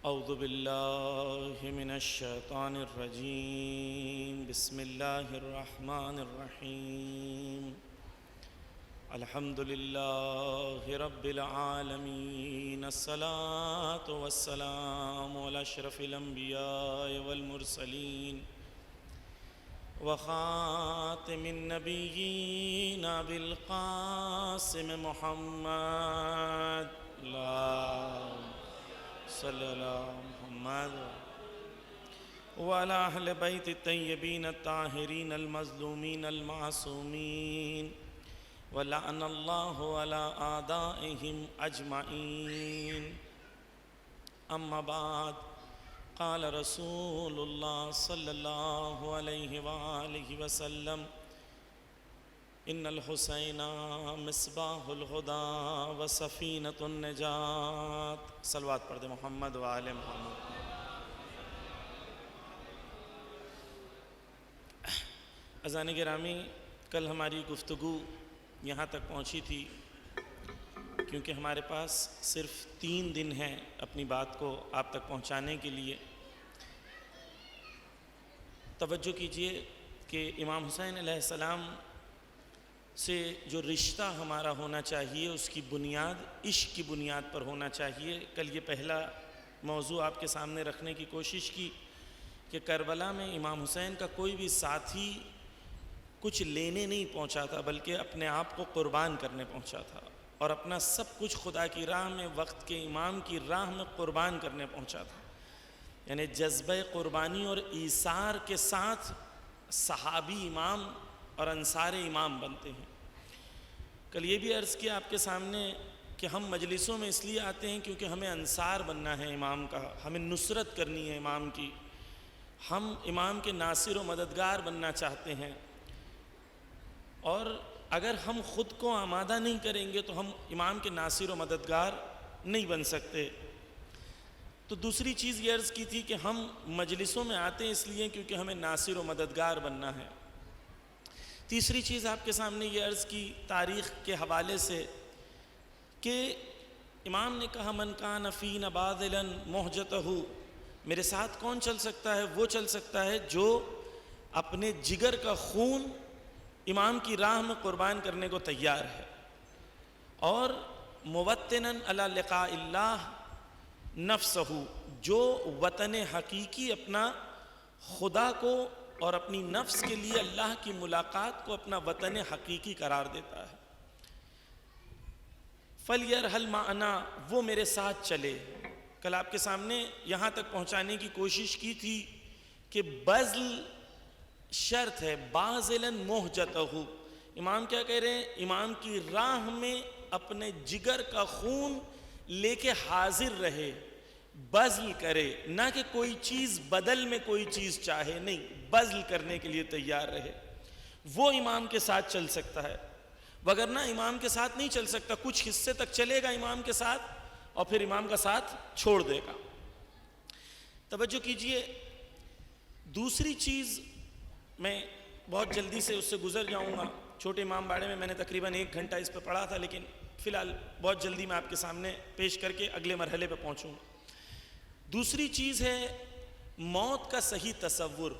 اعوذ باللہ من الشیطان الرجیم بسم اللہ الرحمن الرحیم الحمد للہ رب العالمین الصلاة والسلام علی اشرف الانبیاء والمرسلین وخاتم النبیین بالقاسم محمد صلی اللہ محمد وعلی اہل بیت الطیبین الطاہرین المظلومین المعصومین ولعن اللہ علی اعدائہم اجمعین اما بعد قال رسول اللہ صلی اللہ علیہ وآلہ وسلم ان الحسین مصباح الہدی و سفینۃ النجات صلوات پڑھ دے محمد و آل محمد۔ عزیزان گرامی، کل ہماری گفتگو یہاں تک پہنچی تھی کیونکہ ہمارے پاس صرف 3 دن ہیں اپنی بات کو آپ تک پہنچانے کے لیے۔ توجہ کیجئے کہ امام حسین علیہ السلام سے جو رشتہ ہمارا ہونا چاہیے اس کی بنیاد عشق کی بنیاد پر ہونا چاہیے۔ کل یہ پہلا موضوع آپ کے سامنے رکھنے کی کوشش کی کہ کربلا میں امام حسین کا کوئی بھی ساتھی کچھ لینے نہیں پہنچا تھا بلکہ اپنے آپ کو قربان کرنے پہنچا تھا، اور اپنا سب کچھ خدا کی راہ میں، وقت کے امام کی راہ میں قربان کرنے پہنچا تھا۔ یعنی جذبہ قربانی اور ایثار کے ساتھ صحابی امام اور انصار امام بنتے ہیں۔ کل یہ بھی عرض کیا آپ کے سامنے کہ ہم مجلسوں میں اس لیے آتے ہیں کیونکہ ہمیں انصار بننا ہے امام کا، ہمیں نصرت کرنی ہے امام کی، ہم امام کے ناصر و مددگار بننا چاہتے ہیں، اور اگر ہم خود کو آمادہ نہیں کریں گے تو ہم امام کے ناصر و مددگار نہیں بن سکتے۔ تو دوسری چیز یہ عرض کی تھی کہ ہم مجلسوں میں آتے ہیں اس لیے کیونکہ ہمیں ناصر و مددگار بننا ہے۔ تیسری چیز آپ کے سامنے یہ عرض کی تاریخ کے حوالے سے کہ امام نے کہا من کان فینا باذلا مہجتہ، میرے ساتھ کون چل سکتا ہے؟ وہ چل سکتا ہے جو اپنے جگر کا خون امام کی راہ میں قربان کرنے کو تیار ہے، اور موطنا علی لقاء اللہ نفسہ، جو وطن حقیقی اپنا خدا کو اور اپنی نفس کے لیے اللہ کی ملاقات کو اپنا وطن حقیقی قرار دیتا ہے۔ فَلْيَرْحَلْ مَعَنَا، وہ میرے ساتھ چلے۔ کل آپ کے سامنے یہاں تک پہنچانے کی کوشش کی تھی کہ بذل شرط ہے، باذلاً مہجتہ۔ امام کیا کہہ رہے ہیں؟ امام کی راہ میں اپنے جگر کا خون لے کے حاضر رہے، بذل کرے، نہ کہ کوئی چیز بدل میں کوئی چیز چاہے، نہیں، بذل کرنے کے لیے تیار رہے، وہ امام کے ساتھ چل سکتا ہے، وگرنہ امام کے ساتھ نہیں چل سکتا۔ کچھ حصے تک چلے گا امام کے ساتھ اور پھر امام کا ساتھ چھوڑ دے گا۔ توجہ کیجئے، دوسری چیز میں بہت جلدی سے اس سے گزر جاؤں گا، چھوٹے امام باڑے میں نے تقریباً 1 گھنٹہ اس پہ پڑھا تھا، لیکن فی الحال بہت جلدی میں آپ کے سامنے پیش کر کے اگلے مرحلے پہ پہنچوں گا۔ دوسری چیز ہے موت کا صحیح تصور،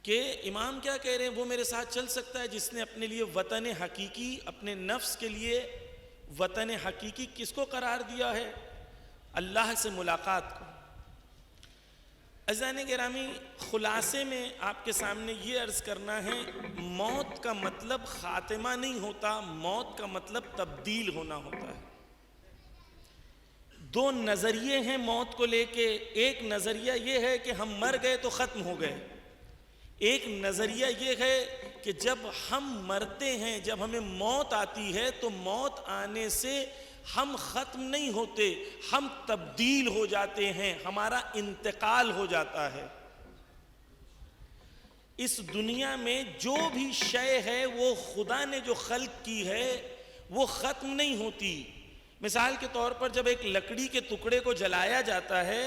کہ امام کیا کہہ رہے ہیں؟ وہ میرے ساتھ چل سکتا ہے جس نے اپنے لیے وطن حقیقی، اپنے نفس کے لیے وطن حقیقی کس کو قرار دیا ہے؟ اللہ سے ملاقات کو۔ عزیزان گرامی، خلاصے میں آپ کے سامنے یہ عرض کرنا ہے، موت کا مطلب خاتمہ نہیں ہوتا، موت کا مطلب تبدیل ہونا ہوتا ہے۔ 2 نظریے ہیں موت کو لے کے۔ ایک نظریہ یہ ہے کہ ہم مر گئے تو ختم ہو گئے، ایک نظریہ یہ ہے کہ جب ہم مرتے ہیں، جب ہمیں موت آتی ہے تو موت آنے سے ہم ختم نہیں ہوتے، ہم تبدیل ہو جاتے ہیں، ہمارا انتقال ہو جاتا ہے۔ اس دنیا میں جو بھی شے ہے وہ خدا نے جو خلق کی ہے وہ ختم نہیں ہوتی۔ مثال کے طور پر جب ایک لکڑی کے ٹکڑے کو جلایا جاتا ہے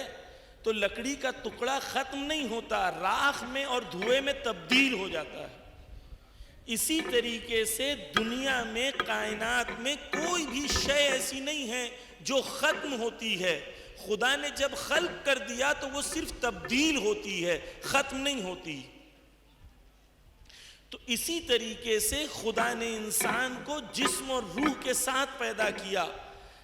تو لکڑی کا ٹکڑا ختم نہیں ہوتا، راکھ میں اور دھوئے میں تبدیل ہو جاتا ہے۔ اسی طریقے سے دنیا میں، کائنات میں کوئی بھی شے ایسی نہیں ہے جو ختم ہوتی ہے۔ خدا نے جب خلق کر دیا تو وہ صرف تبدیل ہوتی ہے، ختم نہیں ہوتی۔ تو اسی طریقے سے خدا نے انسان کو جسم اور روح کے ساتھ پیدا کیا۔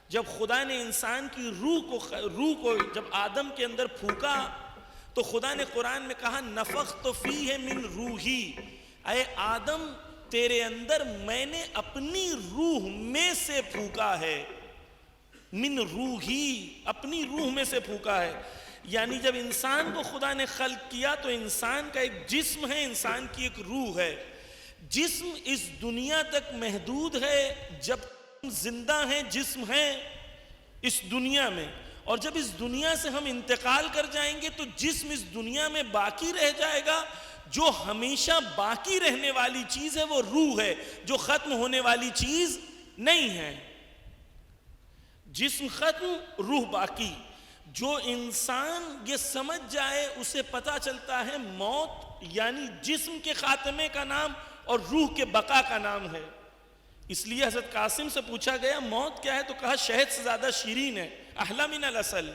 جب خدا نے انسان کی روح کو جب آدم کے اندر پھونکا تو خدا نے قرآن میں کہا نفخت فیہ من روحی، اے آدم تیرے اندر میں نے اپنی روح میں سے پھونکا ہے، من روحی، اپنی روح میں سے پھونکا ہے۔ یعنی جب انسان کو خدا نے خلق کیا تو انسان کا ایک جسم ہے، انسان کی ایک روح ہے۔ جسم اس دنیا تک محدود ہے، جب زندہ ہیں جسم ہے اس دنیا میں، اور جب اس دنیا سے ہم انتقال کر جائیں گے تو جسم اس دنیا میں باقی رہ جائے گا۔ جو ہمیشہ باقی رہنے والی چیز ہے وہ روح ہے، جو ختم ہونے والی چیز نہیں ہے۔ جسم ختم، روح باقی۔ جو انسان یہ سمجھ جائے اسے پتا چلتا ہے موت یعنی جسم کے خاتمے کا نام اور روح کے بقا کا نام ہے۔ اس لیے حضرت قاسم سے پوچھا گیا موت کیا ہے تو کہا شہد سے زیادہ شیرین ہے، احلی من العسل۔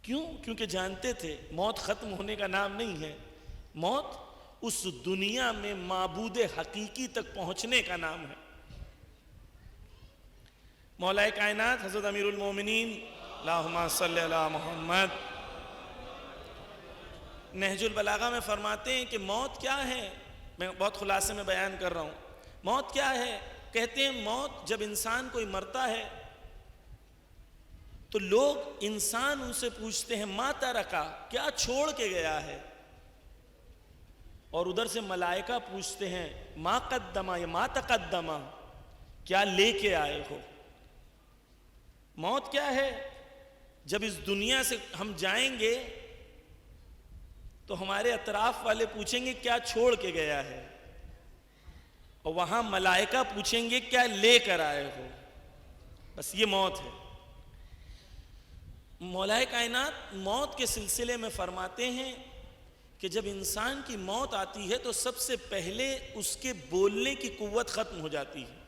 کیوں؟ کیونکہ جانتے تھے موت ختم ہونے کا نام نہیں ہے، موت اس دنیا میں معبود حقیقی تک پہنچنے کا نام ہے۔ مولا کائنات حضرت امیر المومنین اللہم صلی علی محمد نہج البلاغہ میں فرماتے ہیں کہ موت کیا ہے، میں بہت خلاصے میں بیان کر رہا ہوں۔ موت کیا ہے؟ کہتے ہیں موت جب انسان کوئی مرتا ہے تو لوگ انسان ان سے پوچھتے ہیں ما ترکا، کیا چھوڑ کے گیا ہے؟ اور ادھر سے ملائکہ پوچھتے ہیں ما قدما یا ما تقدما، کیا لے کے آئے ہو؟ موت کیا ہے؟ جب اس دنیا سے ہم جائیں گے تو ہمارے اطراف والے پوچھیں گے کیا چھوڑ کے گیا ہے، اور وہاں ملائکہ پوچھیں گے کیا لے کر آئے ہو۔ بس یہ موت ہے۔ مولا کائنات موت کے سلسلے میں فرماتے ہیں کہ جب انسان کی موت آتی ہے تو سب سے پہلے اس کے بولنے کی قوت ختم ہو جاتی ہے،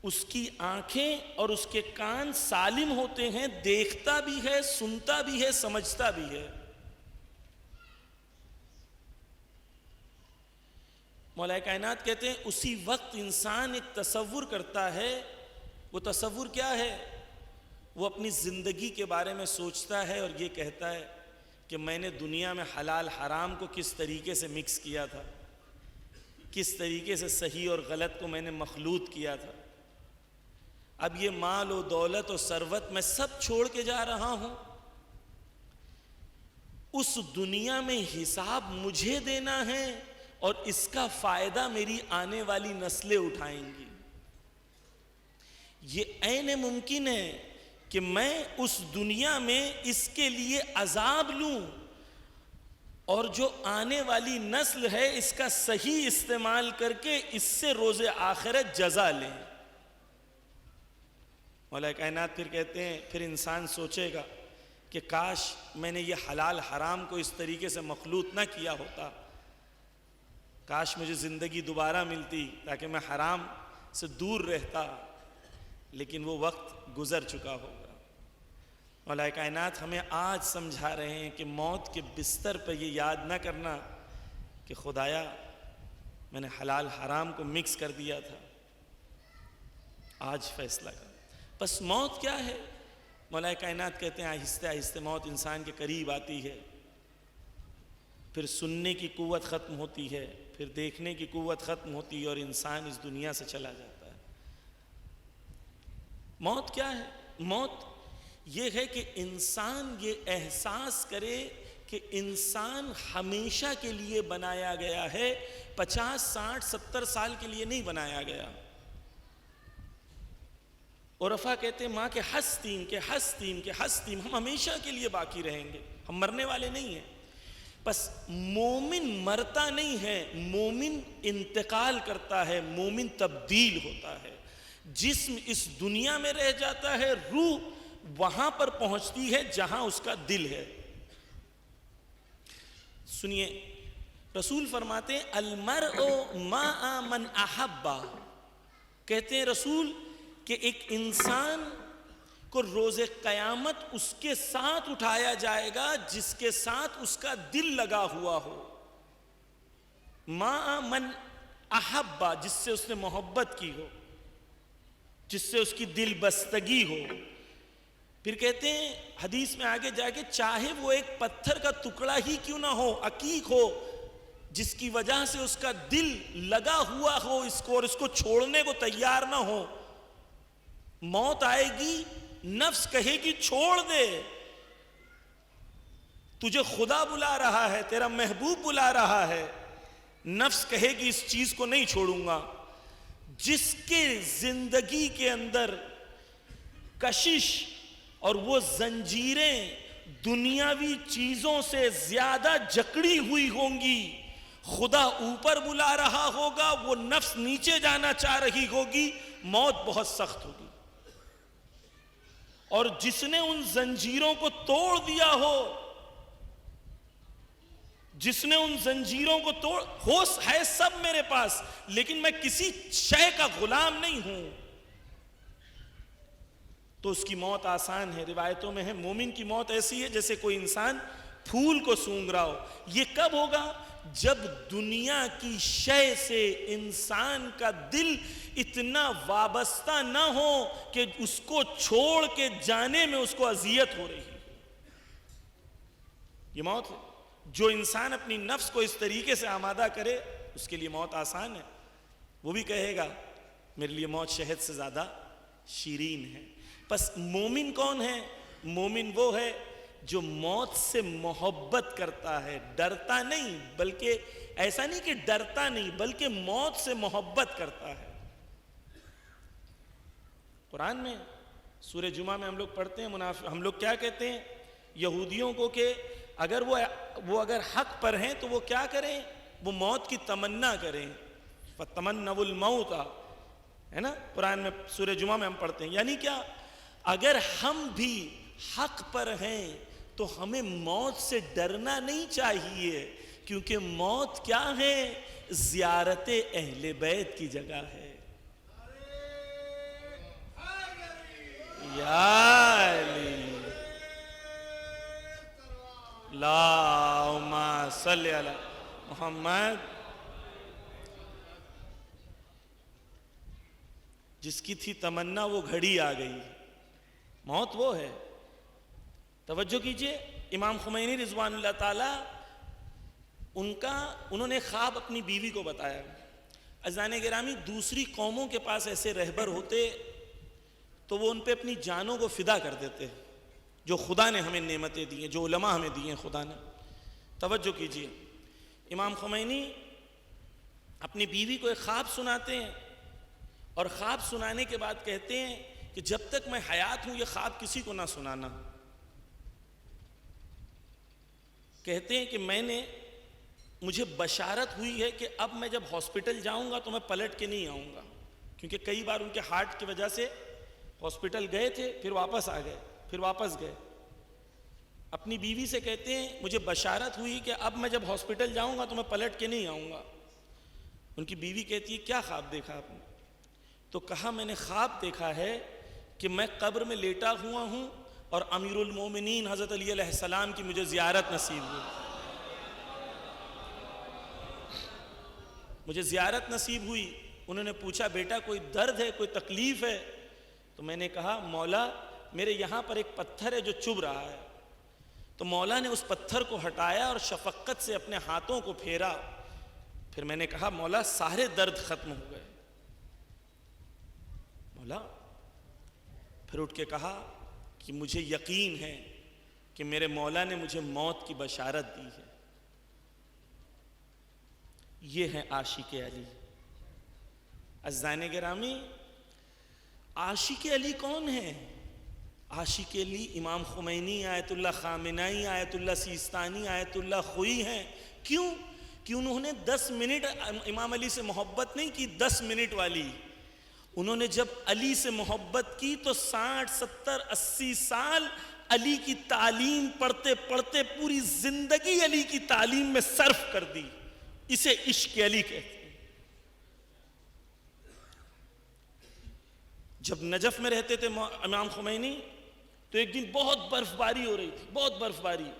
اس کی آنکھیں اور اس کے کان سالم ہوتے ہیں، دیکھتا بھی ہے، سنتا بھی ہے، سمجھتا بھی ہے۔ مولا کائنات کہتے ہیں اسی وقت انسان ایک تصور کرتا ہے۔ وہ تصور کیا ہے؟ وہ اپنی زندگی کے بارے میں سوچتا ہے اور یہ کہتا ہے کہ میں نے دنیا میں حلال حرام کو کس طریقے سے مکس کیا تھا، کس طریقے سے صحیح اور غلط کو میں نے مخلوط کیا تھا۔ اب یہ مال و دولت و ثروت میں سب چھوڑ کے جا رہا ہوں، اس دنیا میں حساب مجھے دینا ہے اور اس کا فائدہ میری آنے والی نسلیں اٹھائیں گی۔ یہ عین ممکن ہے کہ میں اس دنیا میں اس کے لیے عذاب لوں اور جو آنے والی نسل ہے اس کا صحیح استعمال کر کے اس سے روز آخرت جزا لیں۔ مولا کائنات پھر کہتے ہیں پھر انسان سوچے گا کہ کاش میں نے یہ حلال حرام کو اس طریقے سے مخلوط نہ کیا ہوتا، کاش مجھے زندگی دوبارہ ملتی تاکہ میں حرام سے دور رہتا، لیکن وہ وقت گزر چکا ہوگا۔ مولا کائنات ہمیں آج سمجھا رہے ہیں کہ موت کے بستر پہ یہ یاد نہ کرنا کہ خدایا میں نے حلال حرام کو مکس کر دیا تھا، آج فیصلہ کر۔ بس موت کیا ہے؟ مولا کائنات کہتے ہیں آہستہ آہستہ موت انسان کے قریب آتی ہے، پھر سننے کی قوت ختم ہوتی ہے، پھر دیکھنے کی قوت ختم ہوتی ہے اور انسان اس دنیا سے چلا جاتا ہے۔ موت کیا ہے؟ موت یہ ہے کہ انسان یہ احساس کرے کہ انسان ہمیشہ کے لیے بنایا گیا ہے، 50 60 70 سال کے لیے نہیں بنایا گیا۔ عرفا کہتے ہیں ماں کے ہستیم کے ہستیم کے ہستیم، ہم ہمیشہ کے لیے باقی رہیں گے، ہم مرنے والے نہیں ہیں۔ بس مومن مرتا نہیں ہے، مومن انتقال کرتا ہے، مومن تبدیل ہوتا ہے۔ جسم اس دنیا میں رہ جاتا ہے، روح وہاں پر پہنچتی ہے جہاں اس کا دل ہے۔ سنیے رسول فرماتے ہیں المرء مع من احب، کہتے ہیں رسول کہ ایک انسان کو روز قیامت اس کے ساتھ اٹھایا جائے گا جس کے ساتھ اس کا دل لگا ہوا ہو. ما من احبا، جس سے اس نے محبت کی ہو، جس سے اس کی دل بستگی ہو. پھر کہتے ہیں حدیث میں آگے جا کے، چاہے وہ ایک پتھر کا ٹکڑا ہی کیوں نہ ہو، عقیق ہو، جس کی وجہ سے اس کا دل لگا ہوا ہو اس کو اور اس کو چھوڑنے کو تیار نہ ہو. موت آئے گی، نفس کہے گی چھوڑ دے، تجھے خدا بلا رہا ہے، تیرا محبوب بلا رہا ہے. نفس کہے گی اس چیز کو نہیں چھوڑوں گا. جس کے زندگی کے اندر کشش اور وہ زنجیریں دنیاوی چیزوں سے زیادہ جکڑی ہوئی ہوں گی، خدا اوپر بلا رہا ہوگا، وہ نفس نیچے جانا چاہ رہی ہوگی، موت بہت سخت ہوگی. اور جس نے ان زنجیروں کو توڑ دیا ہو، جس نے ان زنجیروں کو توڑ، ہوش ہے سب میرے پاس لیکن میں کسی شے کا غلام نہیں ہوں، تو اس کی موت آسان ہے. روایتوں میں ہے مومن کی موت ایسی ہے جیسے کوئی انسان پھول کو سونگھ رہا ہو. یہ کب ہوگا؟ جب دنیا کی شے سے انسان کا دل اتنا وابستہ نہ ہو کہ اس کو چھوڑ کے جانے میں اس کو اذیت ہو رہی ہے. یہ موت ہے. جو انسان اپنی نفس کو اس طریقے سے آمادہ کرے اس کے لیے موت آسان ہے. وہ بھی کہے گا میرے لیے موت شہد سے زیادہ شیرین ہے. پس مومن کون ہے؟ مومن وہ ہے جو موت سے محبت کرتا ہے، ڈرتا نہیں، بلکہ ایسا نہیں کہ ڈرتا نہیں بلکہ موت سے محبت کرتا ہے. قرآن میں سورہ جمعہ میں ہم لوگ پڑھتے ہیں، ہم لوگ کیا کہتے ہیں یہودیوں کو کہ اگر وہ اگر حق پر ہیں تو وہ کیا کریں؟ وہ موت کی تمنا کریں. فَتَمَنَّوُا الْمَوْتَ، ہے نا، قرآن میں سورہ جمعہ میں ہم پڑھتے ہیں. یعنی کیا؟ اگر ہم بھی حق پر ہیں تو ہمیں موت سے ڈرنا نہیں چاہیے، کیونکہ موت کیا ہے؟ زیارت اہل بیت کی جگہ ہے. یا علی اللہم صلی علی محمد. جس کی تھی تمنا وہ گھڑی آ گئی. موت وہ ہے. توجہ کیجئے، امام خمینی رضوان اللہ تعالی انہوں نے خواب اپنی بیوی کو بتایا. عزیزان گرامی، دوسری قوموں کے پاس ایسے رہبر ہوتے تو وہ ان پہ اپنی جانوں کو فدا کر دیتے جو خدا نے ہمیں نعمتیں دی ہیں، جو علماء ہمیں دی ہیں خدا نے. توجہ کیجئے، امام خمینی اپنی بیوی کو ایک خواب سناتے ہیں اور خواب سنانے کے بعد کہتے ہیں کہ جب تک میں حیات ہوں یہ خواب کسی کو نہ سنانا. کہتے ہیں کہ مجھے بشارت ہوئی ہے کہ اب میں جب ہاسپٹل جاؤں گا تو میں پلٹ کے نہیں آؤں گا، کیونکہ کئی بار ان کے ہارٹ کی وجہ سے ہاسپٹل گئے تھے، پھر واپس آ گئے، پھر واپس گئے. اپنی بیوی سے کہتے ہیں مجھے بشارت ہوئی کہ اب میں جب ہاسپٹل جاؤں گا تو میں پلٹ کے نہیں آؤں گا. ان کی بیوی کہتی ہے کیا خواب دیکھا آپ نے؟ تو کہا میں نے خواب دیکھا ہے کہ میں قبر میں لیٹا ہوا ہوں اور امیر المومنین حضرت علی علیہ السلام کی مجھے زیارت نصیب ہوئی. مجھے زیارت نصیب ہوئی. انہوں نے پوچھا بیٹا کوئی درد ہے، کوئی تکلیف ہے؟ تو میں نے کہا مولا میرے یہاں پر ایک پتھر ہے جو چبھ رہا ہے. تو مولا نے اس پتھر کو ہٹایا اور شفقت سے اپنے ہاتھوں کو پھیرا. پھر میں نے کہا مولا سارے درد ختم ہو گئے. مولا پھر اٹھ کے کہا کہ مجھے یقین ہے کہ میرے مولا نے مجھے موت کی بشارت دی ہے. یہ ہے عاشق علی. عزیزان گرامی، عاشق علی کون ہے؟ عاشق علی امام خمینی، آیت اللہ خامنائی، آیت اللہ سیستانی، آیت اللہ خوئی ہیں. کیوں؟ کہ انہوں نے 10 منٹ امام علی سے محبت نہیں کی، 10 منٹ والی. انہوں نے جب علی سے محبت کی تو 60 70 80 سال علی کی تعلیم پڑھتے پڑھتے پوری زندگی علی کی تعلیم میں صرف کر دی. اسے عشق علی کہتے ہیں. جب نجف میں رہتے تھے امام خمینی تو ایک دن بہت برف باری ہو رہی تھی، بہت برف باری،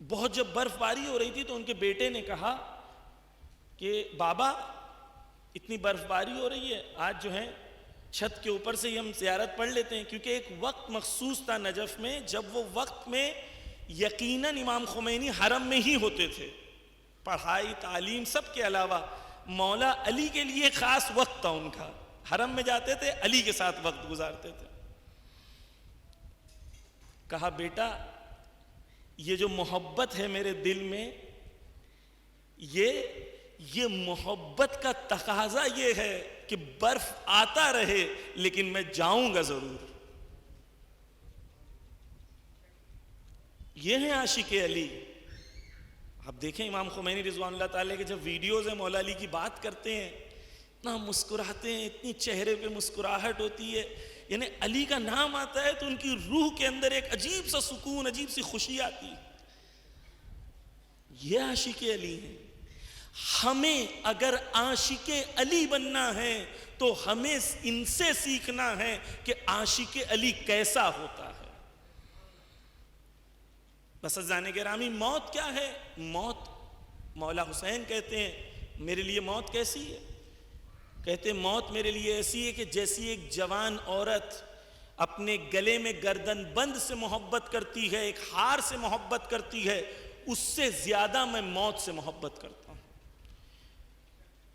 بہت جب برف باری ہو رہی تھی تو ان کے بیٹے نے کہا کہ بابا اتنی برف باری ہو رہی ہے، آج جو ہے چھت کے اوپر سے ہی ہم زیارت پڑھ لیتے ہیں، کیونکہ ایک وقت مخصوص تھا نجف میں جب وہ وقت میں یقیناً امام خمینی حرم میں ہی ہوتے تھے، پڑھائی تعلیم سب کے علاوہ مولا علی کے لیے خاص وقت تھا ان کا، حرم میں جاتے تھے، علی کے ساتھ وقت گزارتے تھے۔ کہا بیٹا یہ جو محبت ہے میرے دل میں، یہ محبت کا تقاضا یہ ہے کہ برف آتا رہے لیکن میں جاؤں گا ضرور۔ یہ ہیں عاشق علی۔ آپ دیکھیں امام خمینی رضوان اللہ تعالیٰ کے جب ویڈیوز ہیں مولا علی کی بات کرتے ہیں، اتنا مسکراتے ہیں، اتنی چہرے پہ مسکراہٹ ہوتی ہے، یعنی علی کا نام آتا ہے تو ان کی روح کے اندر ایک عجیب سا سکون، عجیب سی خوشی آتی ہے۔ یہ عاشق علی ہیں۔ ہمیں اگر عاشق علی بننا ہے تو ہمیں ان سے سیکھنا ہے کہ عاشق علی کیسا ہوتا ہے۔ بس عزیزان گرامی، موت کیا ہے؟ موت، مولا حسین کہتے ہیں میرے لیے موت کیسی ہے؟ کہتے ہیں موت میرے لیے ایسی ہے کہ جیسی ایک جوان عورت اپنے گلے میں گردن بند سے محبت کرتی ہے، ایک ہار سے محبت کرتی ہے، اس سے زیادہ میں موت سے محبت کرتا ہوں۔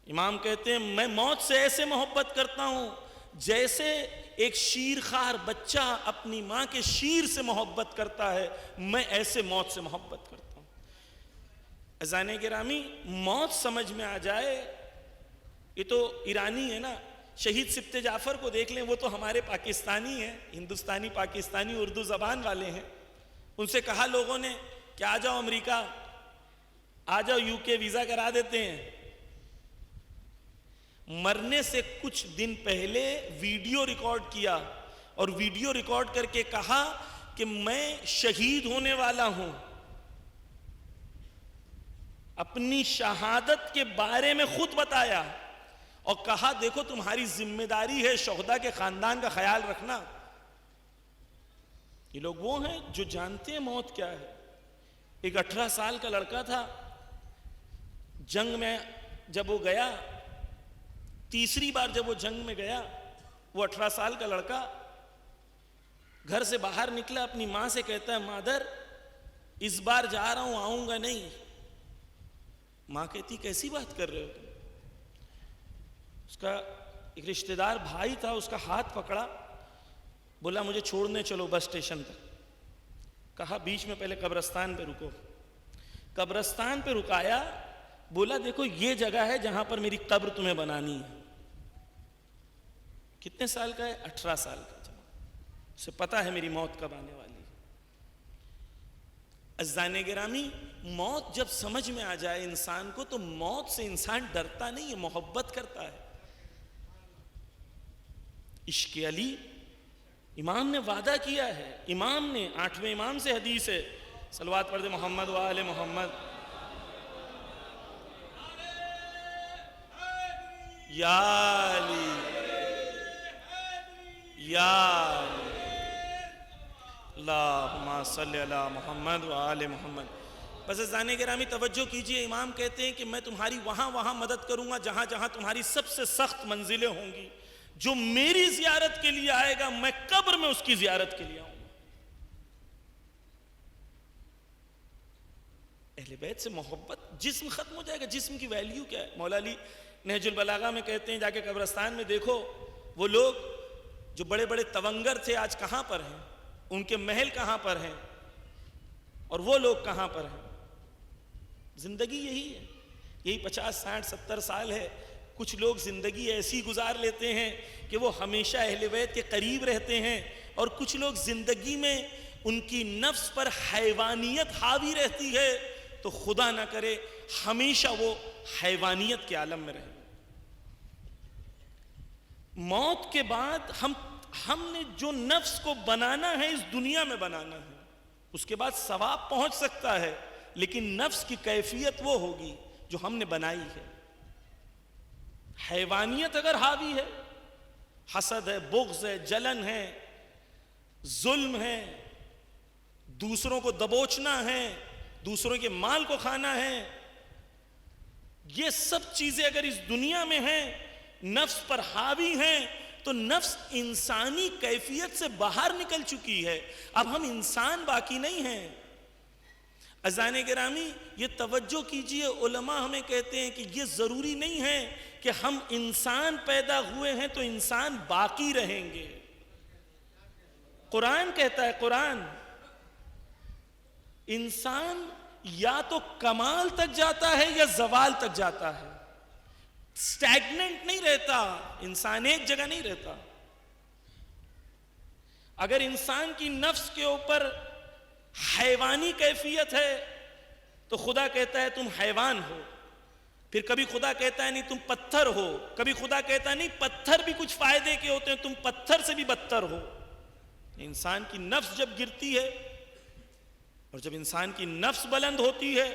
امام کہتے ہیں میں موت سے ایسے محبت کرتا ہوں جیسے ایک شیرخوار بچہ اپنی ماں کے شیر سے محبت کرتا ہے، میں ایسے موت سے محبت کرتا ہوں۔ عزیزان گرامی، موت سمجھ میں آ جائے، یہ تو ایرانی ہے نا، شہید سبط جعفر کو دیکھ لیں، وہ تو ہمارے پاکستانی ہیں، ہندوستانی پاکستانی اردو زبان والے ہیں۔ ان سے کہا لوگوں نے کہ آ جاؤ امریکہ، آ جاؤ یو کے، ویزا کرا دیتے ہیں۔ مرنے سے کچھ دن پہلے ویڈیو ریکارڈ کیا اور ویڈیو ریکارڈ کر کے کہا کہ میں شہید ہونے والا ہوں۔ اپنی شہادت کے بارے میں خود بتایا اور کہا دیکھو تمہاری ذمہ داری ہے شہداء کے خاندان کا خیال رکھنا۔ یہ لوگ وہ ہیں جو جانتے ہیں موت کیا ہے۔ ایک 18 سال کا لڑکا تھا، جنگ میں جب وہ گیا، تیسری بار جب وہ جنگ میں گیا، وہ 18 سال کا لڑکا گھر سے باہر نکلا، اپنی ماں سے کہتا ہے مادر اس بار جا رہا ہوں، آؤں گا نہیں۔ ماں کہتی کیسی بات کر رہے ہو تم؟ اس کا ایک رشتہ دار بھائی تھا، اس کا ہاتھ پکڑا، بولا مجھے چھوڑنے چلو بس اسٹیشن تک۔ کہا بیچ میں پہلے قبرستان پہ رکو۔ قبرستان پہ رکایا، بولا دیکھو یہ جگہ ہے جہاں پر میری قبر تمہیں بنانی ہے۔ کتنے سال کا ہے؟ 18 سال کا۔ اسے پتا ہے میری موت کب آنے والی ہے۔ عزیزان گرامی، موت جب سمجھ میں آ جائے انسان کو تو موت سے انسان ڈرتا نہیں ہے، محبت کرتا ہے۔ عشق علی، امام نے وعدہ کیا ہے، امام نے 8ویں امام سے حدیث ہے، صلوات پڑھ دے محمد و آل محمد۔ یا علی یا علی اللہم صلی علی محمد و آل محمد۔ بس عزیزان گرامی توجہ کیجئے، امام کہتے ہیں کہ میں تمہاری وہاں مدد کروں گا جہاں جہاں تمہاری سب سے سخت منزلیں ہوں گی۔ جو میری زیارت کے لیے آئے گا میں قبر میں اس کی زیارت کے لیے آؤں گا۔ اہل بیت سے محبت، جسم ختم ہو جائے گا، جسم کی ویلیو کیا ہے؟ مولا علی نہج البلاغہ میں کہتے ہیں جا کے قبرستان میں دیکھو وہ لوگ جو بڑے بڑے تونگر تھے آج کہاں پر ہیں، ان کے محل کہاں پر ہیں اور وہ لوگ کہاں پر ہیں۔ زندگی یہی ہے، یہی 50 60 70 سال ہے۔ کچھ لوگ زندگی ایسی گزار لیتے ہیں کہ وہ ہمیشہ اہل بیت کے قریب رہتے ہیں، اور کچھ لوگ زندگی میں ان کی نفس پر حیوانیت حاوی رہتی ہے تو خدا نہ کرے ہمیشہ وہ حیوانیت کے عالم میں رہیں۔ موت کے بعد ہم نے جو نفس کو بنانا ہے اس دنیا میں بنانا ہے، اس کے بعد ثواب پہنچ سکتا ہے، لیکن نفس کی کیفیت وہ ہوگی جو ہم نے بنائی ہے۔ حیوانیت اگر حاوی ہے حسد ہے، بغض ہے، جلن ہے، ظلم ہے، دوسروں کو دبوچنا ہے، دوسروں کے مال کو کھانا ہے، یہ سب چیزیں اگر اس دنیا میں ہیں، نفس پر حاوی ہیں، تو نفس انسانی کیفیت سے باہر نکل چکی ہے. اب ہم انسان باقی نہیں ہیں. عزیزان گرامی یہ توجہ کیجئے، علماء ہمیں کہتے ہیں کہ یہ ضروری نہیں ہے کہ ہم انسان پیدا ہوئے ہیں تو انسان باقی رہیں گے. قرآن کہتا ہے، قرآن، انسان یا تو کمال تک جاتا ہے یا زوال تک جاتا ہے، سٹیگننٹ نہیں رہتا. انسان ایک جگہ نہیں رہتا. اگر انسان کی نفس کے اوپر حیوانی کیفیت ہے تو خدا کہتا ہے تم حیوان ہو. پھر کبھی خدا کہتا ہے نہیں تم پتھر ہو، کبھی خدا کہتا ہے نہیں پتھر بھی کچھ فائدے کے ہوتے ہیں، تم پتھر سے بھی بدتر ہو. انسان کی نفس جب گرتی ہے اور جب انسان کی نفس بلند ہوتی ہے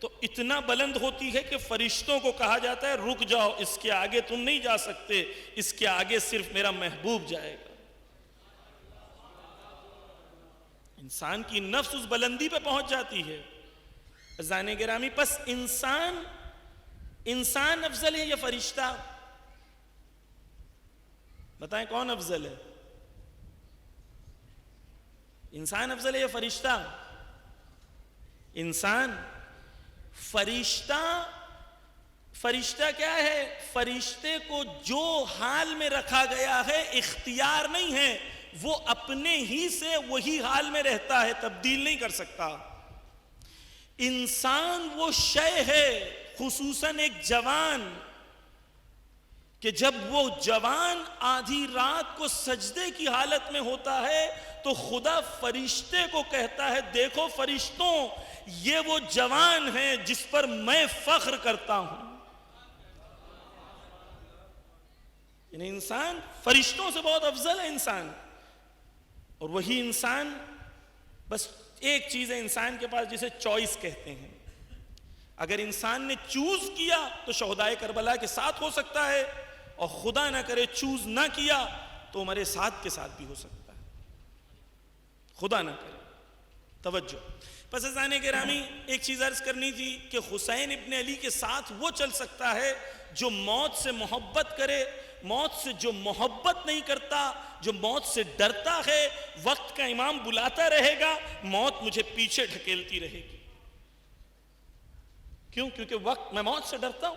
تو اتنا بلند ہوتی ہے کہ فرشتوں کو کہا جاتا ہے رک جاؤ، اس کے آگے تم نہیں جا سکتے، اس کے آگے صرف میرا محبوب جائے گا. انسان کی نفس اس بلندی پہ پہنچ جاتی ہے. عزیزان گرامی پس انسان افضل ہے یا فرشتہ؟ بتائیں کون افضل ہے؟ انسان افضل ہے یا فرشتہ؟ انسان. فرشتہ کیا ہے؟ فرشتے کو جو حال میں رکھا گیا ہے اختیار نہیں ہے، وہ اپنے ہی سے وہی حال میں رہتا ہے، تبدیل نہیں کر سکتا. انسان وہ شے ہے، خصوصاً ایک جوان، کہ جب وہ جوان آدھی رات کو سجدے کی حالت میں ہوتا ہے تو خدا فرشتے کو کہتا ہے دیکھو فرشتوں، یہ وہ جوان ہے جس پر میں فخر کرتا ہوں. یعنی انسان فرشتوں سے بہت افضل ہے انسان. اور وہی انسان، بس ایک چیز ہے انسان کے پاس جسے چوائس کہتے ہیں. اگر انسان نے چوز کیا تو شہدائے کربلا کے ساتھ ہو سکتا ہے، اور خدا نہ کرے چوز نہ کیا تو عمر سعد کے ساتھ بھی ہو سکتا ہے. خدا نہ کرے. توجہ. پس عزیزان گرامی ایک چیز عرض کرنی تھی کہ حسین ابن علی کے ساتھ وہ چل سکتا ہے جو موت سے محبت کرے. موت سے جو محبت نہیں کرتا، جو موت سے ڈرتا ہے، وقت کا امام بلاتا رہے گا، موت مجھے پیچھے ڈھکیلتی رہے گی. کیوں؟ کیونکہ میں موت سے ڈرتا ہوں.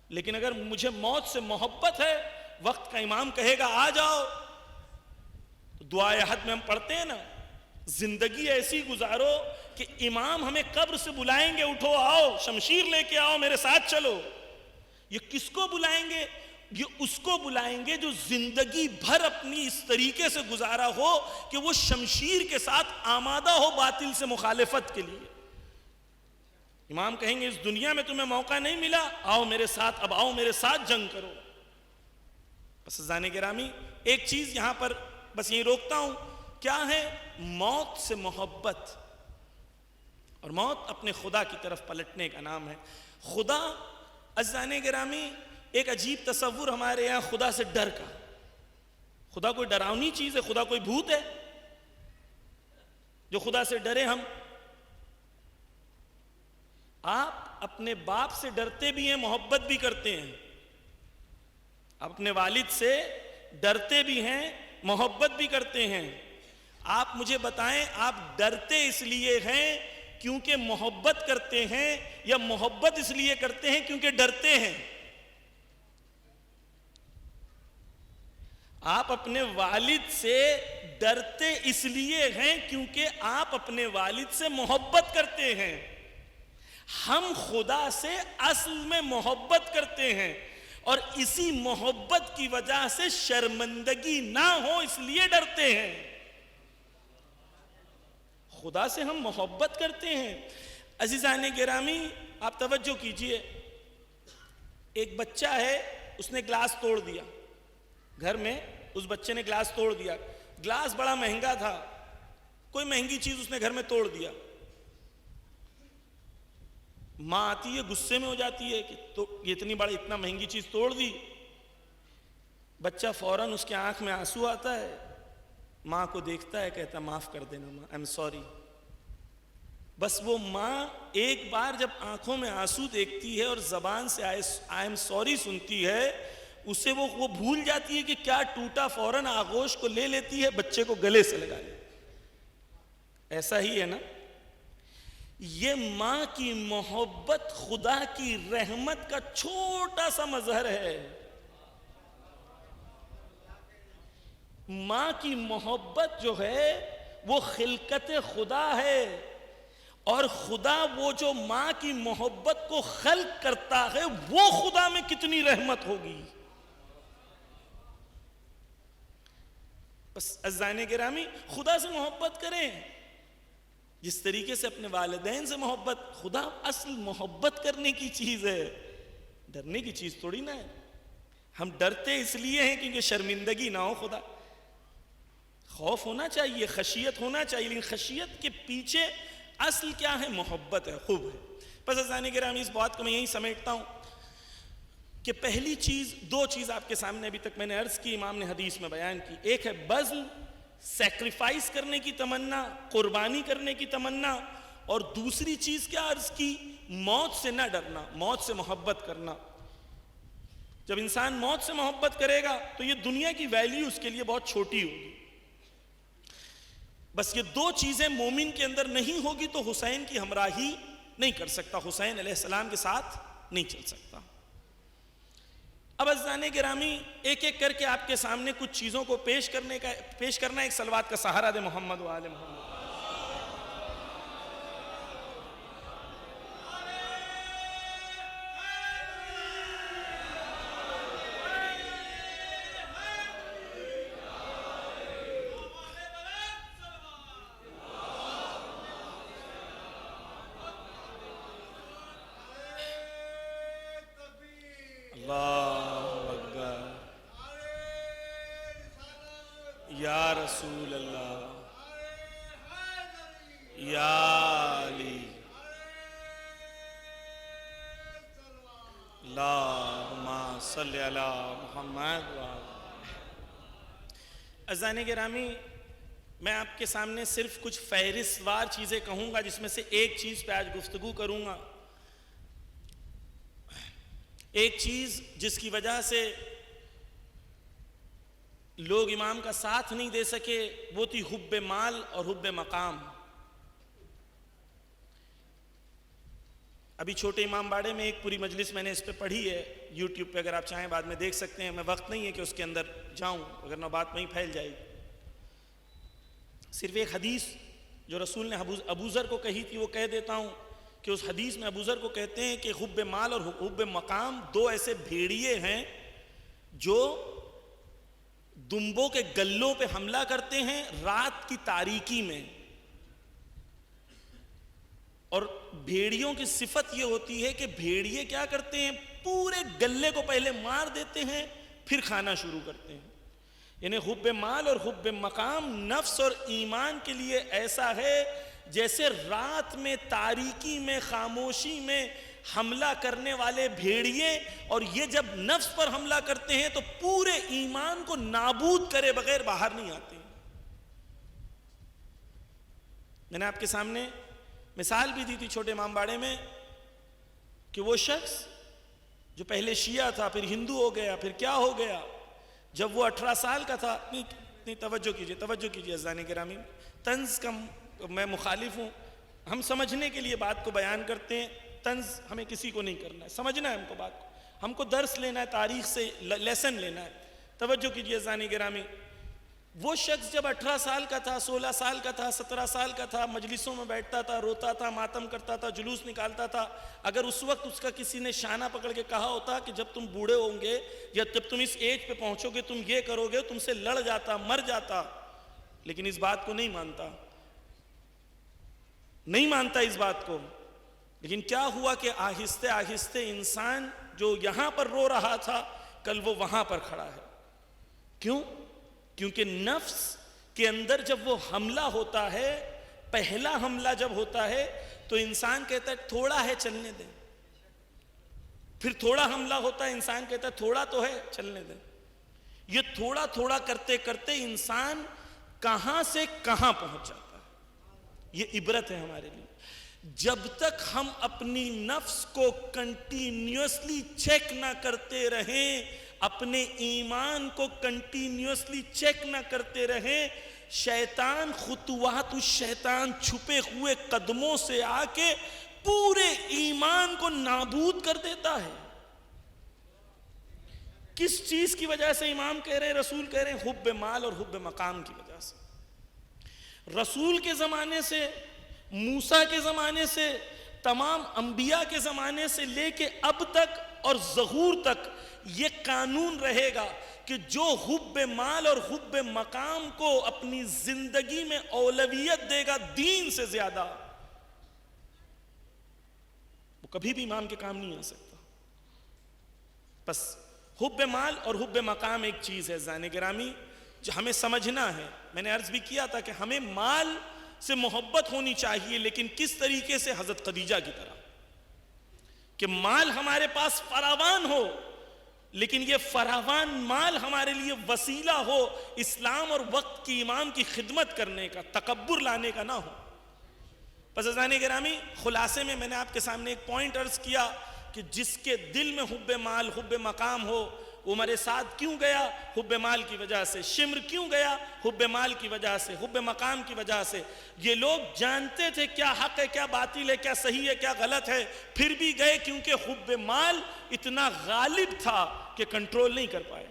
لیکن اگر مجھے موت سے محبت ہے، وقت کا امام کہے گا آ جاؤ. تو دعائے احد میں ہم پڑھتے ہیں نا، زندگی ایسی گزارو کہ امام ہمیں قبر سے بلائیں گے اٹھو آؤ، شمشیر لے کے آؤ، میرے ساتھ چلو. یہ کس کو بلائیں گے؟ یہ اس کو بلائیں گے جو زندگی بھر اپنی اس طریقے سے گزارا ہو کہ وہ شمشیر کے ساتھ آمادہ ہو باطل سے مخالفت کے لیے. امام کہیں گے اس دنیا میں تمہیں موقع نہیں ملا، آؤ میرے ساتھ، اب آؤ میرے ساتھ جنگ کرو. بس عزیزان گرامی ایک چیز یہاں پر بس یہی روکتا ہوں، کیا ہے؟ موت سے محبت. اور موت اپنے خدا کی طرف پلٹنے کا نام ہے. خدا، عزیزان گرامی ایک عجیب تصور ہمارے یہاں خدا سے ڈر کا. خدا کوئی ڈراؤنی چیز ہے؟ خدا کوئی بھوت ہے جو خدا سے ڈرے ہم؟ آپ اپنے باپ سے ڈرتے بھی ہیں، محبت بھی کرتے ہیں. آپ اپنے والد سے ڈرتے بھی ہیں، محبت بھی کرتے ہیں. آپ مجھے بتائیں آپ ڈرتے اس لیے ہیں کیونکہ محبت کرتے ہیں یا محبت اس لیے کرتے ہیں کیونکہ ڈرتے ہیں؟ آپ اپنے والد سے ڈرتے اس لیے ہیں کیونکہ آپ اپنے والد سے محبت کرتے ہیں. ہم خدا سے اصل میں محبت کرتے ہیں اور اسی محبت کی وجہ سے شرمندگی نہ ہو اس لیے ڈرتے ہیں. خدا سے ہم محبت کرتے ہیں. عزیزان گرامی آپ توجہ کیجئے، ایک بچہ ہے، اس نے گلاس توڑ دیا. گھر میں اس بچے نے گلاس توڑ دیا. گلاس بڑا مہنگا تھا، کوئی مہنگی چیز اس نے گھر میں توڑ دیا. ماں آتی ہے، غصے میں ہو جاتی ہے کہ تو یہ اتنی بڑی اتنا مہنگی چیز توڑ دی. بچہ فوراً اس کے آنکھ میں آنسو آتا ہے، ماں کو دیکھتا ہے، کہتا معاف کر دینا ماں، آئی ایم سوری. بس وہ ماں ایک بار جب آنکھوں میں آنسو دیکھتی ہے اور زبان سے آئی ایم سوری سنتی ہے، اسے وہ بھول جاتی ہے کہ کیا ٹوٹا، فوراً آغوش کو لے لیتی ہے، بچے کو گلے سے لگا لیتی. ایسا ہی ہے نا؟ یہ ماں کی محبت خدا کی رحمت کا چھوٹا سا مظہر ہے. ماں کی محبت جو ہے وہ خلقت خدا ہے، اور خدا وہ جو ماں کی محبت کو خلق کرتا ہے وہ خدا میں کتنی رحمت ہوگی. بس عزیزان گرامی، خدا سے محبت کریں جس طریقے سے اپنے والدین سے محبت. خدا اصل محبت کرنے کی چیز ہے، ڈرنے کی چیز تھوڑی نہ ہے. ہم ڈرتے اس لیے ہیں کیونکہ شرمندگی نہ ہو. خدا خوف ہونا چاہیے، خشیت ہونا چاہیے، لیکن خشیت کے پیچھے اصل کیا ہے؟ محبت ہے، خوب ہے. بس عزیزان گرامی، اس بات کو میں یہی سمیٹتا ہوں کہ پہلی چیز، دو چیز آپ کے سامنے ابھی تک میں نے عرض کی، امام نے حدیث میں بیان کی. ایک ہے بذل، سیکریفائس کرنے کی تمنا، قربانی کرنے کی تمنا. اور دوسری چیز کیا عرض کی؟ موت سے نہ ڈرنا، موت سے محبت کرنا. جب انسان موت سے محبت کرے گا تو یہ دنیا کی ویلیو اس کے لیے بہت چھوٹی ہوگی. بس یہ دو چیزیں مومن کے اندر نہیں ہوگی تو حسین کی ہمراہی نہیں کر سکتا، حسین علیہ السلام کے ساتھ نہیں چل سکتا. اب عزیزان گرامی، ایک ایک کر کے آپ کے سامنے کچھ چیزوں کو پیش کرنا. ایک صلوات کا سہارا دے محمد و آل محمد. یا رسول اللہ، یا علی، اللہم صلی علی محمد. عزیزان گرامی، میں آپ کے سامنے صرف کچھ فہرست وار چیزیں کہوں گا، جس میں سے ایک چیز پہ آج گفتگو کروں گا. ایک چیز جس کی وجہ سے لوگ امام کا ساتھ نہیں دے سکے وہ تھی حب مال اور حب مقام. ابھی چھوٹے امام باڑے میں ایک پوری مجلس میں نے اس پہ پڑھی ہے، یوٹیوب پہ اگر آپ چاہیں بعد میں دیکھ سکتے ہیں. میں وقت نہیں ہے کہ اس کے اندر جاؤں، اگر نہ بات وہیں پھیل جائے گی. صرف ایک حدیث جو رسول نے ابو ذر کو کہی تھی وہ کہہ دیتا ہوں کہ اس حدیث میں ابو ذر کو کہتے ہیں کہ حب مال اور حب مقام دو ایسے بھیڑیے ہیں جو دمبوں کے گلوں پہ حملہ کرتے ہیں رات کی تاریکی میں. اور بھیڑیوں کی صفت یہ ہوتی ہے کہ بھیڑیے کیا کرتے ہیں؟ پورے گلے کو پہلے مار دیتے ہیں پھر کھانا شروع کرتے ہیں. یعنی حب مال اور حب مقام نفس اور ایمان کے لیے ایسا ہے جیسے رات میں تاریکی میں خاموشی میں حملہ کرنے والے بھیڑیے، اور یہ جب نفس پر حملہ کرتے ہیں تو پورے ایمان کو نابود کرے بغیر باہر نہیں آتے. میں نے آپ کے سامنے مثال بھی دی تھی چھوٹے امام باڑے میں کہ وہ شخص جو پہلے شیعہ تھا پھر ہندو ہو گیا پھر کیا ہو گیا، جب وہ 18 سال کا تھا. نہیں توجہ کیجئے عزیزان گرامی، طنز کا میں مخالف ہوں. ہم سمجھنے کے لیے بات کو بیان کرتے ہیں، طنز ہمیں کسی کو نہیں کرنا ہے، سمجھنا ہے ہم کو بات کو، ہم کو درس لینا ہے، تاریخ سے لیسن لینا ہے. توجہ کیجئے عزیزان گرامی، وہ شخص جب 18 سال کا تھا، 16 سال کا تھا، 17 سال کا تھا، مجلسوں میں بیٹھتا تھا، روتا تھا، ماتم کرتا تھا، جلوس نکالتا تھا. اگر اس وقت اس کا کسی نے شانہ پکڑ کے کہا ہوتا کہ جب تم بوڑھے ہوں گے یا جب تم اس ایج پہ پہنچو گے تم یہ کرو گے، تم سے لڑ جاتا، مر جاتا. لیکن اس بات کو نہیں مانتا اس بات کو. لیکن کیا ہوا کہ آہستہ آہستہ انسان جو یہاں پر رو رہا تھا کل وہ وہاں پر کھڑا ہے. کیوں؟ کیونکہ نفس کے اندر جب وہ حملہ ہوتا ہے، پہلا حملہ جب ہوتا ہے تو انسان کہتا ہے تھوڑا ہے چلنے دیں. پھر تھوڑا حملہ ہوتا ہے، انسان کہتا ہے تھوڑا تو ہے چلنے دیں. یہ تھوڑا تھوڑا کرتے کرتے انسان کہاں سے کہاں پہنچ جاتا ہے. یہ عبرت ہے ہمارے لیے. جب تک ہم اپنی نفس کو کنٹینیوسلی چیک نہ کرتے رہیں, اپنے ایمان کو کنٹینیوسلی چیک نہ کرتے رہیں, شیطان خطوات الشیطان چھپے ہوئے قدموں سے آ کے پورے ایمان کو نابود کر دیتا ہے. کس چیز کی وجہ سے امام کہہ رہے ہیں, رسول کہہ رہے ہیں, حب مال اور حب مقام کی وجہ سے. رسول کے زمانے سے, موسیٰ کے زمانے سے, تمام انبیاء کے زمانے سے لے کے اب تک اور ظہور تک یہ قانون رہے گا کہ جو حب مال اور حب مقام کو اپنی زندگی میں اولویت دے گا دین سے زیادہ, وہ کبھی بھی امام کے کام نہیں آ سکتا. بس حب مال اور حب مقام ایک چیز ہے زان گرامی جو ہمیں سمجھنا ہے. میں نے عرض بھی کیا تھا کہ ہمیں مال سے محبت ہونی چاہیے, لیکن کس طریقے سے؟ حضرت خدیجہ کی طرح کہ مال ہمارے پاس فراوان ہو, لیکن یہ فراوان مال ہمارے لیے وسیلہ ہو اسلام اور وقت کی امام کی خدمت کرنے کا, تکبر لانے کا نہ ہو. پس عزیزان گرامی, خلاصے میں نے آپ کے سامنے ایک پوائنٹ عرض کیا کہ جس کے دل میں حب مال حب مقام ہو, عمر سعد کیوں گیا؟ حب مال کی وجہ سے. شمر کیوں گیا؟ حب مال کی وجہ سے, حب مقام کی وجہ سے. یہ لوگ جانتے تھے کیا حق ہے کیا باطل ہے, کیا صحیح ہے کیا غلط ہے, پھر بھی گئے کیونکہ حب مال اتنا غالب تھا کہ کنٹرول نہیں کر پائے.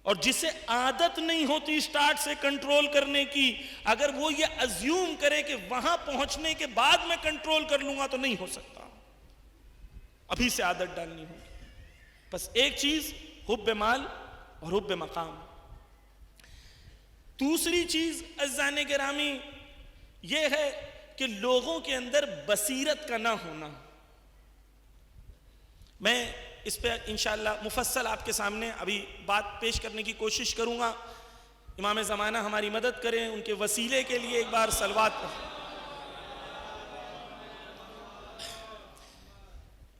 اور جسے عادت نہیں ہوتی سٹارٹ سے کنٹرول کرنے کی, اگر وہ یہ ازیوم کرے کہ وہاں پہنچنے کے بعد میں کنٹرول کر لوں گا تو نہیں ہو سکتا, ابھی سے عادت ڈالنی ہوگی. بس ایک چیز حب مال اور حب مقام. دوسری چیز عزیزان گرامی یہ ہے کہ لوگوں کے اندر بصیرت کا نہ ہونا. میں اس پہ انشاءاللہ مفصل آپ کے سامنے ابھی بات پیش کرنے کی کوشش کروں گا. امام زمانہ ہماری مدد کریں, ان کے وسیلے کے لیے ایک بار صلوات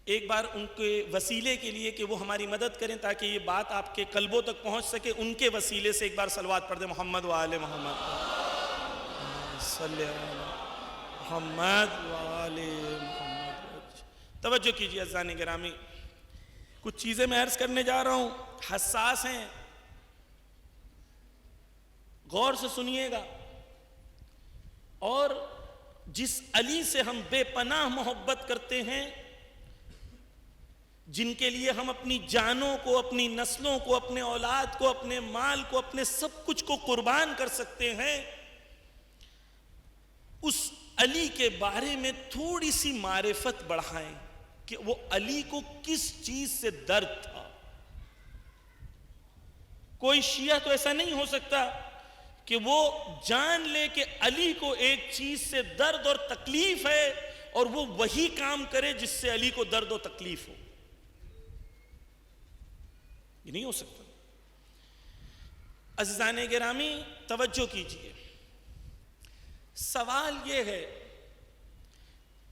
ایک بار ان کے وسیلے کے لیے کہ وہ ہماری مدد کریں تاکہ یہ بات آپ کے قلبوں تک پہنچ سکے. ان کے وسیلے سے ایک بار صلوات پڑھ دیں, محمد و آل محمد صلی محمد و آل محمد. توجہ کیجیے عزیزان گرامی, کچھ چیزیں میں عرض کرنے جا رہا ہوں, حساس ہیں, غور سے سنیے گا. اور جس علی سے ہم بے پناہ محبت کرتے ہیں, جن کے لیے ہم اپنی جانوں کو, اپنی نسلوں کو, اپنے اولاد کو, اپنے مال کو, اپنے سب کچھ کو قربان کر سکتے ہیں, اس علی کے بارے میں تھوڑی سی معرفت بڑھائیں کہ وہ علی کو کس چیز سے درد تھا. کوئی شیعہ تو ایسا نہیں ہو سکتا کہ وہ جان لے کہ علی کو ایک چیز سے درد اور تکلیف ہے اور وہ وہی کام کرے جس سے علی کو درد و تکلیف ہو. یہ نہیں ہو سکتا. عزیزان گرامی توجہ کیجئے, سوال یہ ہے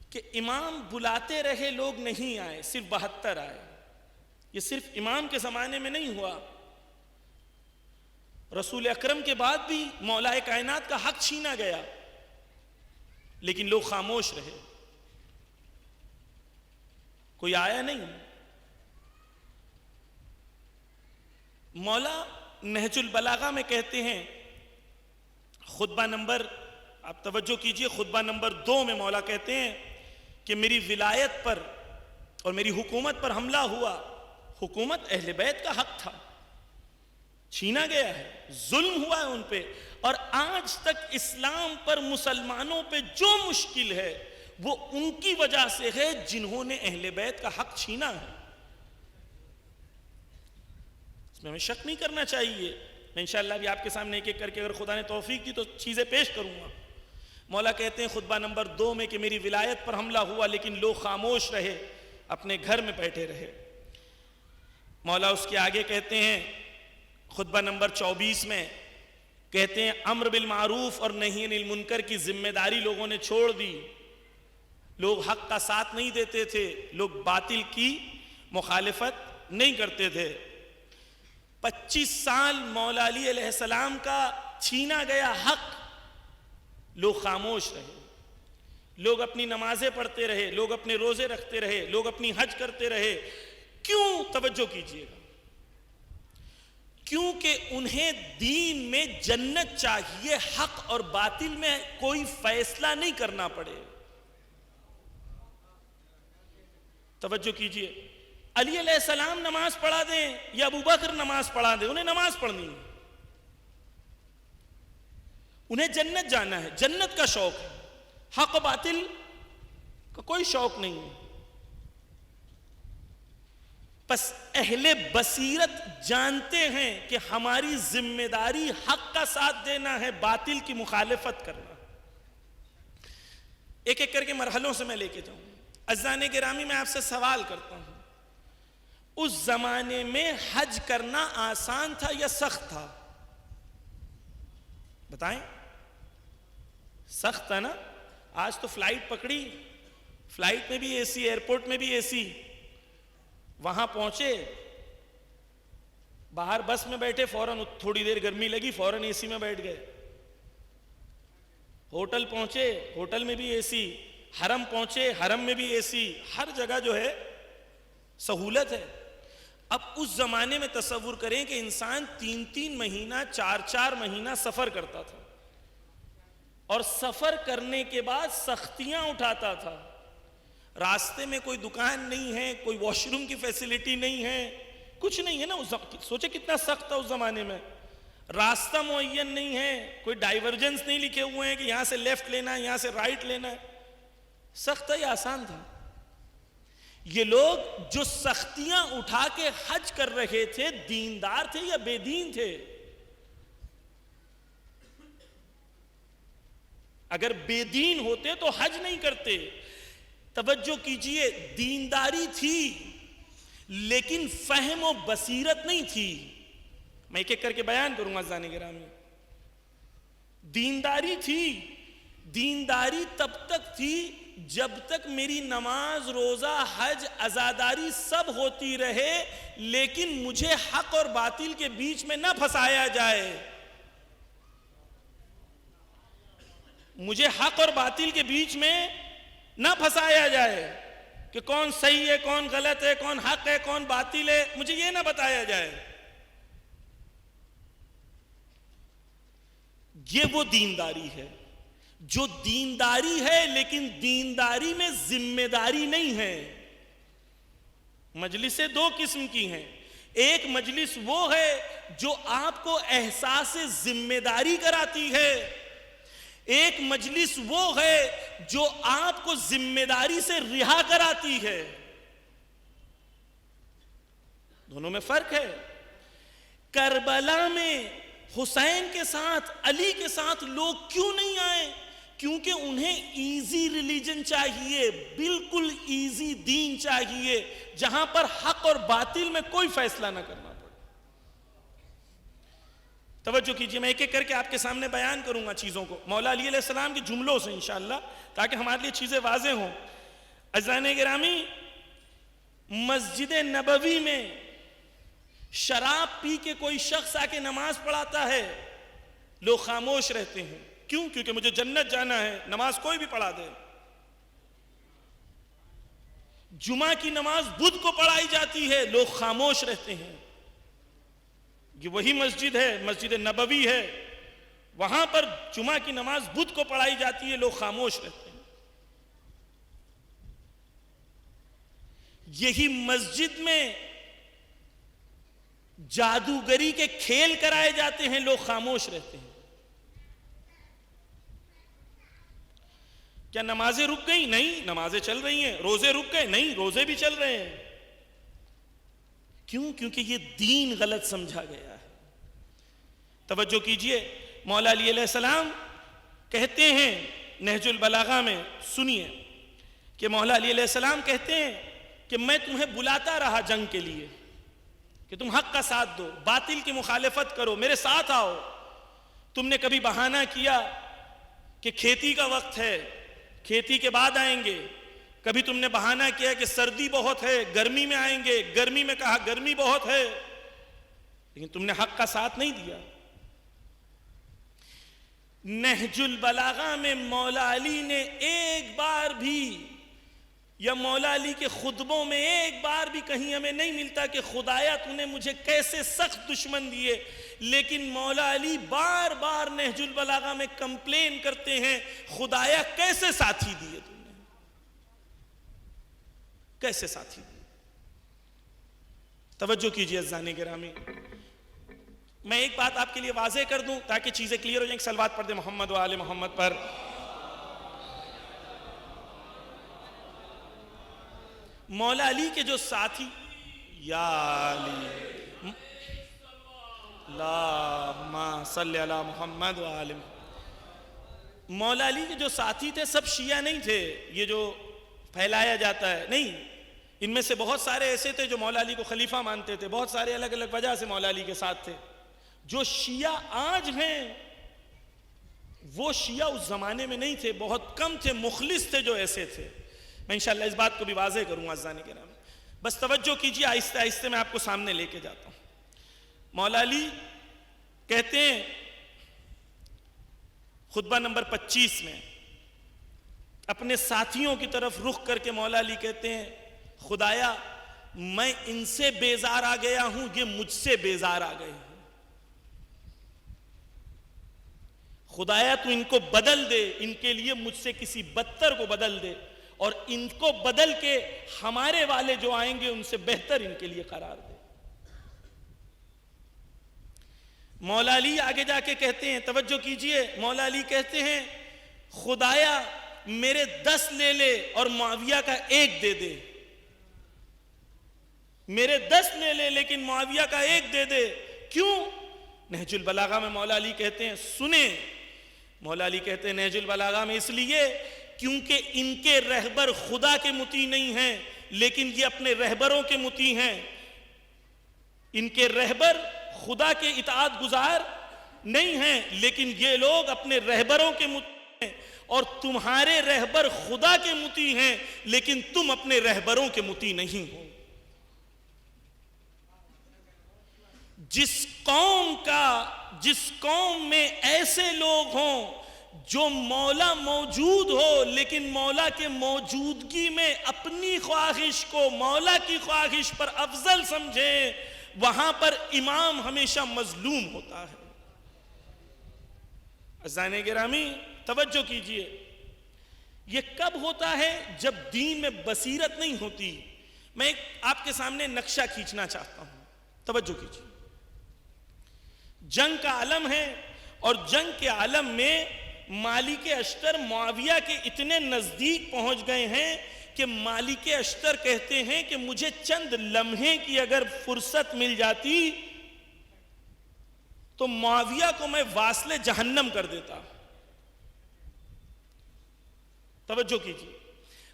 کہ امام بلاتے رہے لوگ نہیں آئے, صرف 72 آئے. یہ صرف امام کے زمانے میں نہیں ہوا, رسول اکرم کے بعد بھی مولا کائنات کا حق چھینا گیا, لیکن لوگ خاموش رہے, کوئی آیا نہیں. مولا نہج البلاغہ میں کہتے ہیں, خطبہ نمبر, آپ توجہ کیجئے, خطبہ نمبر 2 میں مولا کہتے ہیں کہ میری ولایت پر اور میری حکومت پر حملہ ہوا. حکومت اہل بیت کا حق تھا, چھینا گیا ہے, ظلم ہوا ہے ان پہ, اور آج تک اسلام پر مسلمانوں پہ جو مشکل ہے وہ ان کی وجہ سے ہے جنہوں نے اہل بیت کا حق چھینا ہے. اس میں ہمیں شک نہیں کرنا چاہیے. میں انشاءاللہ بھی آپ کے سامنے ایک ایک کر کے اگر خدا نے توفیق دی تو چیزیں پیش کروں گا. مولا کہتے ہیں خطبہ نمبر 2 میں کہ میری ولایت پر حملہ ہوا لیکن لوگ خاموش رہے, اپنے گھر میں بیٹھے رہے. مولا اس کے آگے کہتے ہیں خطبہ نمبر 24 میں, کہتے ہیں امر بالمعروف اور نہی عن المنکر کی ذمہ داری لوگوں نے چھوڑ دی. لوگ حق کا ساتھ نہیں دیتے تھے, لوگ باطل کی مخالفت نہیں کرتے تھے. 25 سال مولا علی علیہ السلام کا چھینا گیا حق، لوگ خاموش رہے، لوگ اپنی نمازیں پڑھتے رہے، لوگ اپنے روزے رکھتے رہے، لوگ اپنی حج کرتے رہے. کیوں؟ توجہ کیجئے گا، کیونکہ انہیں دین میں جنت چاہیے، حق اور باطل میں کوئی فیصلہ نہیں کرنا پڑے. توجہ کیجئے، علی علیہ السلام نماز پڑھا دیں یا ابوبکر نماز پڑھا دیں، انہیں نماز پڑھنی ہے، انہیں جنت جانا ہے، جنت کا شوق ہے، حق و باطل کا کوئی شوق نہیں ہے. پس اہل بصیرت جانتے ہیں کہ ہماری ذمہ داری حق کا ساتھ دینا ہے، باطل کی مخالفت کرنا. ایک ایک کر کے مرحلوں سے میں لے کے جاؤں. عزیزان گرامی، میں آپ سے سوال کرتا ہوں، اس زمانے میں حج کرنا آسان تھا یا سخت تھا؟ بتائیں. سخت تھا نا؟ آج تو فلائٹ پکڑی، فلائٹ میں بھی اے سی، ایئرپورٹ میں بھی اے سی، وہاں پہنچے، باہر بس میں بیٹھے، فوراً تھوڑی دیر گرمی لگی، فوراً اے سی میں بیٹھ گئے. ہوٹل پہنچے، ہوٹل میں بھی اے سی، حرم پہنچے، حرم میں بھی اے سی، ہر جگہ جو ہے سہولت ہے. اب اس زمانے میں تصور کریں کہ انسان 3 مہینہ 4 مہینہ سفر کرتا تھا، اور سفر کرنے کے بعد سختیاں اٹھاتا تھا. راستے میں کوئی دکان نہیں ہے، کوئی واش روم کی فیسلٹی نہیں ہے، کچھ نہیں ہے نا. سوچے کتنا سخت تھا اس زمانے میں. راستہ معین نہیں ہے، کوئی ڈائیورجنس نہیں لکھے ہوئے ہیں کہ یہاں سے لیفٹ لینا ہے، یہاں سے رائٹ لینا ہے. سخت تھا یا آسان تھا؟ یہ لوگ جو سختیاں اٹھا کے حج کر رہے تھے، دیندار تھے یا بے دین تھے؟ اگر بے دین ہوتے تو حج نہیں کرتے. توجہ کیجئے، دینداری تھی لیکن فہم و بصیرت نہیں تھی. میں ایک ایک کر کے بیان کروں گا عزیزان گرامی. دینداری تھی، دینداری تب تک تھی جب تک میری نماز، روزہ، حج، عزاداری سب ہوتی رہے، لیکن مجھے حق اور باطل کے بیچ میں نہ پھنسایا جائے. مجھے حق اور باطل کے بیچ میں نہ پھنسایا جائے کہ کون صحیح ہے، کون غلط ہے، کون حق ہے، کون باطل ہے، مجھے یہ نہ بتایا جائے. یہ وہ دینداری ہے جو دینداری ہے، لیکن دینداری میں ذمہ داری نہیں ہے. مجلسیں 2 قسم کی ہیں. ایک مجلس وہ ہے جو آپ کو احساس ذمہ داری کراتی ہے، ایک مجلس وہ ہے جو آپ کو ذمہ داری سے رہا کراتی ہے. دونوں میں فرق ہے. کربلا میں حسین کے ساتھ، علی کے ساتھ لوگ کیوں نہیں آئے؟ کیونکہ انہیں ایزی ریلیجن چاہیے، بالکل ایزی دین چاہیے، جہاں پر حق اور باطل میں کوئی فیصلہ نہ کرنا پڑے. توجہ کیجئے، میں ایک ایک کر کے آپ کے سامنے بیان کروں گا چیزوں کو، مولا علی علیہ السلام کے جملوں سے انشاءاللہ، تاکہ ہمارے لیے چیزیں واضح ہوں. عزیزان گرامی، مسجد نبوی میں شراب پی کے کوئی شخص آ کے نماز پڑھاتا ہے، لوگ خاموش رہتے ہیں. کیوں؟ کیونکہ مجھے جنت جانا ہے، نماز کوئی بھی پڑھا دے. جمعہ کی نماز بدھ کو پڑھائی جاتی ہے، لوگ خاموش رہتے ہیں. یہ وہی مسجد ہے، مسجد نبوی ہے، وہاں پر جمعہ کی نماز بدھ کو پڑھائی جاتی ہے، لوگ خاموش رہتے ہیں. یہی مسجد میں جادوگری کے کھیل کرائے جاتے ہیں، لوگ خاموش رہتے ہیں. کیا نمازیں رک گئی؟ نہیں، نمازیں چل رہی ہیں. روزے رک گئے؟ نہیں، روزے بھی چل رہے ہیں. کیوں؟ کیونکہ یہ دین غلط سمجھا گیا ہے. توجہ کیجئے، مولا علی علیہ السلام کہتے ہیں نہج البلاغہ میں، سنیے کہ مولا علی علیہ السلام کہتے ہیں کہ میں تمہیں بلاتا رہا جنگ کے لیے کہ تم حق کا ساتھ دو، باطل کی مخالفت کرو، میرے ساتھ آؤ. تم نے کبھی بہانہ کیا کہ کھیتی کا وقت ہے، کھیتی کے بعد آئیں گے. کبھی تم نے بہانہ کیا کہ سردی بہت ہے، گرمی میں آئیں گے، گرمی میں کہا گرمی بہت ہے. لیکن تم نے حق کا ساتھ نہیں دیا. نہج البلاغہ میں مولا علی نے ایک بار بھی, یا مولا علی کے خطبوں میں ایک بار بھی کہیں ہمیں نہیں ملتا کہ خدایا تو نے مجھے کیسے سخت دشمن دیے, لیکن مولا علی بار بار نہج البلاغہ میں کمپلین کرتے ہیں, خدایا کیسے ساتھی دیے تم نے, کیسے ساتھی دیے. توجہ کیجئے عزیزان گرامی, میں ایک بات آپ کے لیے واضح کر دوں تاکہ چیزیں کلیئر ہو جائیں. صلوات پڑھ دیں محمد و آل محمد پر. مولا علی کے جو ساتھی, یا علی اللہم صلی علی محمد و آل محمد, مولا علی کے جو ساتھی تھے سب شیعہ نہیں تھے, یہ جو پھیلایا جاتا ہے نہیں. ان میں سے بہت سارے ایسے تھے جو مولا علی کو خلیفہ مانتے تھے, بہت سارے الگ الگ وجہ سے مولا علی کے ساتھ تھے. جو شیعہ آج ہیں وہ شیعہ اس زمانے میں نہیں تھے, بہت کم تھے, مخلص تھے جو ایسے تھے. میں انشاءاللہ اس بات کو بھی واضح کروں عزیزان کرام, بس توجہ کیجیے, آہستہ آہستہ میں آپ کو سامنے لے کے جاتا ہوں. مولا علی کہتے ہیں خطبہ نمبر 25 میں اپنے ساتھیوں کی طرف رخ کر کے مولا علی کہتے ہیں, خدایا میں ان سے بیزار آ گیا ہوں, یہ مجھ سے بیزار آ گئے ہیں. خدایا تو ان کو بدل دے, ان کے لیے مجھ سے کسی بدتر کو بدل دے, اور ان کو بدل کے ہمارے والے جو آئیں گے ان سے بہتر ان کے لیے قرار دے. مولا علی آگے جا کے کہتے ہیں, توجہ کیجئے, مولا علی کہتے ہیں خدایا میرے 10 لے لے اور معاویہ کا 1 دے دے. میرے 10 لے لے لیکن معاویہ کا 1 دے دے. کیوں؟ نہج البلاغہ میں مولا علی کہتے ہیں, سنیں, مولا علی کہتے ہیں نہج البلاغہ میں, اس لیے کیونکہ ان کے رہبر خدا کے مطیع نہیں ہیں لیکن یہ اپنے رہبروں کے مطیع ہیں. ان کے رہبر خدا کے اطاعت گزار نہیں ہیں لیکن یہ لوگ اپنے رہبروں کے مطیع ہیں, اور تمہارے رہبر خدا کے مطیع ہیں لیکن تم اپنے رہبروں کے مطیع نہیں ہو. جس قوم میں ایسے لوگ ہوں جو مولا موجود ہو لیکن مولا کے موجودگی میں اپنی خواہش کو مولا کی خواہش پر افضل سمجھیں, وہاں پر امام ہمیشہ مظلوم ہوتا ہے. عزیزان گرامی توجہ کیجئے, یہ کب ہوتا ہے؟ جب دین میں بصیرت نہیں ہوتی. میں آپ کے سامنے نقشہ کھینچنا چاہتا ہوں, توجہ کیجئے. جنگ کا عالم ہے اور جنگ کے عالم میں مالک اشتر معاویہ کے اتنے نزدیک پہنچ گئے ہیں کہ مالک اشتر کہتے ہیں کہ مجھے چند لمحے کی اگر فرصت مل جاتی تو معاویہ کو میں واصل جہنم کر دیتا. توجہ کیجیے,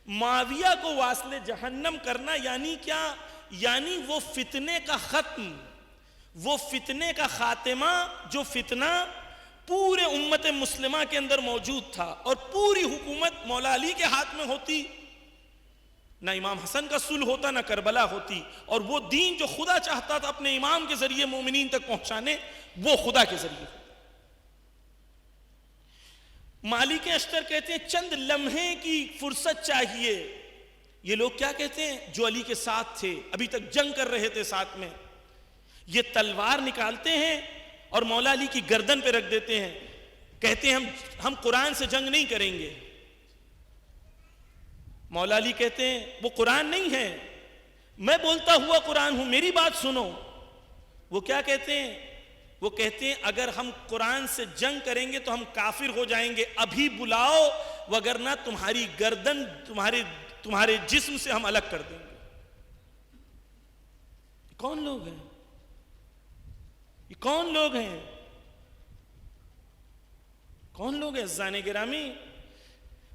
معاویہ کو واصل جہنم کرنا یعنی کیا؟ یعنی وہ فتنے کا ختم, وہ فتنے کا خاتمہ, جو فتنہ پورے امت مسلمہ کے اندر موجود تھا اور پوری حکومت مولا علی کے ہاتھ میں ہوتی, نہ امام حسن کا صلح ہوتا نہ کربلا ہوتی, اور وہ دین جو خدا چاہتا تھا اپنے امام کے ذریعے مومنین تک پہنچانے, وہ خدا کے ذریعے ہوتا. مالک اشتر کہتے ہیں چند لمحے کی فرصت چاہیے. یہ لوگ کیا کہتے ہیں؟ جو علی کے ساتھ تھے, ابھی تک جنگ کر رہے تھے ساتھ میں, یہ تلوار نکالتے ہیں اور مولا علی کی گردن پہ رکھ دیتے ہیں, کہتے ہیں ہم قرآن سے جنگ نہیں کریں گے. مولا علی کہتے ہیں وہ قرآن نہیں ہے, میں بولتا ہوا قرآن ہوں, میری بات سنو. وہ کیا کہتے ہیں؟ وہ کہتے ہیں اگر ہم قرآن سے جنگ کریں گے تو ہم کافر ہو جائیں گے, ابھی بلاؤ وگرنہ تمہاری گردن تمہارے جسم سے ہم الگ کر دیں گے. کون لوگ ہیں؟ یہ کون لوگ ہیں؟ کون لوگ ہیں عزیزان گرامی؟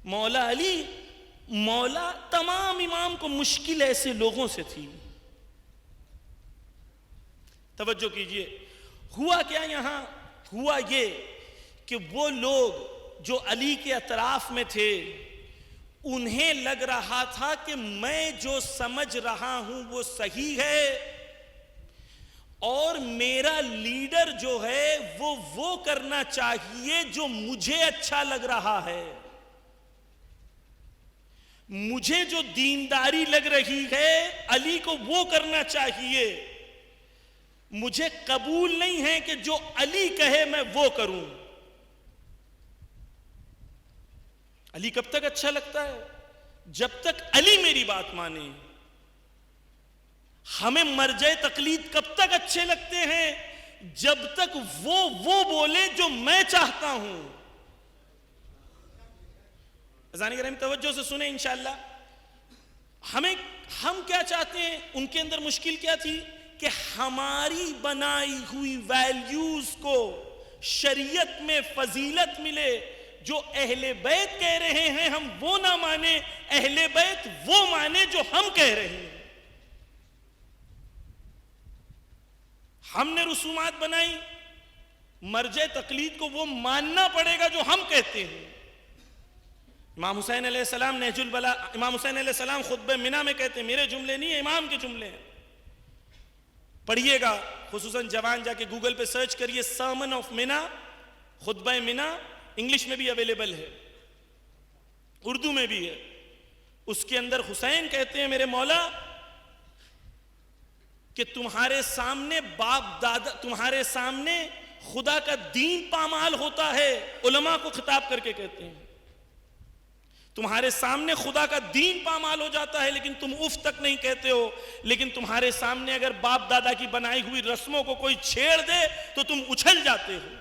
مولا علی, مولا تمام امام کو مشکل ایسے لوگوں سے تھی. توجہ کیجئے, ہوا کیا یہاں؟ ہوا یہ کہ وہ لوگ جو علی کے اطراف میں تھے انہیں لگ رہا تھا کہ میں جو سمجھ رہا ہوں وہ صحیح ہے, اور میرا لیڈر جو ہے وہ کرنا چاہیے جو مجھے اچھا لگ رہا ہے. مجھے جو دینداری لگ رہی ہے علی کو وہ کرنا چاہیے. مجھے قبول نہیں ہے کہ جو علی کہے میں وہ کروں. علی کب تک اچھا لگتا ہے؟ جب تک علی میری بات مانے. ہمیں مرجع تقلید کب تک اچھے لگتے ہیں؟ جب تک وہ بولے جو میں چاہتا ہوں. اذان کریم توجہ سے سنیں انشاءاللہ. ہم کیا چاہتے ہیں؟ ان کے اندر مشکل کیا تھی کہ ہماری بنائی ہوئی ویلیوز کو شریعت میں فضیلت ملے. جو اہل بیت کہہ رہے ہیں ہم وہ نہ مانیں، اہل بیت وہ مانے جو ہم کہہ رہے ہیں. ہم نے رسومات بنائی، مرجع تقلید کو وہ ماننا پڑے گا جو ہم کہتے ہیں. امام حسین علیہ السلام نہج البلاغہ، امام حسین علیہ السلام خطبہ منہ میں کہتے ہیں، میرے جملے نہیں ہیں، امام کے جملے ہیں. پڑھیے گا، خصوصاً جوان جا کے گوگل پہ سرچ کریے سرمن آف منہ، خطبہ منہ. انگلش میں بھی اویلیبل ہے، اردو میں بھی ہے. اس کے اندر حسین کہتے ہیں میرے مولا کہ تمہارے سامنے باپ دادا، تمہارے سامنے خدا کا دین پامال ہوتا ہے. علماء کو خطاب کر کے کہتے ہیں تمہارے سامنے خدا کا دین پامال ہو جاتا ہے لیکن تم اف تک نہیں کہتے ہو. لیکن تمہارے سامنے اگر باپ دادا کی بنائی ہوئی رسموں کو کوئی چھیڑ دے تو تم اچھل جاتے ہو.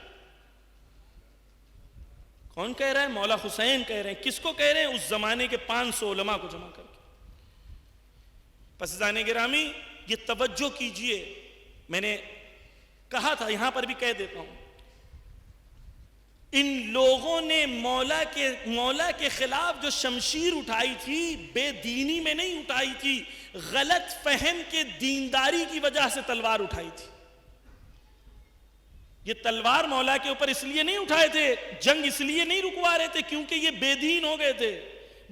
کون کہہ رہا ہے؟ مولا حسین کہہ رہے ہیں. کس کو کہہ رہے ہیں؟ اس زمانے کے 500 علماء کو جمع کر کے. پسندان گرامی یہ توجہ کیجئے، میں نے کہا تھا یہاں پر بھی کہہ دیتا ہوں، ان لوگوں نے مولا کے خلاف جو شمشیر اٹھائی تھی بے دینی میں نہیں اٹھائی تھی، غلط فہم کے دینداری کی وجہ سے تلوار اٹھائی تھی. یہ تلوار مولا کے اوپر اس لیے نہیں اٹھائے تھے، جنگ اس لیے نہیں رکوا رہے تھے کیونکہ یہ بے دین ہو گئے تھے،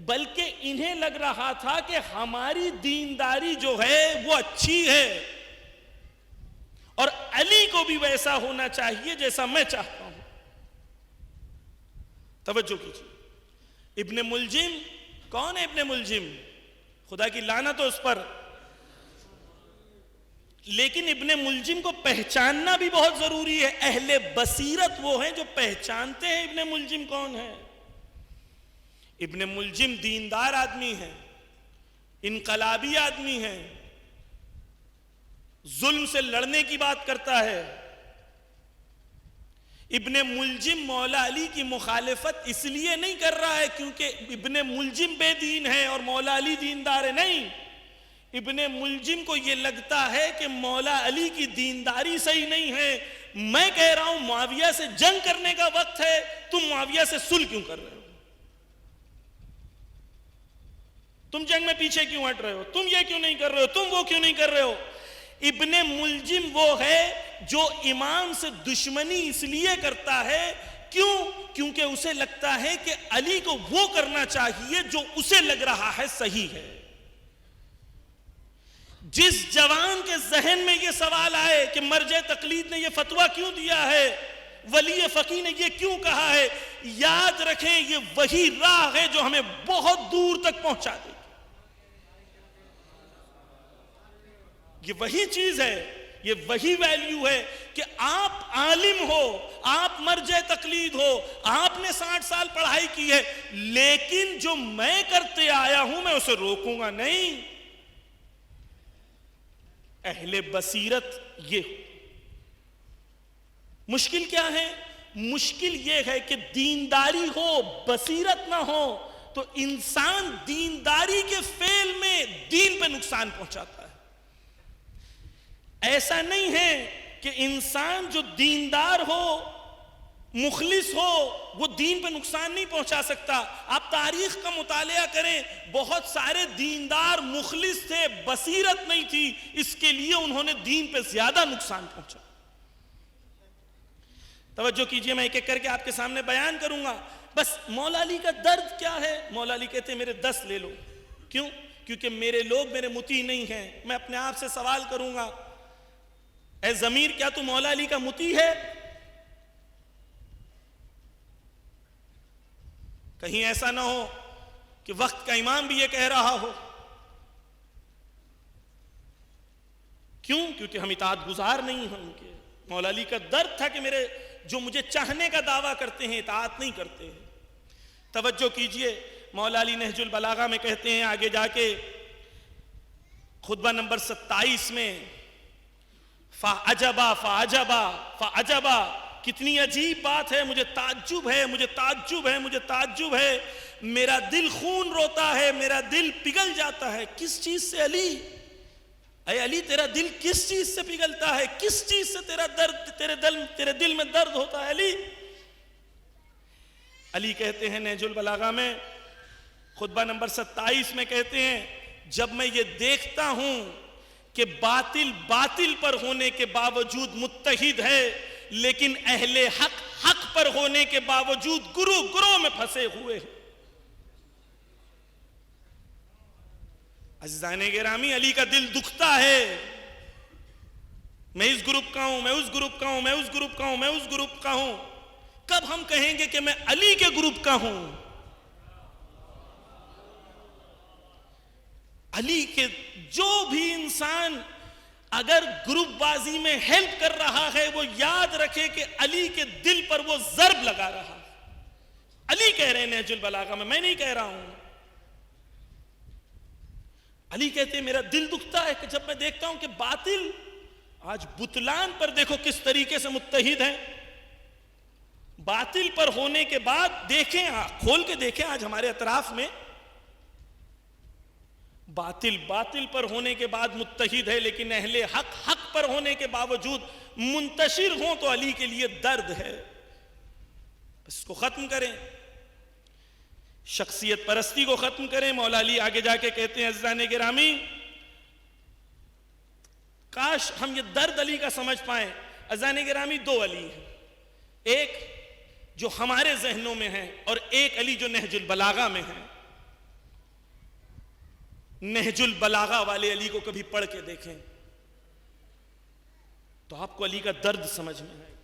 بلکہ انہیں لگ رہا تھا کہ ہماری دینداری جو ہے وہ اچھی ہے اور علی کو بھی ویسا ہونا چاہیے جیسا میں چاہتا ہوں. توجہ کیجیے. ابن ملجم کون ہے؟ ابن ملجم خدا کی لعنت ہو اس پر. لیکن ابن ملجم کو پہچاننا بھی بہت ضروری ہے. اہل بصیرت وہ ہیں جو پہچانتے ہیں ابن ملجم کون ہے. ابن ملجم دیندار آدمی ہے، انقلابی آدمی ہے، ظلم سے لڑنے کی بات کرتا ہے. ابن ملجم مولا علی کی مخالفت اس لیے نہیں کر رہا ہے کیونکہ ابن ملجم بے دین ہے اور مولا علی دیندار ہے، نہیں. ابن ملجم کو یہ لگتا ہے کہ مولا علی کی دینداری صحیح نہیں ہے. میں کہہ رہا ہوں معاویہ سے جنگ کرنے کا وقت ہے، تم معاویہ سے صلح کیوں کر رہے ہو؟ تم جنگ میں پیچھے کیوں ہٹ رہے ہو؟ تم یہ کیوں نہیں کر رہے ہو؟ تم وہ کیوں نہیں کر رہے ہو؟ ابن ملجم وہ ہے جو امام سے دشمنی اس لیے کرتا ہے، کیونکہ اسے لگتا ہے کہ علی کو وہ کرنا چاہیے جو اسے لگ رہا ہے صحیح ہے. جس جوان کے ذہن میں یہ سوال آئے کہ مرجع تقلید نے یہ فتویٰ کیوں دیا ہے، ولی فقیہ نے یہ کیوں کہا ہے، یاد رکھیں یہ وہی راہ ہے جو ہمیں بہت دور تک پہنچا دے. یہ وہی چیز ہے، یہ وہی ویلیو ہے کہ آپ عالم ہو، آپ مرجع تقلید ہو، آپ نے 60 سال پڑھائی کی ہے، لیکن جو میں کرتے آیا ہوں میں اسے روکوں گا نہیں. اہل بصیرت یہ. مشکل کیا ہے؟ مشکل یہ ہے کہ دینداری ہو بصیرت نہ ہو تو انسان دینداری کے فعل میں دین پہ نقصان پہنچاتا ہے. ایسا نہیں ہے کہ انسان جو دیندار ہو مخلص ہو وہ دین پہ نقصان نہیں پہنچا سکتا. آپ تاریخ کا مطالعہ کریں، بہت سارے دیندار مخلص تھے، بصیرت نہیں تھی، اس کے لیے انہوں نے دین پہ زیادہ نقصان پہنچا. توجہ کیجئے، میں ایک ایک کر کے آپ کے سامنے بیان کروں گا. بس مولا علی کا درد کیا ہے؟ مولا علی کہتے ہیں میرے 10 لے لو. کیوں؟ کیونکہ میرے لوگ میرے مطیع نہیں ہیں. میں اپنے آپ سے سوال کروں گا، اے ضمیر کیا تو مولا علی کا مطیع ہے؟ کہیں ایسا نہ ہو کہ وقت کا امام بھی یہ کہہ رہا ہو. کیوں؟ کیونکہ ہم اطاعت گزار نہیں ہیں ان کے. مولا علی کا درد تھا کہ میرے جو مجھے چاہنے کا دعویٰ کرتے ہیں اطاعت نہیں کرتے ہیں. توجہ کیجئے، مولا علی نہج البلاغہ میں کہتے ہیں آگے جا کے خطبہ نمبر 27 میں، فَعَجَبَا فَعَجَبَا فَعَجَبَا، کتنی عجیب بات ہے، مجھے تعجب ہے، مجھے تعجب ہے، مجھے تعجب ہے، میرا دل خون روتا ہے، میرا دل پگھل جاتا ہے. کس چیز سے علی؟ اے علی تیرا دل کس چیز سے پگھلتا ہے؟ کس چیز سے تیرا درد، تیرے دل میں درد ہوتا ہے علی؟ علی کہتے ہیں نہج البلاغہ میں خطبہ نمبر 27 میں کہتے ہیں، جب میں یہ دیکھتا ہوں کہ باطل باطل پر ہونے کے باوجود متحد ہے، لیکن اہل حق حق پر ہونے کے باوجود گروہ میں پھنسے ہوئے ہیں. عزیزان گرامی، علی کا دل دکھتا ہے. میں اس گروپ کا ہوں، میں اس گروپ کا ہوں، میں اس گروپ کا ہوں، میں اس گروپ کا ہوں. کب ہم کہیں گے کہ میں علی کے گروپ کا ہوں؟ علی کے جو بھی انسان اگر گروپ بازی میں ہیلپ کر رہا ہے وہ یاد رکھے کہ علی کے دل پر وہ ضرب لگا رہا ہے. علی کہہ رہے ہیں نہج البلاغہ میں نہیں کہہ رہا ہوں. علی کہتے ہیں میرا دل دکھتا ہے کہ جب میں دیکھتا ہوں کہ باطل آج بطلان پر دیکھو کس طریقے سے متحد ہیں. باطل پر ہونے کے بعد دیکھیں، کھول کے دیکھیں آج ہمارے اطراف میں باطل پر ہونے کے بعد متحد ہے، لیکن اہل حق حق پر ہونے کے باوجود منتشر ہوں تو علی کے لیے درد ہے. اس کو ختم کریں، شخصیت پرستی کو ختم کریں. مولا علی آگے جا کے کہتے ہیں عزیزان گرامی، کاش ہم یہ درد علی کا سمجھ پائیں. عزیزان گرامی، دو علی ہیں، ایک جو ہمارے ذہنوں میں ہے اور ایک علی جو نہج البلاغہ میں ہے. نہج البلاغہ والے علی کو کبھی پڑھ کے دیکھیں تو آپ کو علی کا درد سمجھ میں آئے.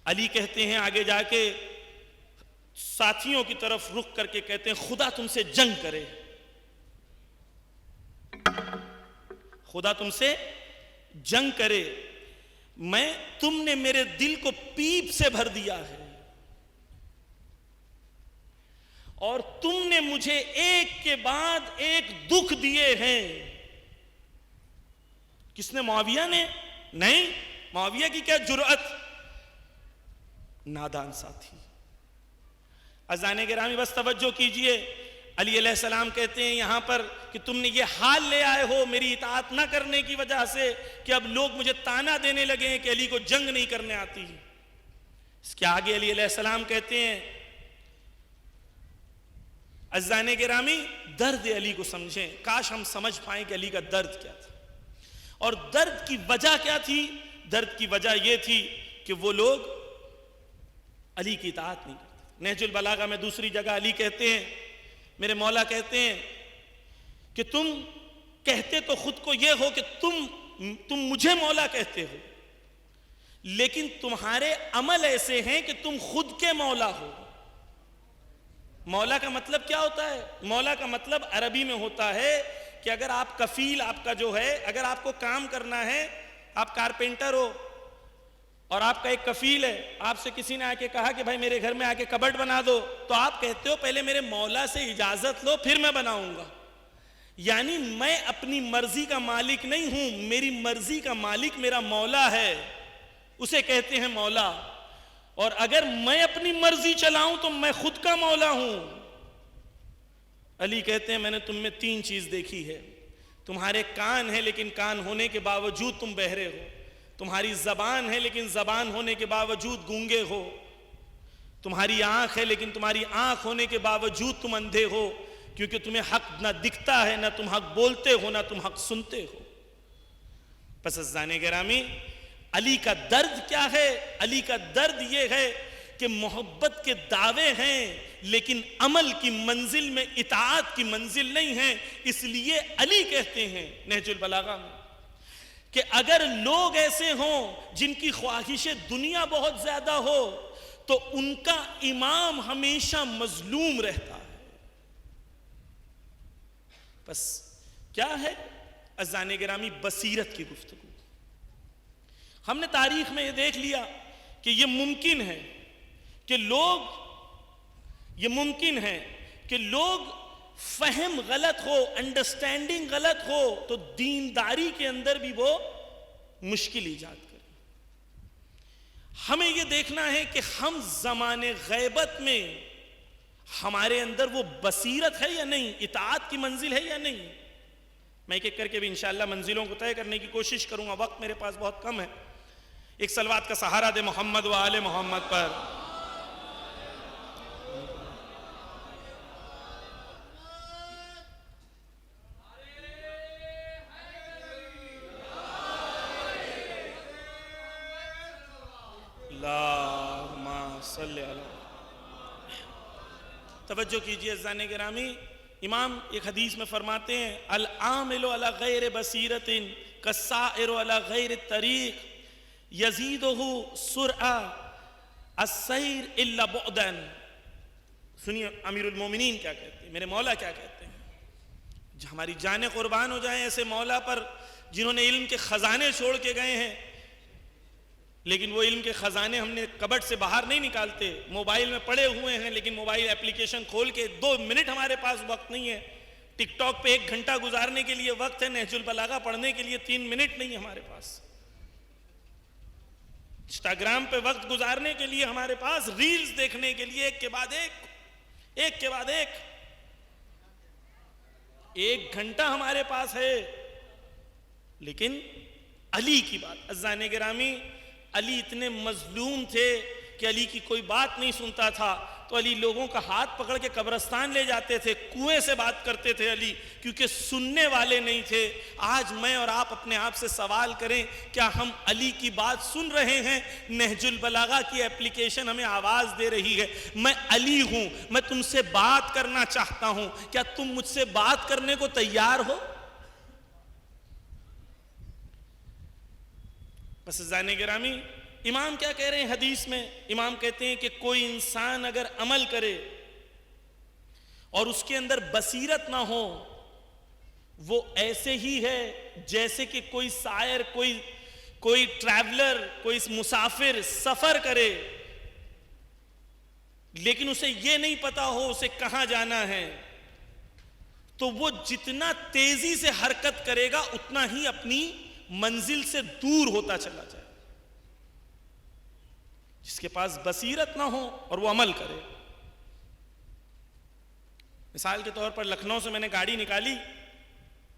علی کہتے ہیں آگے جا کے ساتھیوں کی طرف رخ کر کے کہتے ہیں خدا تم سے جنگ کرے، خدا تم سے جنگ کرے. تم نے میرے دل کو پیپ سے بھر دیا ہے اور تم نے مجھے ایک کے بعد ایک دکھ دیے ہیں. کس نے؟ معاویہ نے؟ نہیں، معاویہ کی کیا جرأت، نادان ساتھی. عزیزان گرامی بس توجہ کیجئے، علی علیہ السلام کہتے ہیں یہاں پر کہ تم نے یہ حال لے آئے ہو میری اطاعت نہ کرنے کی وجہ سے کہ اب لوگ مجھے تانا دینے لگے ہیں کہ علی کو جنگ نہیں کرنے آتی. اس کے آگے علی علیہ السلام کہتے ہیں عزیزان گرامی درد علی کو سمجھیں. کاش ہم سمجھ پائیں کہ علی کا درد کیا تھا اور درد کی وجہ کیا تھی. درد کی وجہ یہ تھی کہ وہ لوگ علی کی اطاعت نہیں کرتے. نہج البلاغہ میں دوسری جگہ علی کہتے ہیں، میرے مولا کہتے ہیں کہ تم کہتے تو خود کو یہ ہو کہ تم مجھے مولا کہتے ہو، لیکن تمہارے عمل ایسے ہیں کہ تم خود کے مولا ہو. مولا کا مطلب کیا ہوتا ہے؟ مولا کا مطلب عربی میں ہوتا ہے کہ اگر آپ کفیل، آپ کا جو ہے، اگر آپ کو کام کرنا ہے، آپ کارپینٹر ہو اور آپ کا ایک کفیل ہے، آپ سے کسی نے آ کے کہا کہ بھائی میرے گھر میں آ کے کبڈ بنا دو، تو آپ کہتے ہو پہلے میرے مولا سے اجازت لو پھر میں بناؤں گا. یعنی میں اپنی مرضی کا مالک نہیں ہوں، میری مرضی کا مالک میرا مولا ہے، اسے کہتے ہیں مولا. اور اگر میں اپنی مرضی چلاؤں تو میں خود کا مولا ہوں. علی کہتے ہیں میں نے تم میں 3 چیز دیکھی ہے. تمہارے کان ہیں لیکن کان ہونے کے باوجود تم بہرے ہو. تمہاری زبان ہے لیکن زبان ہونے کے باوجود گونگے ہو. تمہاری آنکھ ہے لیکن تمہاری آنکھ ہونے کے باوجود تم اندھے ہو، کیونکہ تمہیں حق نہ دکھتا ہے، نہ تم حق بولتے ہو، نہ تم حق سنتے ہو. پس عزیزان گرامی، علی کا درد کیا ہے؟ علی کا درد یہ ہے کہ محبت کے دعوے ہیں لیکن عمل کی منزل میں اطاعت کی منزل نہیں ہے. اس لیے علی کہتے ہیں نہج البلاغہ میں، کہ اگر لوگ ایسے ہوں جن کی خواہش دنیا بہت زیادہ ہو تو ان کا امام ہمیشہ مظلوم رہتا ہے. بس کیا ہے عزیزان گرامی؟ بصیرت کی گفتگو. ہم نے تاریخ میں یہ دیکھ لیا کہ یہ ممکن ہے کہ لوگ فہم غلط ہو، انڈرسٹینڈنگ غلط ہو تو دینداری کے اندر بھی وہ مشکل ایجاد کریں. ہمیں یہ دیکھنا ہے کہ ہم زمان غیبت میں ہمارے اندر وہ بصیرت ہے یا نہیں، اطاعت کی منزل ہے یا نہیں. میں ایک ایک کر کے بھی انشاءاللہ منزلوں کو طے کرنے کی کوشش کروں گا، وقت میرے پاس بہت کم ہے. ایک صلوات کا سہارا دے محمد و آل محمد پر. اللہم صلی علی. توجہ کیجئے عزیزان گرامی، امام ایک حدیث میں فرماتے ہیں العامل علی غیر بصیرت کالسائر علی غیر الطریق یزیدہ سرعہ السیر الا بعدا. سنیے امیر المومنین کیا کہتے ہیں، میرے مولا کیا کہتے ہیں. ہماری جانیں قربان ہو جائیں ایسے مولا پر جنہوں نے علم کے خزانے چھوڑ کے گئے ہیں، لیکن وہ علم کے خزانے ہم نے کبٹ سے باہر نہیں نکالتے، موبائل میں پڑے ہوئے ہیں، لیکن موبائل اپلیکیشن کھول کے 2 منٹ ہمارے پاس وقت نہیں ہے. ٹک ٹاک پہ 1 گھنٹہ گزارنے کے لیے وقت ہے، نہج البلاغہ پڑھنے کے لیے 3 منٹ نہیں ہے ہمارے پاس. انسٹاگرام پہ وقت گزارنے کے لیے ہمارے پاس، ریلز دیکھنے کے لیے ایک کے بعد ایک 1 گھنٹہ ہمارے پاس ہے. لیکن علی کی بات عزیزان گرامی، علی اتنے مظلوم تھے کہ علی کی کوئی بات نہیں سنتا تھا تو علی لوگوں کا ہاتھ پکڑ کے قبرستان لے جاتے تھے، کنویں سے بات کرتے تھے علی، کیونکہ سننے والے نہیں تھے. آج میں اور آپ اپنے آپ سے سوال کریں، کیا ہم علی کی بات سن رہے ہیں؟ نہج البلاغہ کی اپلیکیشن ہمیں آواز دے رہی ہے، میں علی ہوں، میں تم سے بات کرنا چاہتا ہوں، کیا تم مجھ سے بات کرنے کو تیار ہو؟ بس عزیزان گرامی، امام کیا کہہ رہے ہیں حدیث میں؟ امام کہتے ہیں کہ کوئی انسان اگر عمل کرے اور اس کے اندر بصیرت نہ ہو، وہ ایسے ہی ہے جیسے کہ کوئی سائر، کوئی ٹریولر، کوئی مسافر سفر کرے لیکن اسے یہ نہیں پتا ہو اسے کہاں جانا ہے، تو وہ جتنا تیزی سے حرکت کرے گا اتنا ہی اپنی منزل سے دور ہوتا چلا جائے. جس کے پاس بصیرت نہ ہو اور وہ عمل کرے. مثال کے طور پر لکھنؤ سے میں نے گاڑی نکالی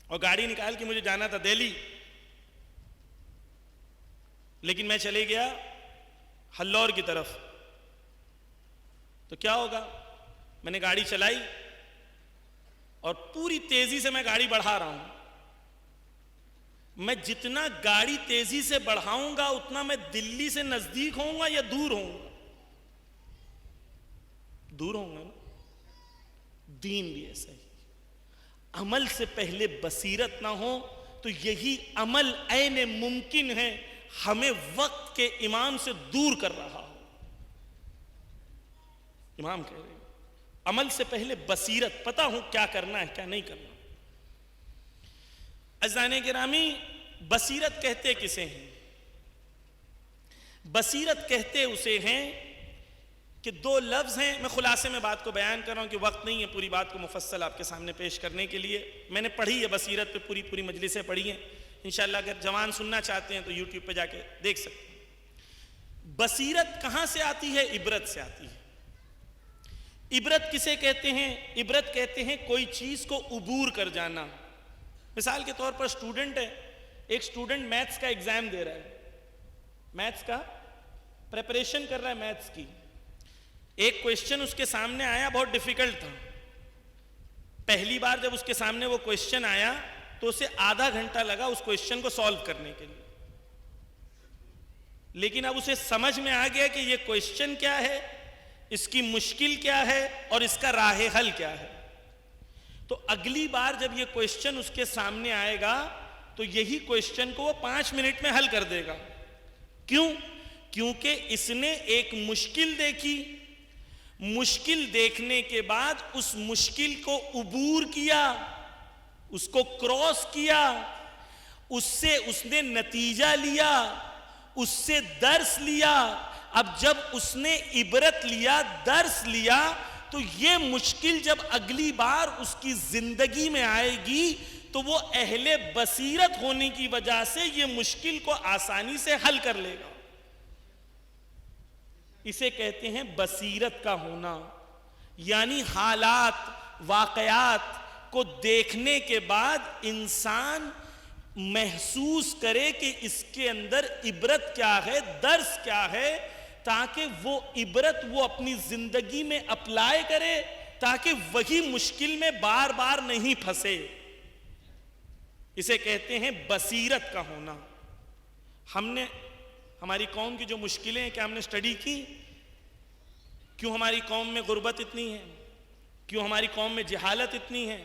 اور گاڑی نکال کے مجھے جانا تھا دہلی، لیکن میں چلے گیا ہلور کی طرف. تو کیا ہوگا؟ میں نے گاڑی چلائی اور پوری تیزی سے میں گاڑی بڑھا رہا ہوں. میں جتنا گاڑی تیزی سے بڑھاؤں گا اتنا میں دلی سے نزدیک ہوں گا یا دور ہوں گا؟ دور ہوں گا. دین بھی ایسا ہی، عمل سے پہلے بصیرت نہ ہو تو یہی عمل عین ممکن ہے ہمیں وقت کے امام سے دور کر رہا ہو. امام کہہ رہے ہیں عمل سے پہلے بصیرت، پتہ ہوں کیا کرنا ہے کیا نہیں کرنا. عزیزان گرامی، بصیرت کہتے کسے ہیں؟ بصیرت کہتے اسے ہیں کہ 2 لفظ ہیں. میں خلاصے میں بات کو بیان کر رہا ہوں کہ وقت نہیں ہے پوری بات کو مفصل آپ کے سامنے پیش کرنے کے لیے. میں نے پڑھی ہے بصیرت پہ، پوری مجلسیں پڑھی ہیں. انشاءاللہ اگر جوان سننا چاہتے ہیں تو یوٹیوب پہ جا کے دیکھ سکتے ہیں. بصیرت کہاں سے آتی ہے؟ عبرت سے آتی ہے. عبرت کسے کہتے ہیں؟ عبرت کہتے ہیں کوئی چیز کو عبور کر جانا. مثال کے طور پر اسٹوڈنٹ ہے، ایک اسٹوڈنٹ میتھس کا ایگزام دے رہا ہے، میتھس کا پریپریشن کر رہا ہے میتھس کی. ایک کویسچن اس کے سامنے آیا، بہت ڈیفیکلٹ تھا. پہلی بار جب اس کے سامنے وہ کویسچن آیا تو اسے آدھا گھنٹہ لگا اس کویسچن کو سالو کرنے کے لیے. لیکن اب اسے سمجھ میں آ گیا کہ یہ کویسچن کیا ہے، اس کی مشکل کیا ہے اور اس کا راہ حل کیا ہے. تو اگلی بار جب یہ کویسچن اس کے سامنے آئے گا تو یہی کوشچن کو وہ 5 منٹ میں حل کر دے گا. کیوں؟ کیونکہ اس نے ایک مشکل دیکھی، مشکل دیکھنے کے بعد اس مشکل کو عبور کیا، اس کو کراس کیا، اس سے اس نے نتیجہ لیا، اس سے درس لیا. اب جب اس نے عبرت لیا، درس لیا، تو یہ مشکل جب اگلی بار اس کی زندگی میں آئے گی تو وہ اہل بصیرت ہونے کی وجہ سے یہ مشکل کو آسانی سے حل کر لے گا. اسے کہتے ہیں بصیرت کا ہونا، یعنی حالات، واقعات کو دیکھنے کے بعد انسان محسوس کرے کہ اس کے اندر عبرت کیا ہے، درس کیا ہے، تاکہ وہ عبرت وہ اپنی زندگی میں اپلائی کرے، تاکہ وہی مشکل میں بار بار نہیں پھنسے. اسے کہتے ہیں بصیرت کا ہونا. ہم نے ہماری قوم کی جو مشکلیں ہیں کیا ہم نے اسٹڈی کی؟ کیوں ہماری قوم میں غربت اتنی ہے؟ کیوں ہماری قوم میں جہالت اتنی ہے؟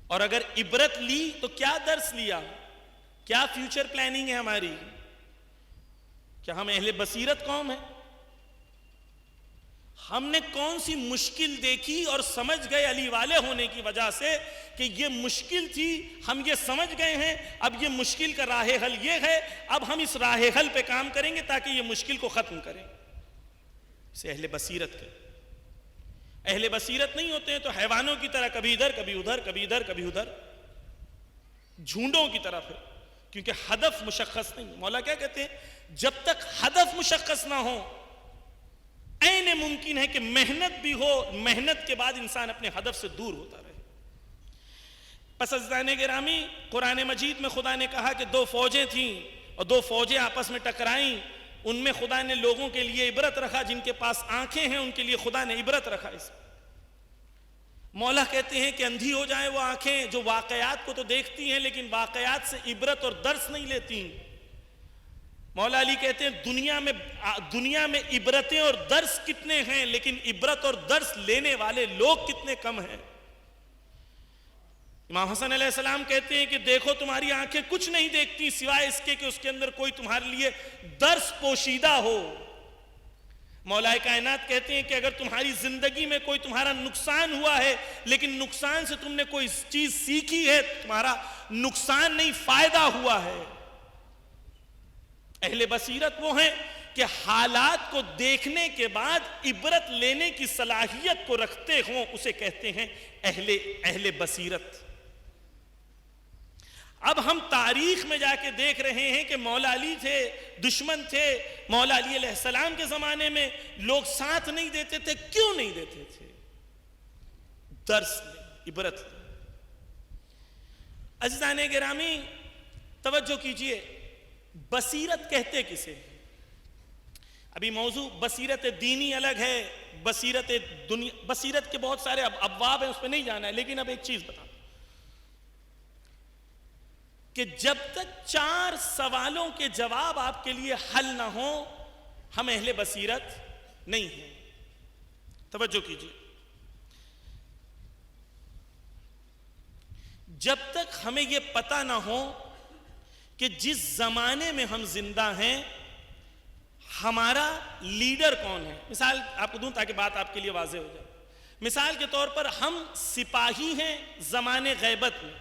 اور اگر عبرت لی تو کیا درس لیا؟ کیا فیوچر پلاننگ ہے ہماری؟ کیا ہم اہل بصیرت قوم ہیں؟ ہم نے کون سی مشکل دیکھی اور سمجھ گئے علی والے ہونے کی وجہ سے کہ یہ مشکل تھی، ہم یہ سمجھ گئے ہیں، اب یہ مشکل کا راہ حل یہ ہے، اب ہم اس راہ حل پہ کام کریں گے تاکہ یہ مشکل کو ختم کریں. اسے اہل بصیرت کے. اہل بصیرت نہیں ہوتے ہیں تو حیوانوں کی طرح کبھی ادھر کبھی ادھر، کبھی ادھر کبھی ادھر، جھونڈوں کی طرف ہے، کیونکہ ہدف مشخص نہیں. مولا کیا کہتے ہیں؟ جب تک ہدف مشخص نہ ہو عین ممکن ہے کہ محنت بھی ہو، محنت کے بعد انسان اپنے ہدف سے دور ہوتا رہے. پس عزیزان گرامی، قرآن مجید میں خدا نے کہا کہ 2 فوجیں تھیں اور 2 فوجیں آپس میں ٹکرائیں. ان میں خدا نے لوگوں کے لیے عبرت رکھا، جن کے پاس آنکھیں ہیں ان کے لیے خدا نے عبرت رکھا. اس مولا کہتے ہیں کہ اندھی ہو جائیں وہ آنکھیں جو واقعات کو تو دیکھتی ہیں لیکن واقعات سے عبرت اور درس نہیں لیتی. مولا علی کہتے ہیں دنیا میں عبرتیں اور درس کتنے ہیں لیکن عبرت اور درس لینے والے لوگ کتنے کم ہیں. امام حسن علیہ السلام کہتے ہیں کہ دیکھو تمہاری آنکھیں کچھ نہیں دیکھتی سوائے اس کے کہ اس کے اندر کوئی تمہارے لیے درس پوشیدہ ہو. مولا کائنات کہتے ہیں کہ اگر تمہاری زندگی میں کوئی تمہارا نقصان ہوا ہے لیکن نقصان سے تم نے کوئی چیز سیکھی ہے، تمہارا نقصان نہیں فائدہ ہوا ہے. اہل بصیرت وہ ہیں کہ حالات کو دیکھنے کے بعد عبرت لینے کی صلاحیت کو رکھتے ہوں، اسے کہتے ہیں اہل بصیرت. اب ہم تاریخ میں جا کے دیکھ رہے ہیں کہ مولا علی تھے، دشمن تھے. مولا علی علیہ السلام کے زمانے میں لوگ ساتھ نہیں دیتے تھے. کیوں نہیں دیتے تھے؟ درس لیں، عبرت لیں. عزیزان گرامی توجہ کیجئے، بصیرت کہتے کسے؟ ابھی موضوع بصیرت دینی الگ ہے، بصیرت دنیا، بصیرت کے بہت سارے ابواب ہیں، اس پہ نہیں جانا ہے. لیکن اب ایک چیز بتا کہ جب تک 4 سوالوں کے جواب آپ کے لیے حل نہ ہو ہم اہل بصیرت نہیں ہیں. توجہ کیجیے، جب تک ہمیں یہ پتہ نہ ہو کہ جس زمانے میں ہم زندہ ہیں ہمارا لیڈر کون ہے. مثال آپ کو دوں تاکہ بات آپ کے لیے واضح ہو جائے. مثال کے طور پر ہم سپاہی ہیں زمانے غیبت میں.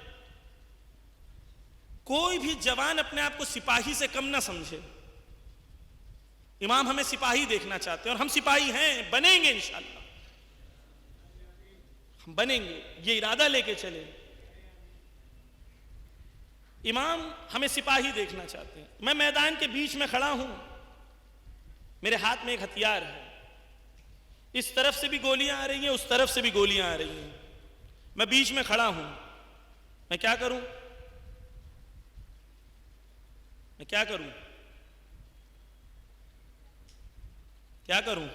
کوئی بھی جوان اپنے آپ کو سپاہی سے کم نہ سمجھے. امام ہمیں سپاہی دیکھنا چاہتے ہیں اور ہم سپاہی ہیں، بنیں گے انشاءاللہ، ہم بنیں گے، یہ ارادہ لے کے چلیں. امام ہمیں سپاہی دیکھنا چاہتے ہیں. میں میدان کے بیچ میں کھڑا ہوں، میرے ہاتھ میں ایک ہتھیار ہے، اس طرف سے بھی گولیاں آ رہی ہیں، اس طرف سے بھی گولیاں آ رہی ہیں. میں بیچ میں کھڑا ہوں، میں کیا کروں؟ میں کیا کروں؟ کیا کروں؟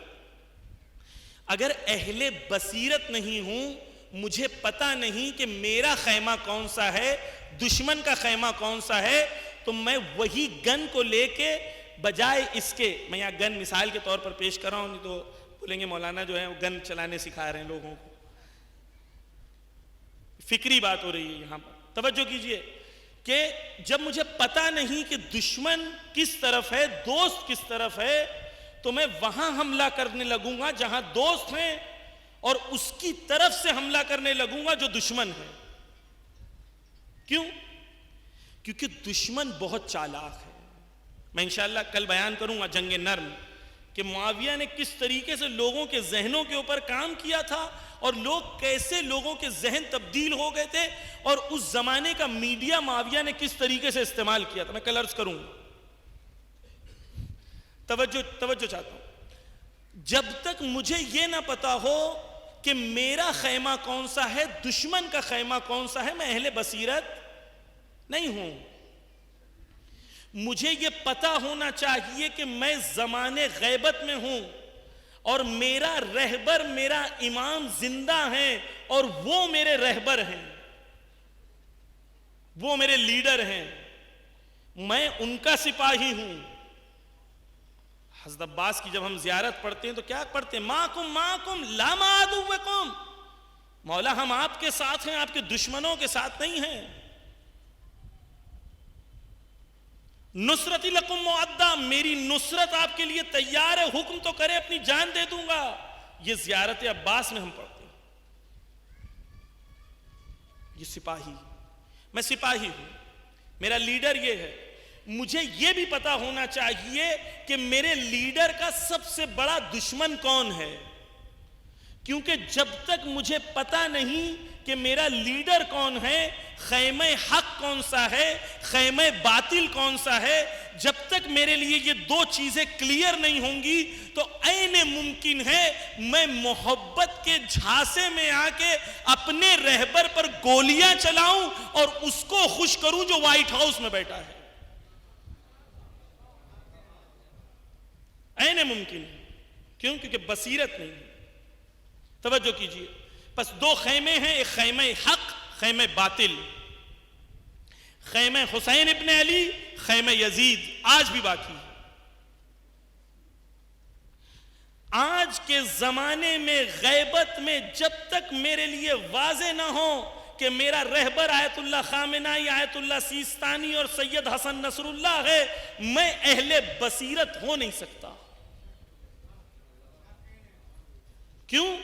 اگر اہل بصیرت نہیں ہوں، مجھے پتہ نہیں کہ میرا خیمہ کون سا ہے، دشمن کا خیمہ کون سا ہے، تو میں وہی گن کو لے کے بجائے اس کے، میں یہاں گن مثال کے طور پر پیش کر رہا ہوں، نہیں تو بولیں گے مولانا جو ہے وہ گن چلانے سکھا رہے ہیں لوگوں کو. فکری بات ہو رہی ہے یہاں پر. توجہ کیجئے کہ جب مجھے پتا نہیں کہ دشمن کس طرف ہے، دوست کس طرف ہے، تو میں وہاں حملہ کرنے لگوں گا جہاں دوست ہیں، اور اس کی طرف سے حملہ کرنے لگوں گا جو دشمن ہے۔ کیوں؟ کیونکہ دشمن بہت چالاک ہے۔ میں انشاءاللہ کل بیان کروں گا جنگ نرم کہ معاویہ نے کس طریقے سے لوگوں کے ذہنوں کے اوپر کام کیا تھا، اور لوگ کیسے لوگوں کے ذہن تبدیل ہو گئے تھے، اور اس زمانے کا میڈیا معاویہ نے کس طریقے سے استعمال کیا تھا۔ میں کل عرض کروں گا۔ توجہ چاہتا ہوں، جب تک مجھے یہ نہ پتا ہو کہ میرا خیمہ کون سا ہے، دشمن کا خیمہ کون سا ہے، میں اہل بصیرت نہیں ہوں۔ مجھے یہ پتا ہونا چاہیے کہ میں زمانے غیبت میں ہوں، اور میرا رہبر، میرا امام زندہ ہیں، اور وہ میرے رہبر ہیں، وہ میرے لیڈر ہیں، میں ان کا سپاہی ہوں۔ حضرت عباس کی جب ہم زیارت پڑھتے ہیں تو کیا پڑھتے ہیں؟ ماکم لا ما عدوکم، مولا ہم آپ کے ساتھ ہیں، آپ کے دشمنوں کے ساتھ نہیں ہیں۔ نصرتی لکم معدہ، میری نصرت آپ کے لیے تیار ہے، حکم تو کرے اپنی جان دے دوں گا۔ یہ زیارت عباس میں ہم پڑھتے ہیں۔ یہ سپاہی، میں سپاہی ہوں، میرا لیڈر یہ ہے۔ مجھے یہ بھی پتا ہونا چاہیے کہ میرے لیڈر کا سب سے بڑا دشمن کون ہے، کیونکہ جب تک مجھے پتا نہیں کہ میرا لیڈر کون ہے، خیمہ حق کون سا ہے، خیمہ باطل کون سا ہے، جب تک میرے لیے یہ دو چیزیں کلیئر نہیں ہوں گی تو عین ممکن ہے میں محبت کے جھانسے میں آ کے اپنے رہبر پر گولیاں چلاؤں اور اس کو خوش کروں جو وائٹ ہاؤس میں بیٹھا ہے۔ عین ممکن ہے۔ کیوں؟ کیونکہ بصیرت نہیں ہے۔ توجہ کیجئے، بس دو خیمے ہیں، ایک خیمہ حق، خیمہ باطل، خیمہ حسین ابن علی، خیمہ یزید، آج بھی باقی ہے۔ آج کے زمانے میں غیبت میں جب تک میرے لیے واضح نہ ہو کہ میرا رہبر آیت اللہ خامنائی، آیت اللہ سیستانی اور سید حسن نصر اللہ ہے، میں اہل بصیرت ہو نہیں سکتا۔ کیوں؟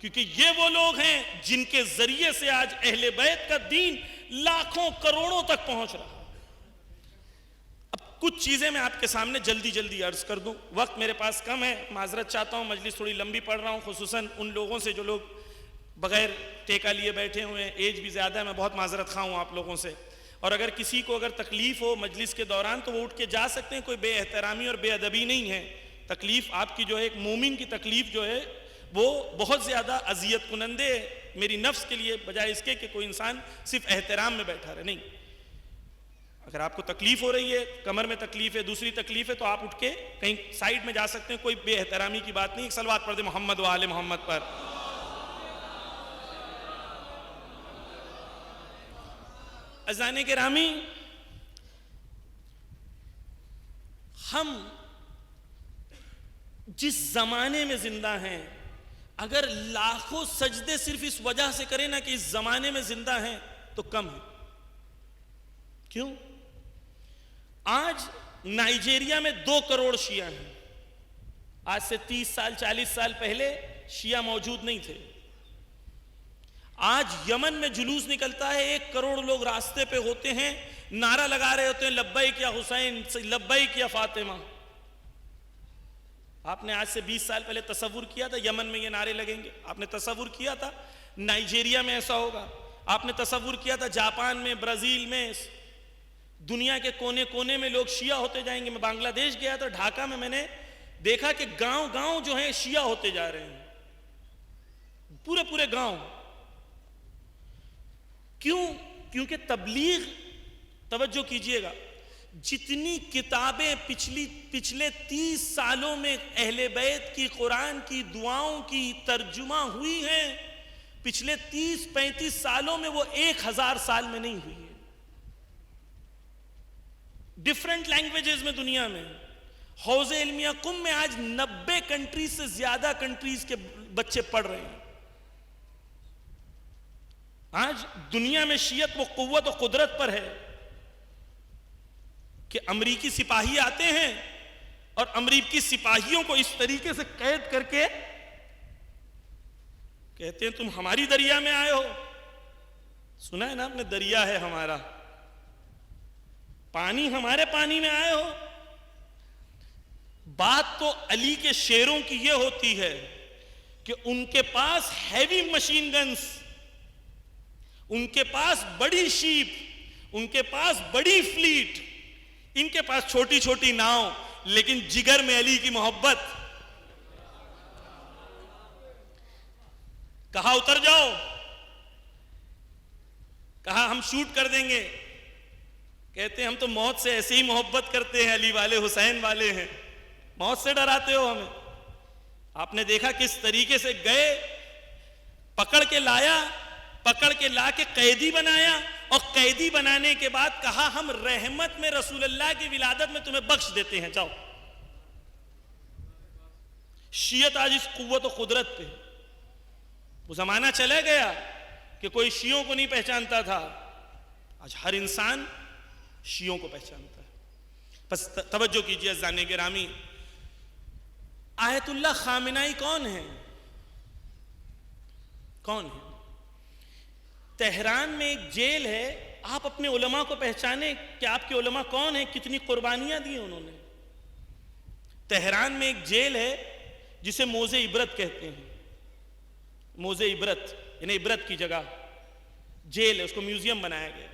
کیونکہ یہ وہ لوگ ہیں جن کے ذریعے سے آج اہل بیت کا دین لاکھوں کروڑوں تک پہنچ رہا ہے۔ اب کچھ چیزیں میں آپ کے سامنے جلدی عرض کر دوں، وقت میرے پاس کم ہے، معذرت چاہتا ہوں، مجلس تھوڑی لمبی پڑھ رہا ہوں، خصوصاً ان لوگوں سے جو لوگ بغیر ٹیکا لیے بیٹھے ہوئے ہیں، ایج بھی زیادہ ہے، میں بہت معذرت خواہ ہوں آپ لوگوں سے۔ اور اگر کسی کو اگر تکلیف ہو مجلس کے دوران تو وہ اٹھ کے جا سکتے ہیں، کوئی بے احترامی اور بے ادبی نہیں ہے۔ تکلیف آپ کی جو ہے، ایک مومن کی تکلیف جو ہے وہ بہت زیادہ اذیت کنندے ہے میری نفس کے لیے، بجائے اس کے کہ کوئی انسان صرف احترام میں بیٹھا رہے۔ نہیں، اگر آپ کو تکلیف ہو رہی ہے، کمر میں تکلیف ہے، دوسری تکلیف ہے، تو آپ اٹھ کے کہیں سائیڈ میں جا سکتے ہیں، کوئی بے احترامی کی بات نہیں۔ ایک صلوات پڑھ دیں محمد و آل محمد پر۔ عزیزان گرامی، ہم جس زمانے میں زندہ ہیں، اگر لاکھوں سجدے صرف اس وجہ سے کریں نا کہ اس زمانے میں زندہ ہیں تو کم ہے۔ کیوں؟ آج نائجیریا میں 2 کروڑ شیعہ ہیں۔ آج سے 30 سال 40 سال پہلے شیعہ موجود نہیں تھے۔ آج یمن میں جلوس نکلتا ہے، 1 کروڑ لوگ راستے پہ ہوتے ہیں، نعرہ لگا رہے ہوتے ہیں لبیک یا حسین، لبیک یا فاطمہ۔ آپ نے آج سے 20 سال پہلے تصور کیا تھا یمن میں یہ نعرے لگیں گے؟ آپ نے تصور کیا تھا نائجیریا میں ایسا ہوگا؟ آپ نے تصور کیا تھا جاپان میں، برازیل میں، دنیا کے کونے کونے میں لوگ شیعہ ہوتے جائیں گے؟ میں بنگلہ دیش گیا تھا، ڈھاکہ میں نے دیکھا کہ گاؤں گاؤں جو ہیں شیعہ ہوتے جا رہے ہیں، پورے پورے گاؤں۔ کیوں؟ کیونکہ تبلیغ، توجہ کیجئے گا، جتنی کتابیں پچھلے 30 سالوں میں اہل بیت کی، قرآن کی، دعاؤں کی ترجمہ ہوئی ہیں، پچھلے 30-35 سالوں میں وہ 1000 سال میں نہیں ہوئی ہے۔ ڈیفرنٹ لینگویجز میں دنیا میں حوض علمیہ قم میں آج 90 کنٹریز سے زیادہ کنٹریز کے بچے پڑھ رہے ہیں۔ آج دنیا میں شیعت وہ قوت و قدرت پر ہے کہ امریکی سپاہی آتے ہیں اور امریکی سپاہیوں کو اس طریقے سے قید کر کے کہتے ہیں تم ہماری دریا میں آئے ہو. سنا ہے نا آپ نے, دریا ہے ہمارا, پانی ہمارے پانی میں آئے ہو. بات تو علی کے شیروں کی یہ ہوتی ہے کہ ان کے پاس ہیوی مشین گنز, ان کے پاس بڑی شیپ, ان کے پاس بڑی فلیٹ, ان کے پاس چھوٹی چھوٹی ناؤ, لیکن جگر میں علی کی محبت. کہا اتر جاؤ, کہا ہم شوٹ کر دیں گے. کہتے ہیں ہم تو موت سے ایسے ہی محبت کرتے ہیں, علی والے حسین والے ہیں, موت سے ڈراتے ہو ہمیں. آپ نے دیکھا کس طریقے سے گئے, پکڑ کے لایا, پکڑ کے لا کے قیدی بنایا, اور قیدی بنانے کے بعد کہا ہم رحمت میں رسول اللہ کی ولادت میں تمہیں بخش دیتے ہیں, جاؤ. شیعت آج اس قوت و قدرت پہ. وہ زمانہ چلا گیا کہ کوئی شیعوں کو نہیں پہچانتا تھا, آج ہر انسان شیعوں کو پہچانتا ہے. بس توجہ کیجئے عزیزان گرامی, آیت اللہ خامنائی کون ہے؟ کون ہے؟ تہران میں ایک جیل ہے, آپ اپنے علماء کو پہچانے کہ آپ کے علماء کون ہیں, کتنی قربانیاں دی انہوں نے. تہران میں ایک جیل ہے جسے موز عبرت کہتے ہیں. موز عبرت یعنی عبرت کی جگہ جیل ہے, اس کو میوزیم بنایا گیا.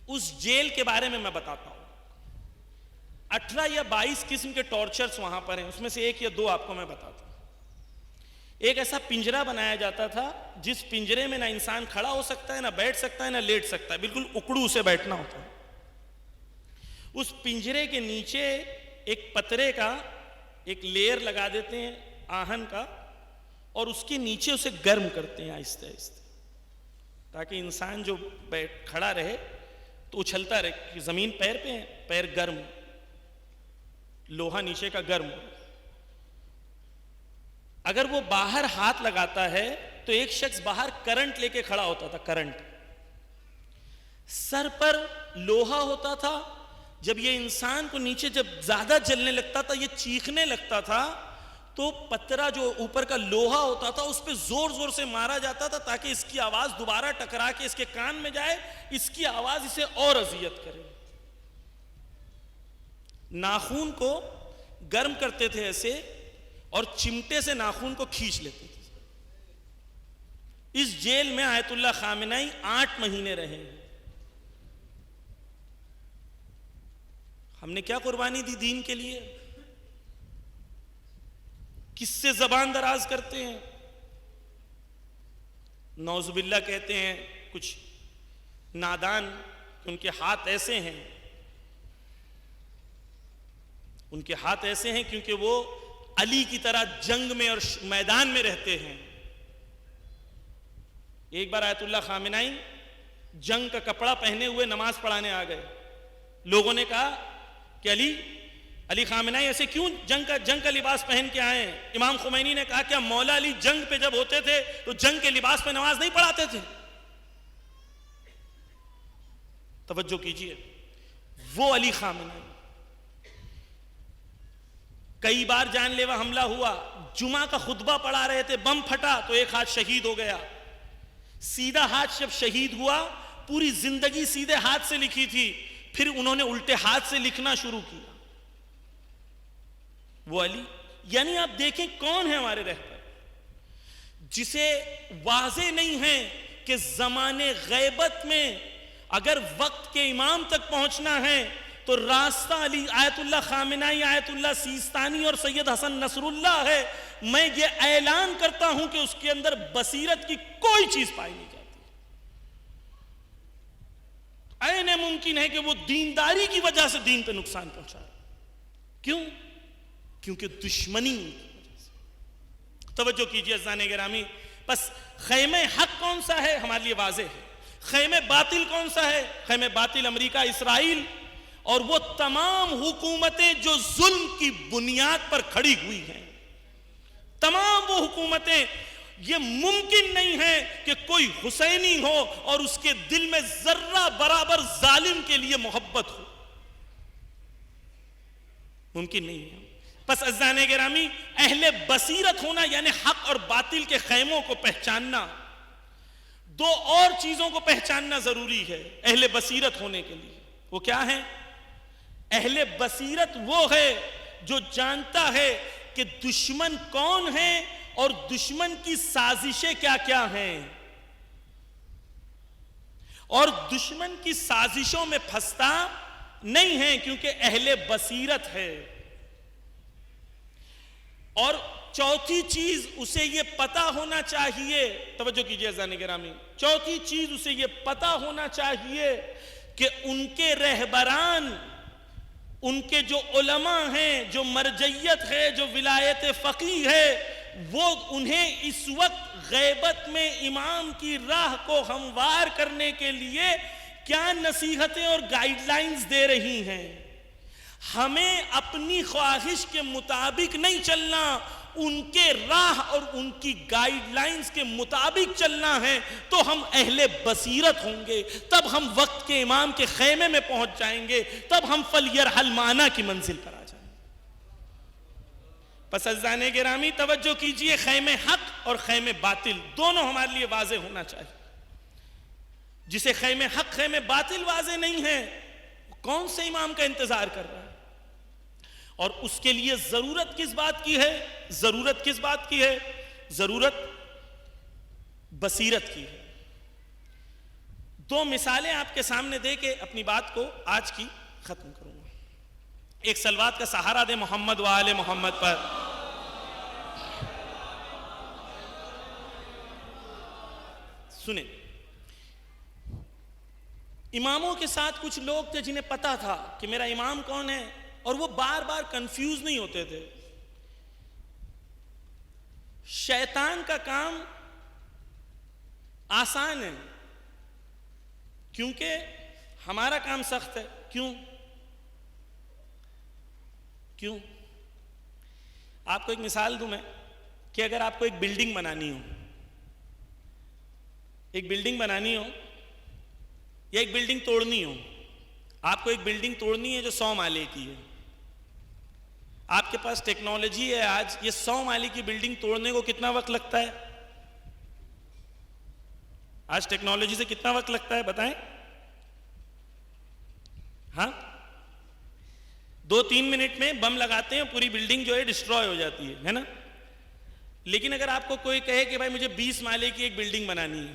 اس جیل کے بارے میں بتاتا ہوں. 18 یا 22 قسم کے ٹارچرز وہاں پر ہیں, اس میں سے ایک یا دو آپ کو میں بتاتا ہوں. ایک ایسا پنجرا بنایا جاتا تھا جس پنجرے میں نہ انسان کھڑا ہو سکتا ہے, نہ بیٹھ سکتا ہے, نہ لیٹ سکتا ہے, بالکل اکڑو سے بیٹھنا ہوتا ہے. اس پنجرے کے نیچے ایک پترے کا ایک لیئر لگا دیتے ہیں آہن کا, اور اس کے نیچے اسے گرم کرتے ہیں آہستہ آہستہ, تاکہ انسان جو کھڑا رہے تو اچھلتا رہے, کہ زمین پیر پہ ہے, پیر گرم, لوہا نیچے کا گرم. اگر وہ باہر ہاتھ لگاتا ہے تو ایک شخص باہر کرنٹ لے کے کھڑا ہوتا تھا, کرنٹ. سر پر لوہا ہوتا تھا, جب یہ انسان کو نیچے جب زیادہ جلنے لگتا تھا, یہ چیخنے لگتا تھا, تو پترا جو اوپر کا لوہا ہوتا تھا اس پہ زور زور سے مارا جاتا تھا تاکہ اس کی آواز دوبارہ ٹکرا کے اس کے کان میں جائے, اس کی آواز اسے اور اذیت کرے. ناخون کو گرم کرتے تھے ایسے, اور چمٹے سے ناخون کو کھینچ لیتے تھے. اس جیل میں آیت اللہ خامنائی 8 مہینے رہے ہیں. ہم نے کیا قربانی دی دین کے لیے؟ کس سے زبان دراز کرتے ہیں؟ نعوذ باللہ کہتے ہیں کچھ نادان کہ ان کے ہاتھ ایسے ہیں, ان کے ہاتھ ایسے ہیں کیونکہ وہ علی کی طرح جنگ میں اور میدان میں رہتے ہیں. ایک بار آیت اللہ خامنائی جنگ کا کپڑا پہنے ہوئے نماز پڑھانے آ گئے. لوگوں نے کہا کہ علی خامنائی ایسے کیوں جنگ کا لباس پہن کے آئے ہیں؟ امام خمینی نے کہا کیا مولا علی جنگ پہ جب ہوتے تھے تو جنگ کے لباس پہ نماز نہیں پڑھاتے تھے؟ توجہ کیجئے, وہ علی خامنائی. کئی بار جان لیوا حملہ ہوا, جمعہ کا خطبہ پڑھا رہے تھے, بم پھٹا تو ایک ہاتھ شہید ہو گیا. سیدھا ہاتھ جب شہید ہوا, پوری زندگی سیدھے ہاتھ سے لکھی تھی, پھر انہوں نے الٹے ہاتھ سے لکھنا شروع کیا. وہ علی, یعنی آپ دیکھیں کون ہے ہمارے رہبر, جسے واضح نہیں ہے کہ زمانے غیبت میں اگر وقت کے امام تک پہنچنا ہے تو راستہ علی آیت اللہ خامنائی, آیت اللہ سیستانی اور سید حسن نصر اللہ ہے. میں یہ اعلان کرتا ہوں کہ اس کے اندر بصیرت کی کوئی چیز پائی نہیں جاتی. عین ممکن ہے کہ وہ دینداری کی وجہ سے دین پہ نقصان پہنچا. کیوں؟ کیونکہ دشمنی کی وجہ سے. توجہ کیجئے عزیزان گرامی, بس خیمہ حق کون سا ہے ہمارے لیے واضح ہے, خیمہ باطل کون سا ہے؟ خیمہ باطل امریکہ, اسرائیل اور وہ تمام حکومتیں جو ظلم کی بنیاد پر کھڑی ہوئی ہیں. تمام وہ حکومتیں یہ ممکن نہیں ہے کہ کوئی حسینی ہو اور اس کے دل میں ذرہ برابر ظالم کے لیے محبت ہو، ممکن نہیں ہے۔ پس عزیزان گرامی، اہل بصیرت ہونا یعنی حق اور باطل کے خیموں کو پہچاننا، دو اور چیزوں کو پہچاننا ضروری ہے اہل بصیرت ہونے کے لیے۔ وہ کیا ہے؟ اہل بصیرت وہ ہے جو جانتا ہے کہ دشمن کون ہے اور دشمن کی سازشیں کیا کیا ہیں، اور دشمن کی سازشوں میں پھنستا نہیں ہے کیونکہ اہل بصیرت ہے۔ اور چوتھی چیز اسے یہ پتا ہونا چاہیے، توجہ کیجئے عزیزان گرامی، چوتھی چیز اسے یہ پتا ہونا چاہیے کہ ان کے رہبران، ان کے جو علماء ہیں، جو مرجعیت ہے، جو ولایت فقیہ ہے، وہ انہیں اس وقت غیبت میں امام کی راہ کو ہموار کرنے کے لیے کیا نصیحتیں اور گائیڈ لائنز دے رہی ہیں۔ ہمیں اپنی خواہش کے مطابق نہیں چلنا، ان کے راہ اور ان کی گائیڈ لائنز کے مطابق چلنا ہے، تو ہم اہل بصیرت ہوں گے، تب ہم وقت کے امام کے خیمے میں پہنچ جائیں گے، تب ہم فلیرحل معنا کی منزل پر آ جائیں گے۔ پس عزیزان گرامی توجہ کیجئے، خیمے حق اور خیمے باطل دونوں ہمارے لیے واضح ہونا چاہیے۔ جسے خیمے حق خیمے باطل واضح نہیں ہے، کون سے امام کا انتظار کر رہا ہے؟ اور اس کے لیے ضرورت کس بات کی ہے؟ ضرورت کس بات کی ہے؟ ضرورت بصیرت کی ہے۔ دو مثالیں آپ کے سامنے دے کے اپنی بات کو آج کی ختم کروں گا۔ ایک صلوات کا سہارا دے محمد و آل محمد پر۔ سنیں، اماموں کے ساتھ کچھ لوگ تھے جنہیں پتا تھا کہ میرا امام کون ہے، اور وہ بار بار کنفیوز نہیں ہوتے تھے۔ شیطان کا کام آسان ہے کیونکہ ہمارا کام سخت ہے۔ کیوں؟ آپ کو ایک مثال دوں میں کہ اگر آپ کو ایک بلڈنگ بنانی ہو، یا ایک بلڈنگ توڑنی ہو، آپ کو ایک بلڈنگ توڑنی ہے جو 100 مالے کی ہے، آپ کے پاس ٹیکنالوجی ہے، آج یہ 100 مالے کی بلڈنگ توڑنے کو کتنا وقت لگتا ہے؟ آج ٹیکنالوجی سے کتنا وقت لگتا ہے بتائیں؟ ہاں، 2-3 منٹ میں بم لگاتے ہیں، پوری بلڈنگ جو ہے ڈسٹروائے ہو جاتی ہے نا؟ لیکن اگر آپ کو کوئی کہے کہ بھائی مجھے 20 مالے کی ایک بلڈنگ بنانی ہے،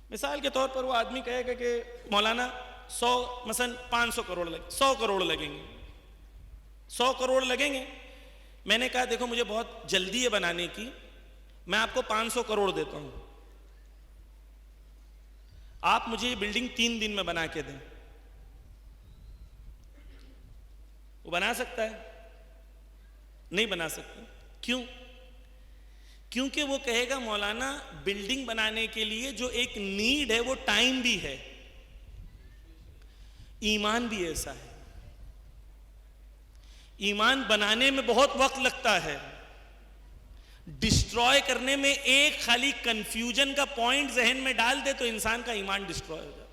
مثال کے طور پر وہ آدمی کہے گا کہ مولانا 100 مثلا 500 کروڑ لگیں، 100 کروڑ لگیں گے، 100 کروڑ لگیں گے۔ میں نے کہا دیکھو مجھے بہت جلدی ہے بنانے کی، میں آپ کو 500 کروڑ دیتا ہوں، آپ مجھے یہ بلڈنگ 3 دن میں بنا کے دیں۔ وہ بنا سکتا ہے؟ نہیں بنا سکتا۔ کیوں؟ کیونکہ وہ کہے گا مولانا بلڈنگ بنانے کے لیے جو ایک نیڈ ہے وہ ٹائم بھی ہے، ایمان بھی ایسا ہے۔ ایمان بنانے میں بہت وقت لگتا ہے، ڈسٹروائے کرنے میں ایک خالی کنفیوژن کا پوائنٹ ذہن میں ڈال دے تو انسان کا ایمان ڈسٹروائے ہو جاتا ہے۔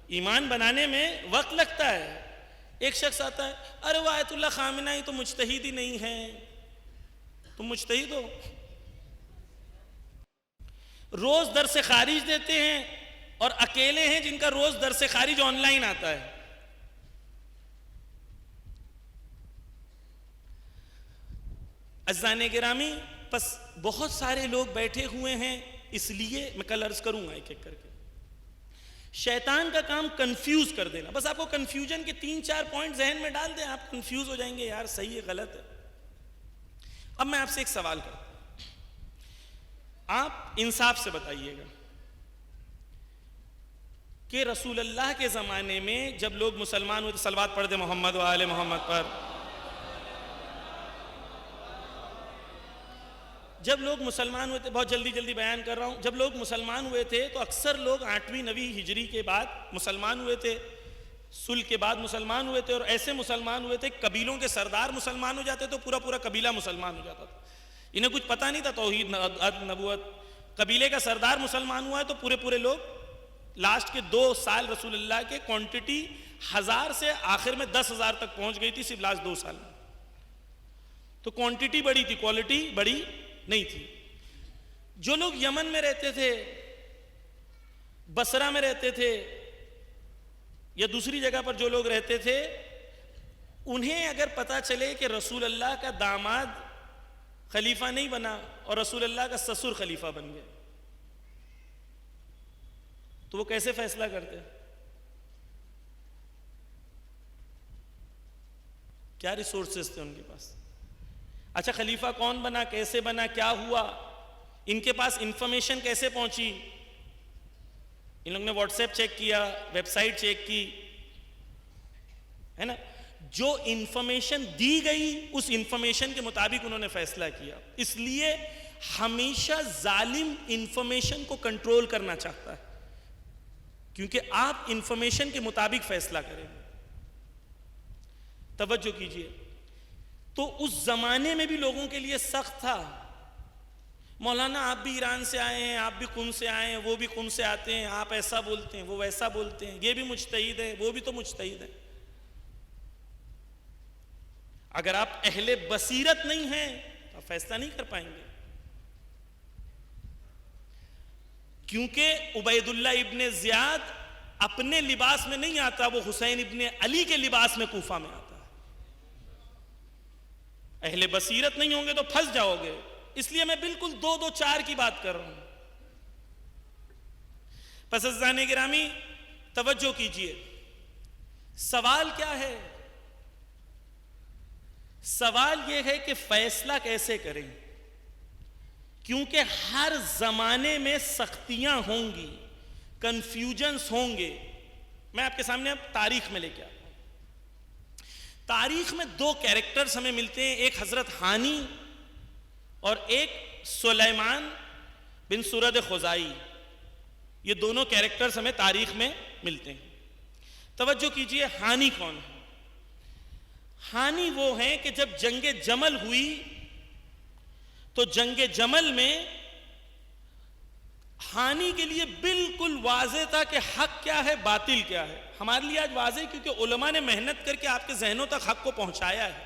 ایمان بنانے میں وقت لگتا ہے۔ ایک شخص آتا ہے، ارے وہ آیت اللہ خامنہ ہی تو مجتہد ہی نہیں ہے، تم مجتہد ہو؟ روز درس خارج دیتے ہیں اور اکیلے ہیں جن کا روز درس خارج آن لائن آتا ہے۔ عزیزان گرامی، پس بہت سارے لوگ بیٹھے ہوئے ہیں، اس لیے میں کل عرض کروں گا ایک ایک کر کے۔ شیطان کا کام کنفیوز کر دینا، بس آپ کو کنفیوژن کے 3-4 پوائنٹ ذہن میں ڈال دیں، آپ کنفیوز ہو جائیں گے، یار صحیح ہے غلط ہے۔ اب میں آپ سے ایک سوال کرتا ہوں، آپ انصاف سے بتائیے گا کہ رسول اللہ کے زمانے میں جب لوگ مسلمان ہوئے تو صلوات پڑھ دے محمد و آل محمد پر، جب لوگ مسلمان ہوئے تھے، بہت جلدی بیان کر رہا ہوں، جب لوگ مسلمان ہوئے تھے تو اکثر لوگ 8ویں 9ویں ہجری کے بعد مسلمان ہوئے تھے، صلح کے بعد مسلمان ہوئے تھے، اور ایسے مسلمان ہوئے تھے قبیلوں کے سردار مسلمان ہو جاتے تو پورا پورا قبیلہ مسلمان ہو جاتا تھا. انہیں کچھ پتہ نہیں تھا توحید نبوت. قبیلے کا سردار مسلمان ہوا ہے تو پورے پورے لوگ. لاسٹ کے 2 سال رسول اللہ کے کوانٹٹی 1000 سے آخر میں 10,000 تک پہنچ گئی تھی صرف لاسٹ 2 سال میں. تو کوانٹٹی بڑی تھی، کوالٹی بڑی نہیں تھی. جو لوگ یمن میں رہتے تھے، بصرہ میں رہتے تھے، یا دوسری جگہ پر جو لوگ رہتے تھے، انہیں اگر پتہ چلے کہ رسول اللہ کا داماد خلیفہ نہیں بنا اور رسول اللہ کا سسر خلیفہ بن گئے، تو وہ کیسے فیصلہ کرتے؟ کیا ریسورسز تھے ان کے پاس؟ اچھا خلیفہ کون بنا، کیسے بنا، کیا ہوا، ان کے پاس انفارمیشن کیسے پہنچی؟ ان لوگوں نے واٹس ایپ چیک کیا، ویب سائٹ چیک کی، ہے نا. جو انفارمیشن دی گئی اس انفارمیشن کے مطابق انہوں نے فیصلہ کیا. اس لیے ہمیشہ ظالم انفارمیشن کو کنٹرول کرنا چاہتا ہے، کیونکہ آپ انفارمیشن کے مطابق فیصلہ کریں. توجہ کیجئے. تو اس زمانے میں بھی لوگوں کے لیے سخت تھا. مولانا آپ بھی ایران سے آئے ہیں، آپ بھی قم سے آئے ہیں، وہ بھی قم سے آتے ہیں، آپ ایسا بولتے ہیں، وہ ویسا بولتے ہیں، یہ بھی مجتہد ہے، وہ بھی تو مجتہد ہے. اگر آپ اہل بصیرت نہیں ہیں تو آپ فیصلہ نہیں کر پائیں گے. کیونکہ عبید اللہ ابن زیاد اپنے لباس میں نہیں آتا، وہ حسین ابن علی کے لباس میں کوفہ میں آتا ہے. اہل بصیرت نہیں ہوں گے تو پھنس جاؤ گے. اس لیے میں بالکل 2-2-4 کی بات کر رہا ہوں. پس عزیزان گرامی توجہ کیجئے. سوال کیا ہے؟ سوال یہ ہے کہ فیصلہ کیسے کریں، کیونکہ ہر زمانے میں سختیاں ہوں گی، کنفیوژنز ہوں گے. میں آپ کے سامنے اب تاریخ میں لے کے آتا ہوں. تاریخ میں 2 کیریکٹرز ہمیں ملتے ہیں، ایک حضرت ہانی اور ایک سلیمان بن سرد خزائی. یہ دونوں کیریکٹرز ہمیں تاریخ میں ملتے ہیں. توجہ کیجئے. ہانی کون ہے؟ ہانی وہ ہیں کہ جب جنگ جمل ہوئی تو جنگ جمل میں ہانی کے لیے بالکل واضح تھا کہ حق کیا ہے، باطل کیا ہے. ہمارے لیے آج واضح کیونکہ علماء نے محنت کر کے آپ کے ذہنوں تک حق کو پہنچایا ہے.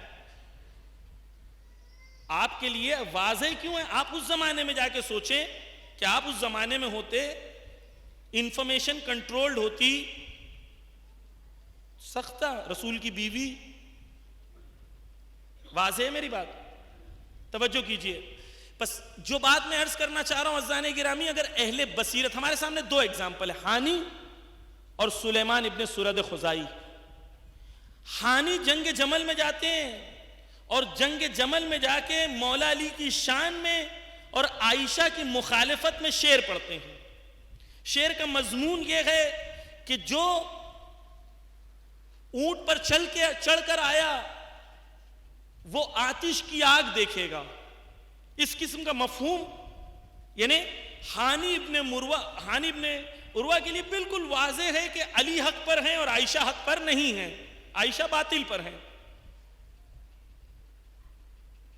آپ کے لیے واضح کیوں ہے؟ آپ اس زمانے میں جا کے سوچیں کہ آپ اس زمانے میں ہوتے، انفارمیشن کنٹرولڈ ہوتی. سخت تھا. رسول کی بیوی. واضح ہے میری بات؟ توجہ کیجئے. بس جو بات میں عرض کرنا چاہ رہا ہوں عزیزان گرامی، اگر اہل بصیرت، ہمارے سامنے 2 ایگزامپل ہیں، ہانی اور سلیمان ابن سرد خزائی. ہانی جنگ جمل میں جاتے ہیں اور جنگ جمل میں جا کے مولا علی کی شان میں اور عائشہ کی مخالفت میں شعر پڑھتے ہیں. شعر کا مضمون یہ ہے کہ جو اونٹ پر چڑھ کر آیا وہ آتش کی آگ دیکھے گا. اس قسم کا مفہوم، یعنی ہانی ابن عروہ کے لیے بالکل واضح ہے کہ علی حق پر ہیں اور عائشہ حق پر نہیں ہیں، عائشہ باطل پر ہیں.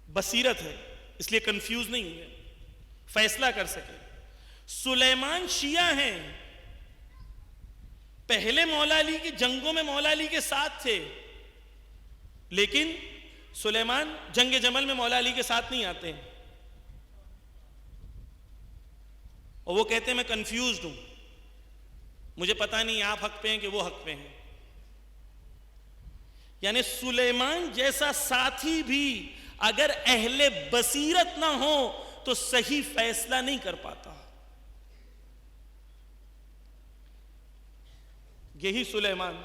بصیرت ہے اس لیے کنفیوز نہیں ہوئے، فیصلہ کر سکے. سلیمان شیعہ ہیں، پہلے مولا علی کی جنگوں میں مولا علی کے ساتھ تھے، لیکن سلیمان جنگ جمل میں مولا علی کے ساتھ نہیں آتے ہیں. اور وہ کہتے ہیں میں کنفیوزڈ ہوں، مجھے پتہ نہیں آپ حق پہ ہیں کہ وہ حق پہ ہیں. یعنی سلیمان جیسا ساتھی بھی اگر اہل بصیرت نہ ہو تو صحیح فیصلہ نہیں کر پاتا. یہی سلیمان.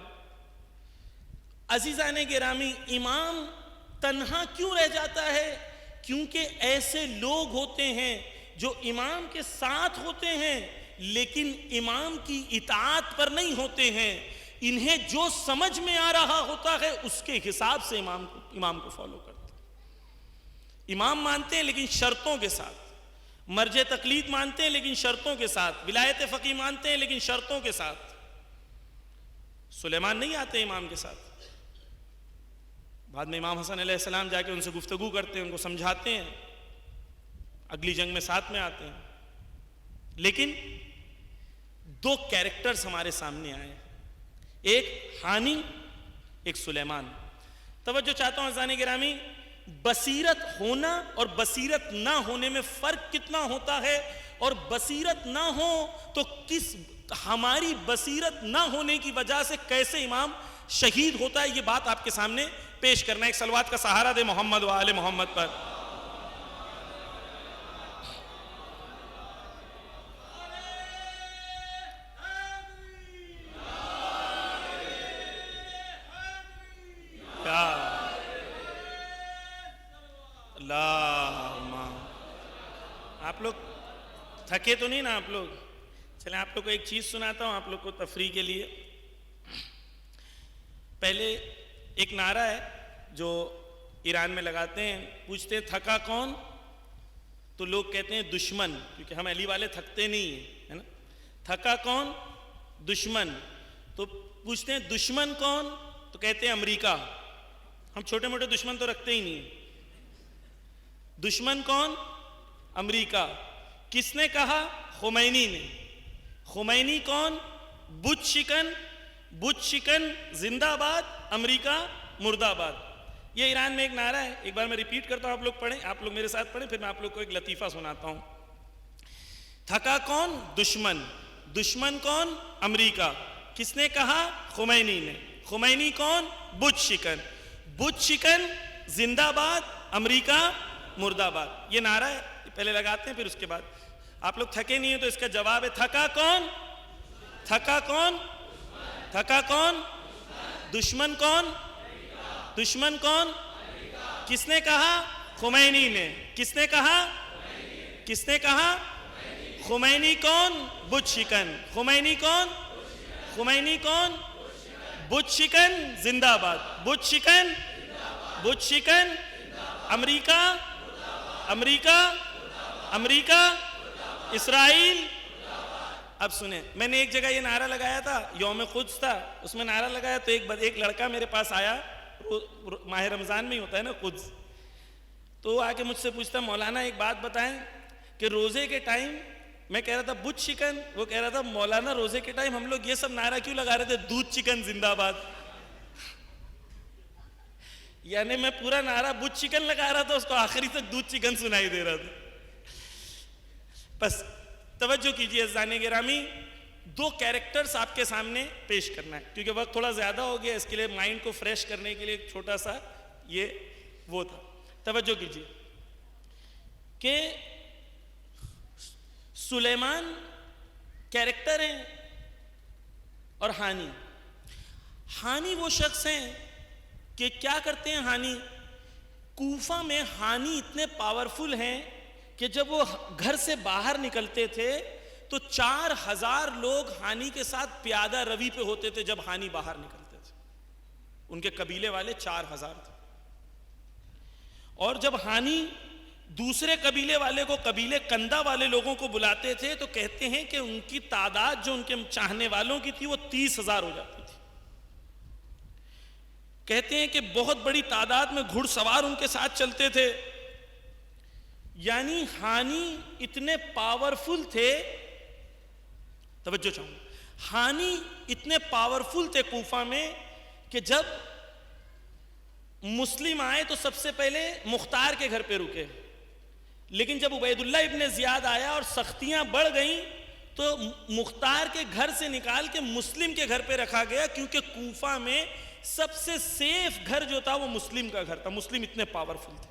عزیزان گرامی، امام تنہا کیوں رہ جاتا ہے؟ کیونکہ ایسے لوگ ہوتے ہیں جو امام کے ساتھ ہوتے ہیں لیکن امام کی اطاعت پر نہیں ہوتے ہیں. انہیں جو سمجھ میں آ رہا ہوتا ہے اس کے حساب سے امام کو فالو کرتے ہیں. امام مانتے ہیں لیکن شرطوں کے ساتھ، مرجع تقلید مانتے ہیں لیکن شرطوں کے ساتھ، ولایت فقیہ مانتے ہیں لیکن شرطوں کے ساتھ. سلیمان نہیں آتے امام کے ساتھ، بعد میں امام حسن علیہ السلام جا کے ان سے گفتگو کرتے ہیں، ان کو سمجھاتے ہیں، اگلی جنگ میں ساتھ میں آتے ہیں۔ لیکن دو کیریکٹرز ہمارے سامنے آئے، ایک ہانی، ایک سلیمان۔ توجہ چاہتا ہوں عزیزان گرامی، بصیرت ہونا اور بصیرت نہ ہونے میں فرق کتنا ہوتا ہے، اور بصیرت نہ ہو تو ہماری بصیرت نہ ہونے کی وجہ سے کیسے امام شہید ہوتا ہے، یہ بات آپ کے سامنے پیش کرنا ہے۔ ایک صلوات کا سہارا دے محمد و آل محمد پر۔ آپ لوگ تھکے تو نہیں نا آپ لوگ؟ چلیں آپ لوگ کو ایک چیز سناتا ہوں آپ لوگ کو تفریح کے لیے۔ پہلے ایک نعرہ ہے جو ایران میں لگاتے ہیں، پوچھتے ہیں تھکا کون؟ تو لوگ کہتے ہیں دشمن، کیونکہ ہم علی والے تھکتے نہیں ہیں، ہے نا؟ تھکا کون؟ دشمن۔ تو پوچھتے ہیں دشمن کون؟ تو کہتے ہیں امریکہ۔ ہم چھوٹے موٹے دشمن تو رکھتے ہی نہیں۔ دشمن کون؟ امریکہ۔ کس نے کہا؟ خمینی نے۔ خمینی کون؟ بت شکن، بت شکن زندہ آباد، امریکہ مردہ آباد۔ یہ ایران میں ایک نعرہ ہے، ایک بار میں ریپیٹ کرتا ہوں، آپ لوگ پڑھیں، آپ لوگ میرے ساتھ پڑھیں، پھر میں آپ لوگ کو ایک لطیفہ سناتا ہوں۔ تھکا کون؟ دشمن۔ دشمن کون؟ امریکہ۔ کس نے کہا؟ خمینی نے۔ خمینی کون؟ بت شکن۔ بت شکن زندہ آباد، امریکہ مردہ آباد۔ یہ نعرہ ہے، پہلے لگاتے ہیں پھر اس کے بعد آپ لوگ تھکے نہیں ہیں تو اس کا جواب ہے تھکا کون؟ تھکا کون؟ تھکا کون؟ دشمن کون؟ دشمن کون؟ کس نے کہا؟ خمینی نے۔ کس نے کہا؟ کس نے کہا؟ خمینی کون؟ بت شکن۔ خمینی کون؟ خمینی کون؟ بت شکن زندہ آباد۔ بت شکن، بت شکن امریکہ، امریکہ، امریکہ، اسرائیل۔ اب سنیں، میں نے ایک جگہ یہ نعرہ لگایا تھا، یوم قدس تھا، اس میں نعرہ لگایا تو ایک لڑکا میرے پاس آیا، ماہ رمضان میں ہی ہوتا ہے نا قدس، تو وہ آ کے مجھ سے پوچھتا مولانا ایک بات بتائیں کہ روزے کے ٹائم، میں کہہ رہا تھا بت چکن، وہ کہہ رہا تھا مولانا روزے کے ٹائم ہم لوگ یہ سب نعرہ کیوں لگا رہے تھے، دودھ چکن زندہ آباد۔ یعنی میں پورا نعرہ بت چکن لگا رہا تھا، اس کو آخری تک دودھ چکن سنائی دے رہا تھا۔ بس توجہ کیجئے عزیزان گرامی، دو کیریکٹرز آپ کے سامنے پیش کرنا ہے، کیونکہ وقت تھوڑا زیادہ ہو گیا، اس کے لیے مائنڈ کو فریش کرنے کے لیے ایک چھوٹا سا یہ وہ تھا۔ توجہ کیجئے کہ سلیمان کیریکٹر ہیں اور ہانی۔ ہانی وہ شخص ہیں کہ کیا کرتے ہیں ہانی؟ کوفہ میں ہانی اتنے پاورفل ہیں کہ جب وہ گھر سے باہر نکلتے تھے تو 4000 لوگ ہانی کے ساتھ پیادہ روی پہ ہوتے تھے جب ہانی باہر نکلتے تھے۔ ان کے قبیلے والے 4000 تھے، اور جب ہانی دوسرے قبیلے والے کو، قبیلے کندہ والے لوگوں کو بلاتے تھے تو کہتے ہیں کہ ان کی تعداد جو ان کے چاہنے والوں کی تھی وہ 30,000 ہو جاتی تھی۔ کہتے ہیں کہ بہت بڑی تعداد میں گھڑ سوار ان کے ساتھ چلتے تھے۔ یعنی ہانی اتنے پاورفل تھے، توجہ چاہوں، ہانی اتنے پاورفل تھے کوفہ میں کہ جب مسلم آئے تو سب سے پہلے مختار کے گھر پہ رکے، لیکن جب عبید اللہ ابن زیاد آیا اور سختیاں بڑھ گئیں تو مختار کے گھر سے نکال کے مسلم کے گھر پہ رکھا گیا، کیونکہ کوفہ میں سب سے سیف گھر جو تھا وہ مسلم کا گھر تھا۔ مسلم اتنے پاورفل تھے،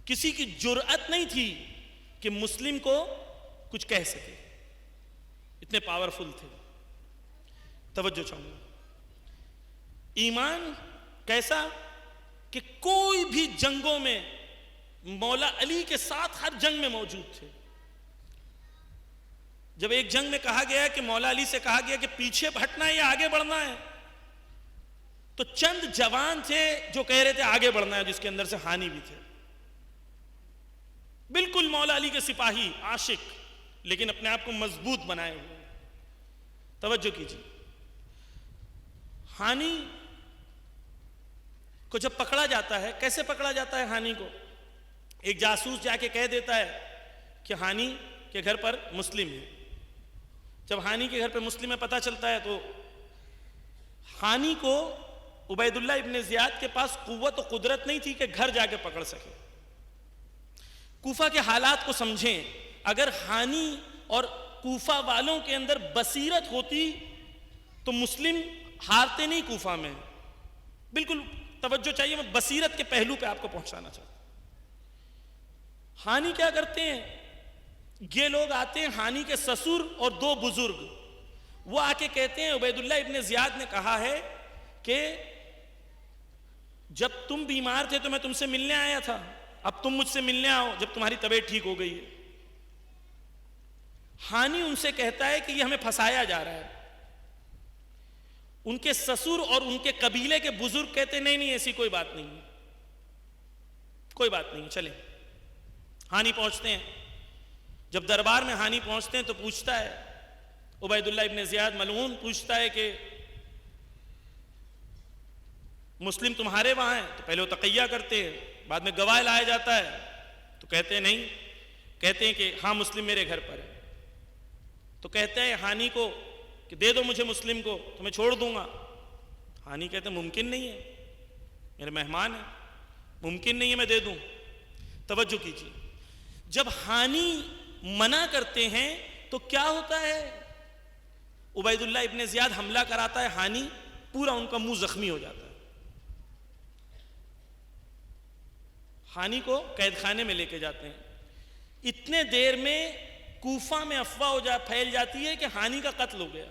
کسی کی جرأت نہیں تھی کہ مسلم کو کچھ کہہ سکے، اتنے پاورفل تھے۔ توجہ چاہوں، ایمان کیسا کہ کوئی بھی جنگوں میں مولا علی کے ساتھ ہر جنگ میں موجود تھے۔ جب ایک جنگ میں کہا گیا کہ مولا علی سے کہا گیا کہ پیچھے ہٹنا ہے یا آگے بڑھنا ہے، تو چند جوان تھے جو کہہ رہے تھے آگے بڑھنا ہے، جس کے اندر سے ہانی بھی تھے، بالکل مولا علی کے سپاہی، عاشق، لیکن اپنے آپ کو مضبوط بنائے ہوئے۔ توجہ کیجیے، ہانی کو جب پکڑا جاتا ہے، کیسے پکڑا جاتا ہے ہانی کو؟ ایک جاسوس جا کے کہہ دیتا ہے کہ ہانی کے گھر پر مسلم ہے۔ جب ہانی کے گھر پہ مسلم ہے پتہ چلتا ہے تو ہانی کو عبید اللہ ابن زیاد کے پاس قوت و قدرت نہیں تھی کہ گھر جا کے پکڑ سکے۔ کوفہ کے حالات کو سمجھیں، اگر ہانی اور کوفہ والوں کے اندر بصیرت ہوتی تو مسلم ہارتے نہیں کوفہ میں۔ بالکل توجہ چاہیے، میں بصیرت کے پہلو پہ آپ کو پہنچانا چاہتا ہوں۔ ہانی کیا کرتے ہیں؟ یہ لوگ آتے ہیں، ہانی کے سسر اور دو بزرگ، وہ آ کے کہتے ہیں عبید اللہ ابن زیاد نے کہا ہے کہ جب تم بیمار تھے تو میں تم سے ملنے آیا تھا، اب تم مجھ سے ملنے آؤ جب تمہاری طبیعت ٹھیک ہو گئی ہے۔ ہانی ان سے کہتا ہے کہ یہ ہمیں پھنسایا جا رہا ہے۔ ان کے سسر اور ان کے قبیلے کے بزرگ کہتے ہیں نہیں نہیں ایسی کوئی بات نہیں ہے، کوئی بات نہیں، چلیں۔ ہانی پہنچتے ہیں، جب دربار میں ہانی پہنچتے ہیں تو پوچھتا ہے عبید اللہ ابن زیاد ملعون، پوچھتا ہے کہ مسلم تمہارے وہاں ہیں؟ تو پہلے وہ تقیہ کرتے ہیں، بعد میں گواہ لایا جاتا ہے تو کہتے ہیں نہیں، کہتے ہیں کہ ہاں مسلم میرے گھر پر ہے۔ تو کہتے ہیں ہانی کو کہ دے دو مجھے مسلم کو تو میں چھوڑ دوں گا۔ ہانی کہتے ہیں ممکن نہیں ہے، میرے مہمان ہیں، ممکن نہیں ہے میں دے دوں۔ توجہ کیجیے، جب ہانی منع کرتے ہیں تو کیا ہوتا ہے؟ عبید اللہ ابن زیاد حملہ کراتا ہے، ہانی پورا ان کا منہ زخمی ہو جاتا ہے۔ ہانی کو قید خانے میں لے کے جاتے ہیں۔ اتنے دیر میں کوفہ میں افواہ پھیل جاتی ہے کہ ہانی کا قتل ہو گیا،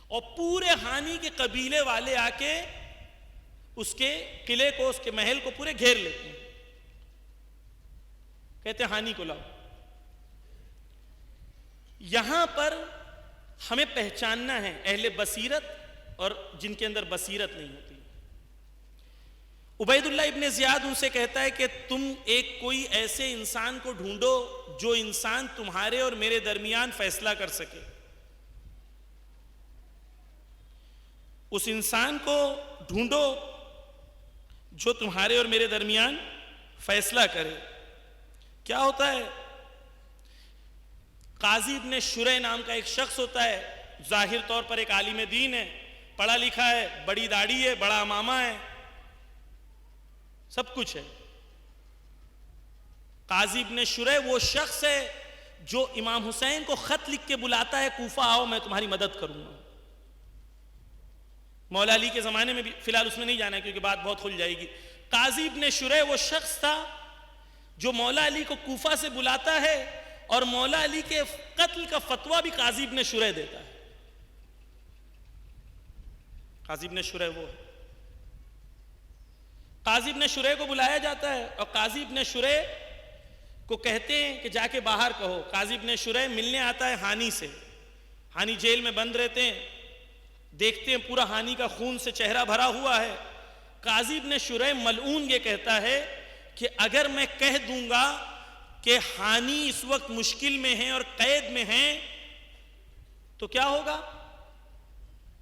اور پورے ہانی کے قبیلے والے آ کے اس کے قلعے کو، اس کے محل کو پورے گھیر لیتے ہیں، کہتے ہیں ہانی کو لاؤ۔ یہاں پر ہمیں پہچاننا ہے اہل بصیرت اور جن کے اندر بصیرت نہیں ہوتی۔ عبید اللہ ابن زیاد ان سے کہتا ہے کہ تم ایک کوئی ایسے انسان کو ڈھونڈو جو انسان تمہارے اور میرے درمیان فیصلہ کر سکے۔ اس انسان کو ڈھونڈو جو تمہارے اور میرے درمیان فیصلہ کرے۔ کیا ہوتا ہے؟ قاضی ابن شرح نام کا ایک شخص ہوتا ہے، ظاہر طور پر ایک عالم دین ہے، پڑھا لکھا ہے، بڑی داڑھی ہے، بڑا امامہ ہے، سب کچھ ہے۔ قاضی ابن شرح وہ شخص ہے جو امام حسین کو خط لکھ کے بلاتا ہے کوفہ آؤ میں تمہاری مدد کروں گا۔ مولا علی کے زمانے میں بھی، فی الحال اس میں نہیں جانا ہے کیونکہ بات بہت کھل جائے گی۔ قاضی ابن شرح وہ شخص تھا جو مولا علی کو کوفہ سے بلاتا ہے اور مولا علی کے قتل کا فتویٰ بھی قاضی ابن شرح دیتا ہے۔ قاضی ابن شرح وہ ہے۔ قاضی ابن شرح کو بلایا جاتا ہے اور قاضی ابن شرح کو کہتے ہیں کہ جا کے باہر کہو۔ قاضی ابن شرح ملنے آتا ہے ہانی سے، ہانی جیل میں بند رہتے ہیں، دیکھتے ہیں پورا ہانی کا خون سے چہرہ بھرا ہوا ہے۔ قاضی ابن شرح ملعون یہ کہتا ہے کہ اگر میں کہہ دوں گا کہ ہانی اس وقت مشکل میں ہیں اور قید میں ہیں تو کیا ہوگا؟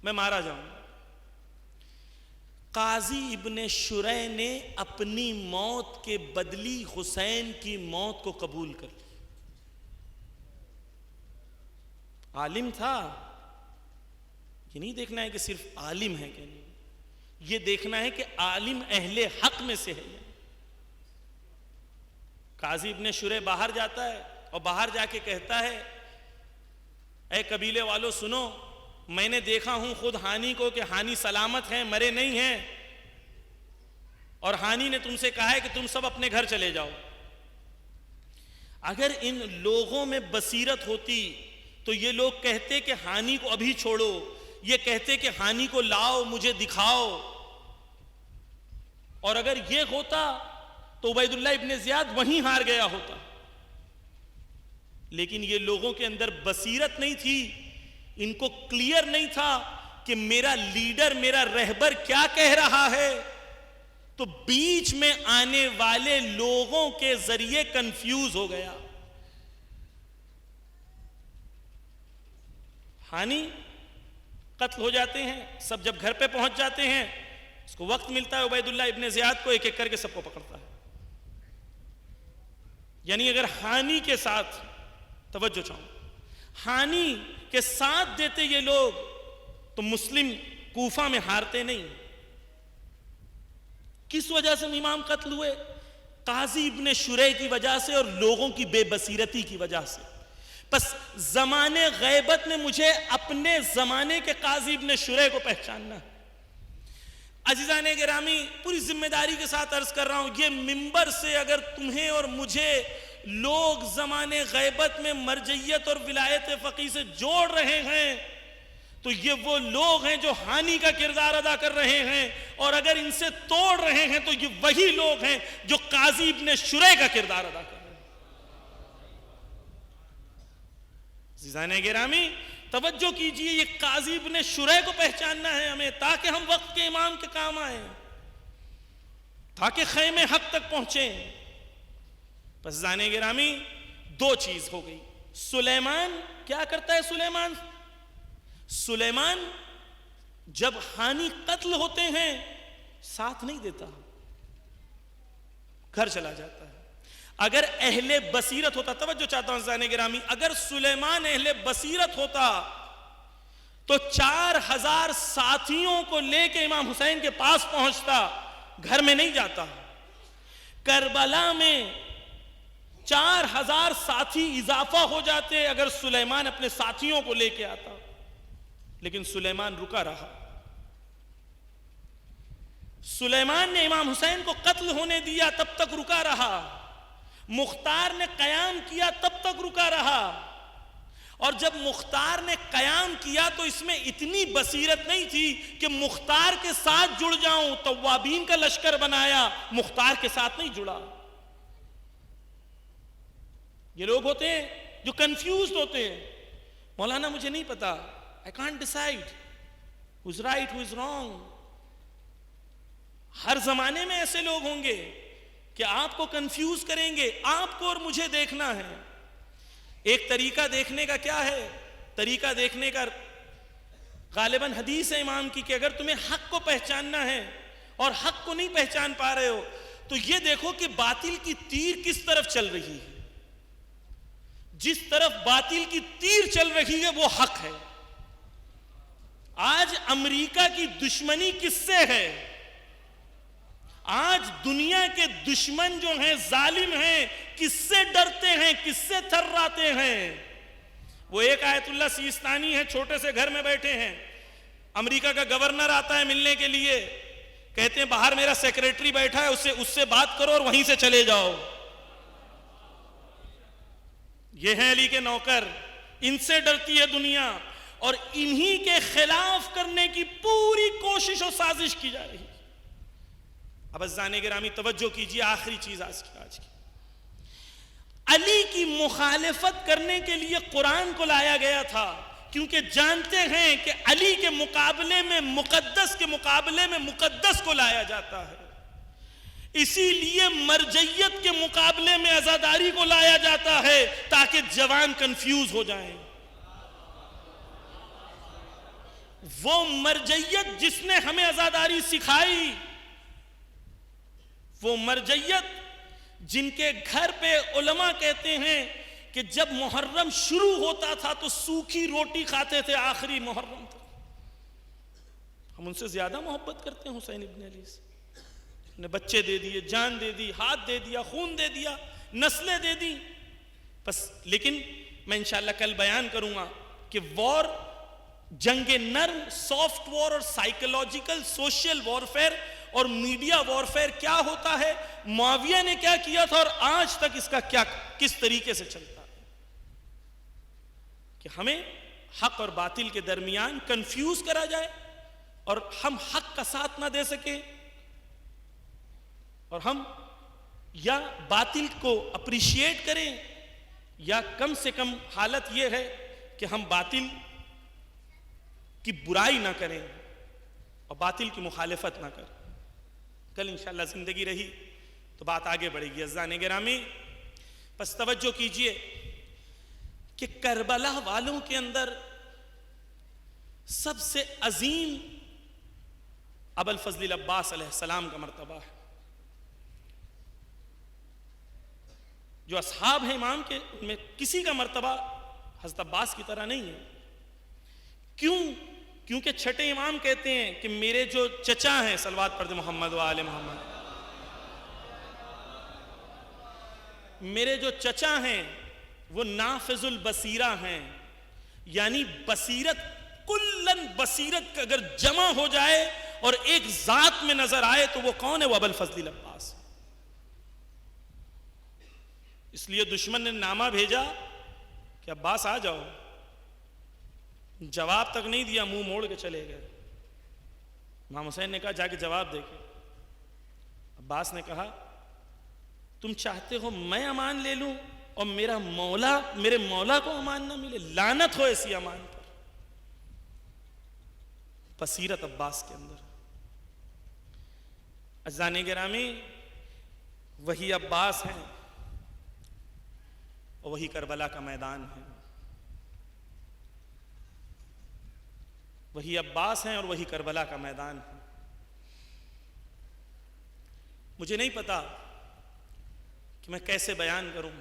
میں مارا جاؤں گا۔ قاضی ابن شرح نے اپنی موت کے بدلی حسین کی موت کو قبول کر لی۔ عالم تھا، یہ نہیں دیکھنا ہے کہ صرف عالم ہے کہ نہیں، یہ دیکھنا ہے کہ عالم اہل حق میں سے ہے۔ قاضی ابن شرح باہر جاتا ہے اور باہر جا کے کہتا ہے اے قبیلے والوں سنو، میں نے دیکھا ہوں خود ہانی کو کہ ہانی سلامت ہیں، مرے نہیں ہیں، اور ہانی نے تم سے کہا ہے کہ تم سب اپنے گھر چلے جاؤ۔ اگر ان لوگوں میں بصیرت ہوتی تو یہ لوگ کہتے کہ ہانی کو ابھی چھوڑو، یہ کہتے کہ ہانی کو لاؤ مجھے دکھاؤ، اور اگر یہ ہوتا تو عبید اللہ ابن زیاد وہیں ہار گیا ہوتا۔ لیکن یہ لوگوں کے اندر بصیرت نہیں تھی، ان کو کلیئر نہیں تھا کہ میرا لیڈر، میرا رہبر کیا کہہ رہا ہے، تو بیچ میں آنے والے لوگوں کے ذریعے کنفیوز ہو گیا۔ ہانی قتل ہو جاتے ہیں. سب جب گھر پہ پہنچ جاتے ہیں, اس کو وقت ملتا ہے عبید اللہ ابن زیاد کو, ایک ایک کر کے سب کو پکڑتا ہے. یعنی اگر ہانی کے ساتھ, توجہ چاہوں, ہانی کے ساتھ دیتے یہ لوگ تو مسلم کوفہ میں ہارتے نہیں. کس وجہ سے امام قتل ہوئے؟ قاضی ابن شریح کی وجہ سے اور لوگوں کی بے بصیرتی کی وجہ سے. پس زمانے غیبت میں مجھے اپنے زمانے کے قاضی ابن شریح کو پہچاننا ہے. عزیزان گرامی, پوری ذمہ داری کے ساتھ عرض کر رہا ہوں, یہ منبر سے اگر تمہیں اور مجھے لوگ زمانے غیبت میں مرجعیت اور ولایت فقیہ سے جوڑ رہے ہیں تو یہ وہ لوگ ہیں جو ہانی کا کردار ادا کر رہے ہیں, اور اگر ان سے توڑ رہے ہیں تو یہ وہی لوگ ہیں جو قاضی ابن شریح کا کردار ادا کر رہے ہیں. عزیزان گرامی توجہ کیجئے, یہ قاضی ابن شریح کو پہچاننا ہے ہمیں, تاکہ ہم وقت کے امام کے کام آئیں, تاکہ خیمے حق تک پہنچیں. پس عزیزان گرامی دو چیز ہو گئی. سلیمان کیا کرتا ہے؟ سلیمان جب ہانی قتل ہوتے ہیں ساتھ نہیں دیتا, گھر چلا جاتا ہے. اگر اہل بصیرت ہوتا, توجہ چاہتا ہوں عزیزان گرامی, اگر سلیمان اہل بصیرت ہوتا تو 4000 ساتھیوں کو لے کے امام حسین کے پاس پہنچتا, گھر میں نہیں جاتا. کربلا میں 4000 ساتھی اضافہ ہو جاتے اگر سلیمان اپنے ساتھیوں کو لے کے آتا, لیکن سلیمان رکا رہا. سلیمان نے امام حسین کو قتل ہونے دیا, تب تک رکا رہا. مختار نے قیام کیا, تب تک رکا رہا. اور جب مختار نے قیام کیا تو اس میں اتنی بصیرت نہیں تھی کہ مختار کے ساتھ جڑ جاؤں. توابین کا لشکر بنایا, مختار کے ساتھ نہیں جڑا. یہ لوگ ہوتے ہیں جو کنفیوزڈ ہوتے ہیں, مولانا مجھے نہیں پتا, I can't decide who's right, who's wrong. ہر زمانے میں ایسے لوگ ہوں گے کہ آپ کو کنفیوز کریں گے. آپ کو اور مجھے دیکھنا ہے. ایک طریقہ دیکھنے کا کیا ہے؟ طریقہ دیکھنے کا غالباً حدیث ہے امام کی کہ اگر تمہیں حق کو پہچاننا ہے اور حق کو نہیں پہچان پا رہے ہو تو یہ دیکھو کہ باطل کی تیر کس طرف چل رہی ہے. جس طرف باطل کی تیر چل رہی ہے وہ حق ہے. آج امریکہ کی دشمنی کس سے ہے؟ آج دنیا کے دشمن جو ہیں, ظالم ہیں, کس سے ڈرتے ہیں, کس سے تھراتے ہیں؟ وہ ایک آیت اللہ سیستانی ہے, چھوٹے سے گھر میں بیٹھے ہیں, امریکہ کا گورنر آتا ہے ملنے کے لیے, کہتے ہیں باہر میرا سیکریٹری بیٹھا ہے, اس سے بات کرو اور وہیں سے چلے جاؤ. یہ ہیں علی کے نوکر, ان سے ڈرتی ہے دنیا, اور انہی کے خلاف کرنے کی پوری کوشش و سازش کی جا رہی ہے. اب عزیزان گرامی توجہ کیجیے, آخری چیز آج کی, علی کی مخالفت کرنے کے لیے قرآن کو لایا گیا تھا, کیونکہ جانتے ہیں کہ علی کے مقابلے میں مقدس کے مقابلے میں مقدس کو لایا جاتا ہے. اسی لیے مرجعیت کے مقابلے میں عزاداری کو لایا جاتا ہے تاکہ جوان کنفیوز ہو جائیں. وہ مرجعیت جس نے ہمیں عزاداری سکھائی, وہ مرجعیت جن کے گھر پہ علماء کہتے ہیں کہ جب محرم شروع ہوتا تھا تو سوکھی روٹی کھاتے تھے آخری محرم تک. ہم ان سے زیادہ محبت کرتے ہیں حسین ابن علی سے. نے بچے دے دیے, جان دے دی, ہاتھ دے دیا, خون دے دیا, نسلیں دے دی. بس لیکن میں انشاءاللہ کل بیان کروں گا کہ وار, جنگ نرم, سافٹ وار اور سائیکولوجیکل سوشل وارفیئر اور میڈیا وارفیئر کیا ہوتا ہے, معاویہ نے کیا کیا تھا, اور آج تک اس کا کس طریقے سے چلتا ہے کہ ہمیں حق اور باطل کے درمیان کنفیوز کرا جائے اور ہم حق کا ساتھ نہ دے سکیں, اور ہم یا باطل کو اپریشیٹ کریں یا کم سے کم حالت یہ ہے کہ ہم باطل کی برائی نہ کریں اور باطل کی مخالفت نہ کریں. کل انشاءاللہ زندگی رہی تو بات آگے بڑھے گی. عزیزان گرامی پس توجہ کیجئے کہ کربلا والوں کے اندر سب سے عظیم ابو الفضل العباس علیہ السلام کا مرتبہ ہے. جو اصحاب ہیں امام کے، ان میں کسی کا مرتبہ حضرت عباس کی طرح نہیں ہے. کیوں؟ کیونکہ چھٹے امام کہتے ہیں کہ میرے جو چچا ہیں، صلوات پڑھتے محمد و آل محمد، میرے جو چچا ہیں وہ نافذ البصیرہ ہیں، یعنی بصیرت کلن بصیرت کا اگر جمع ہو جائے اور ایک ذات میں نظر آئے تو وہ کون ہے؟ وہ ابو الفضل العباس. اس لیے دشمن نے نامہ بھیجا کہ عباس آ جاؤ، جواب تک نہیں دیا، منہ موڑ کے چلے گئے. امام حسین نے کہا جا کے جواب دے کے. عباس نے کہا تم چاہتے ہو میں امان لے لوں اور میرے مولا کو امان نہ ملے؟ لعنت ہو ایسی امان پر. بصیرت عباس کے اندر. عزیزان گرامی، وہی عباس ہیں اور وہی کربلا کا میدان ہے. وہی عباس ہیں اور وہی کربلا کا میدان ہے. مجھے نہیں پتا کہ میں کیسے بیان کروں،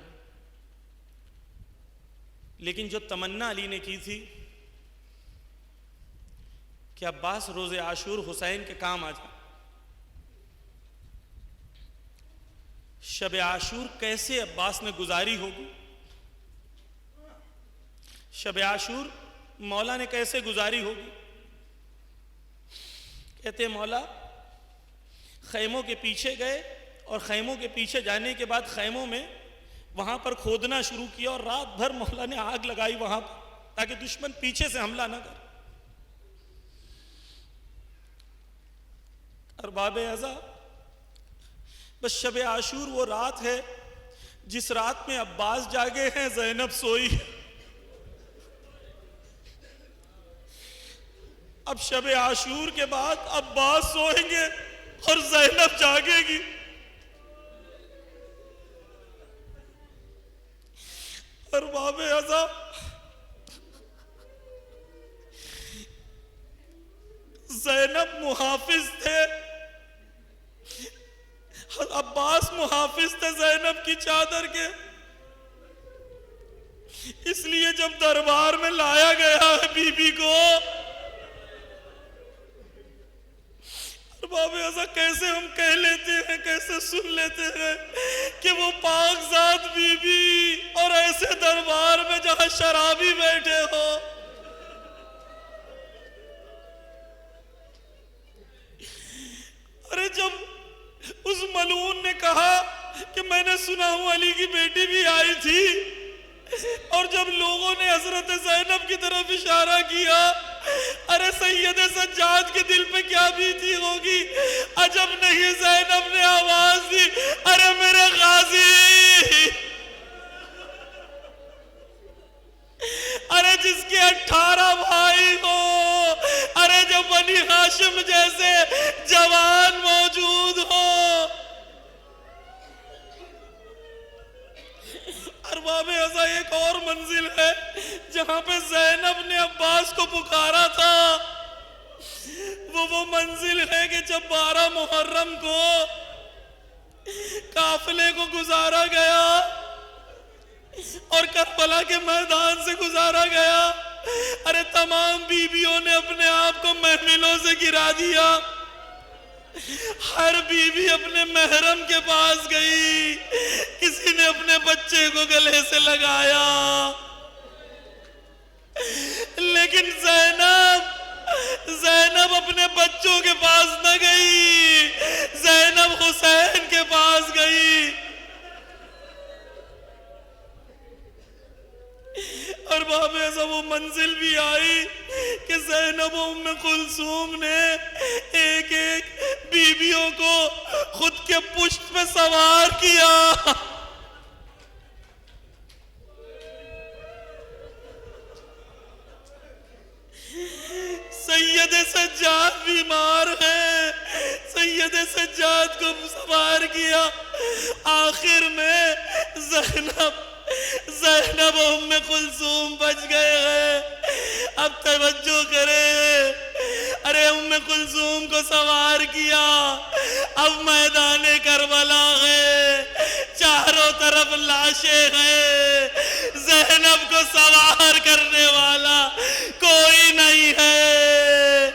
لیکن جو تمنا علی نے کی تھی کہ عباس روز عاشور حسین کے کام آ جائے. شب عاشور کیسے عباس نے گزاری ہوگی، شب عاشور مولا نے کیسے گزاری ہوگی. کہتے مولا خیموں کے پیچھے گئے اور خیموں کے پیچھے جانے کے بعد خیموں میں وہاں پر کھودنا شروع کیا اور رات بھر مولا نے آگ لگائی وہاں پر تاکہ دشمن پیچھے سے حملہ نہ کرے. ارباب اعضاء، بس شب عاشور وہ رات ہے جس رات میں عباس جاگے ہیں، زینب سوئی. اب شب عاشور کے بعد عباس سوئیں گے اور زینب جاگے گی. ارباب اعضاء، زینب محافظ تھے، عباس محافظ تھے زینب کی چادر کے. اس لیے جب دربار میں لایا گیا ہے بی بی کو، ارباب اعضاء کیسے ہم کہہ لیتے ہیں، کیسے سن لیتے ہیں کہ وہ پاک ذات بی بی اور ایسے دربار میں جہاں شرابی بیٹھے ہو. ارے جب اس ملعون نے کہا کہ میں نے سنا ہوں علی کی بیٹی بھی آئی تھی، اور جب لوگوں نے حضرت زینب کی طرف اشارہ کیا، ارے سید سجاد کے دل پہ کیا بیتی ہوگی. عجب نہیں زینب نے آواز دی، ارے میرے غازی، ارے جس کے 18 بھائی ہو، ارے جب بنی ہاشم جیسے جوان موجود ہو. ارباب اعضاء ایک اور منزل ہے جہاں پہ زینب نے عباس کو پکارا تھا. وہ منزل ہے کہ جب 12 محرم کو قافلے کو گزارا گیا اور کربلا کے میدان سے گزارا گیا، ارے تمام بیویوں نے اپنے آپ کو محملوں سے گرا دیا. ہر بیوی اپنے محرم کے پاس گئی، کسی نے اپنے بچے کو گلے سے لگایا، لیکن زینب اپنے بچوں کے پاس نہ گئی، زینب حسین کے پاس گئی. اور باب ایسا وہ منزل بھی آئی کہ زینب و ام کلثوم نے ایک ایک بیویوں کو خود کے پشت پہ سوار کیا. سید سجاد بیمار ہے، سید سجاد کو سوار کیا. آخر میں زینب و ام کلثوم بچ گئے ہیں. اب توجہ کرے، ارے ام کلثوم کو سوار کیا، اب میدان کربلا ہے، چاروں طرف لاشیں ہیں، زینب کو سوار کرنے والا کوئی نہیں ہے۔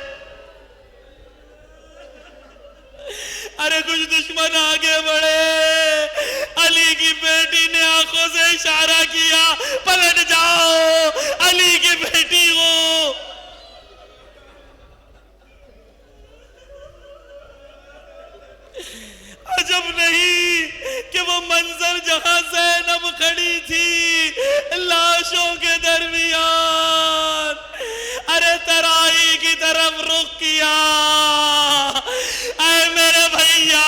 ارے کچھ دشمن آگے بڑھے، علی کی بیٹی نے آنکھوں سے اشارہ کیا، پلٹ جاؤ، علی کی بیٹی ہو۔ عجب نہیں کہ وہ منظر جہاں زینب کھڑی تھی لاشوں کے درمیان، ارے ترائی کی طرف رخ کیا، اے میرے بھیا،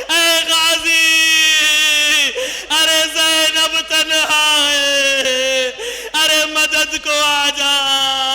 اے غازی، ارے زینب تنہا ہے، ارے مدد کو آ جا۔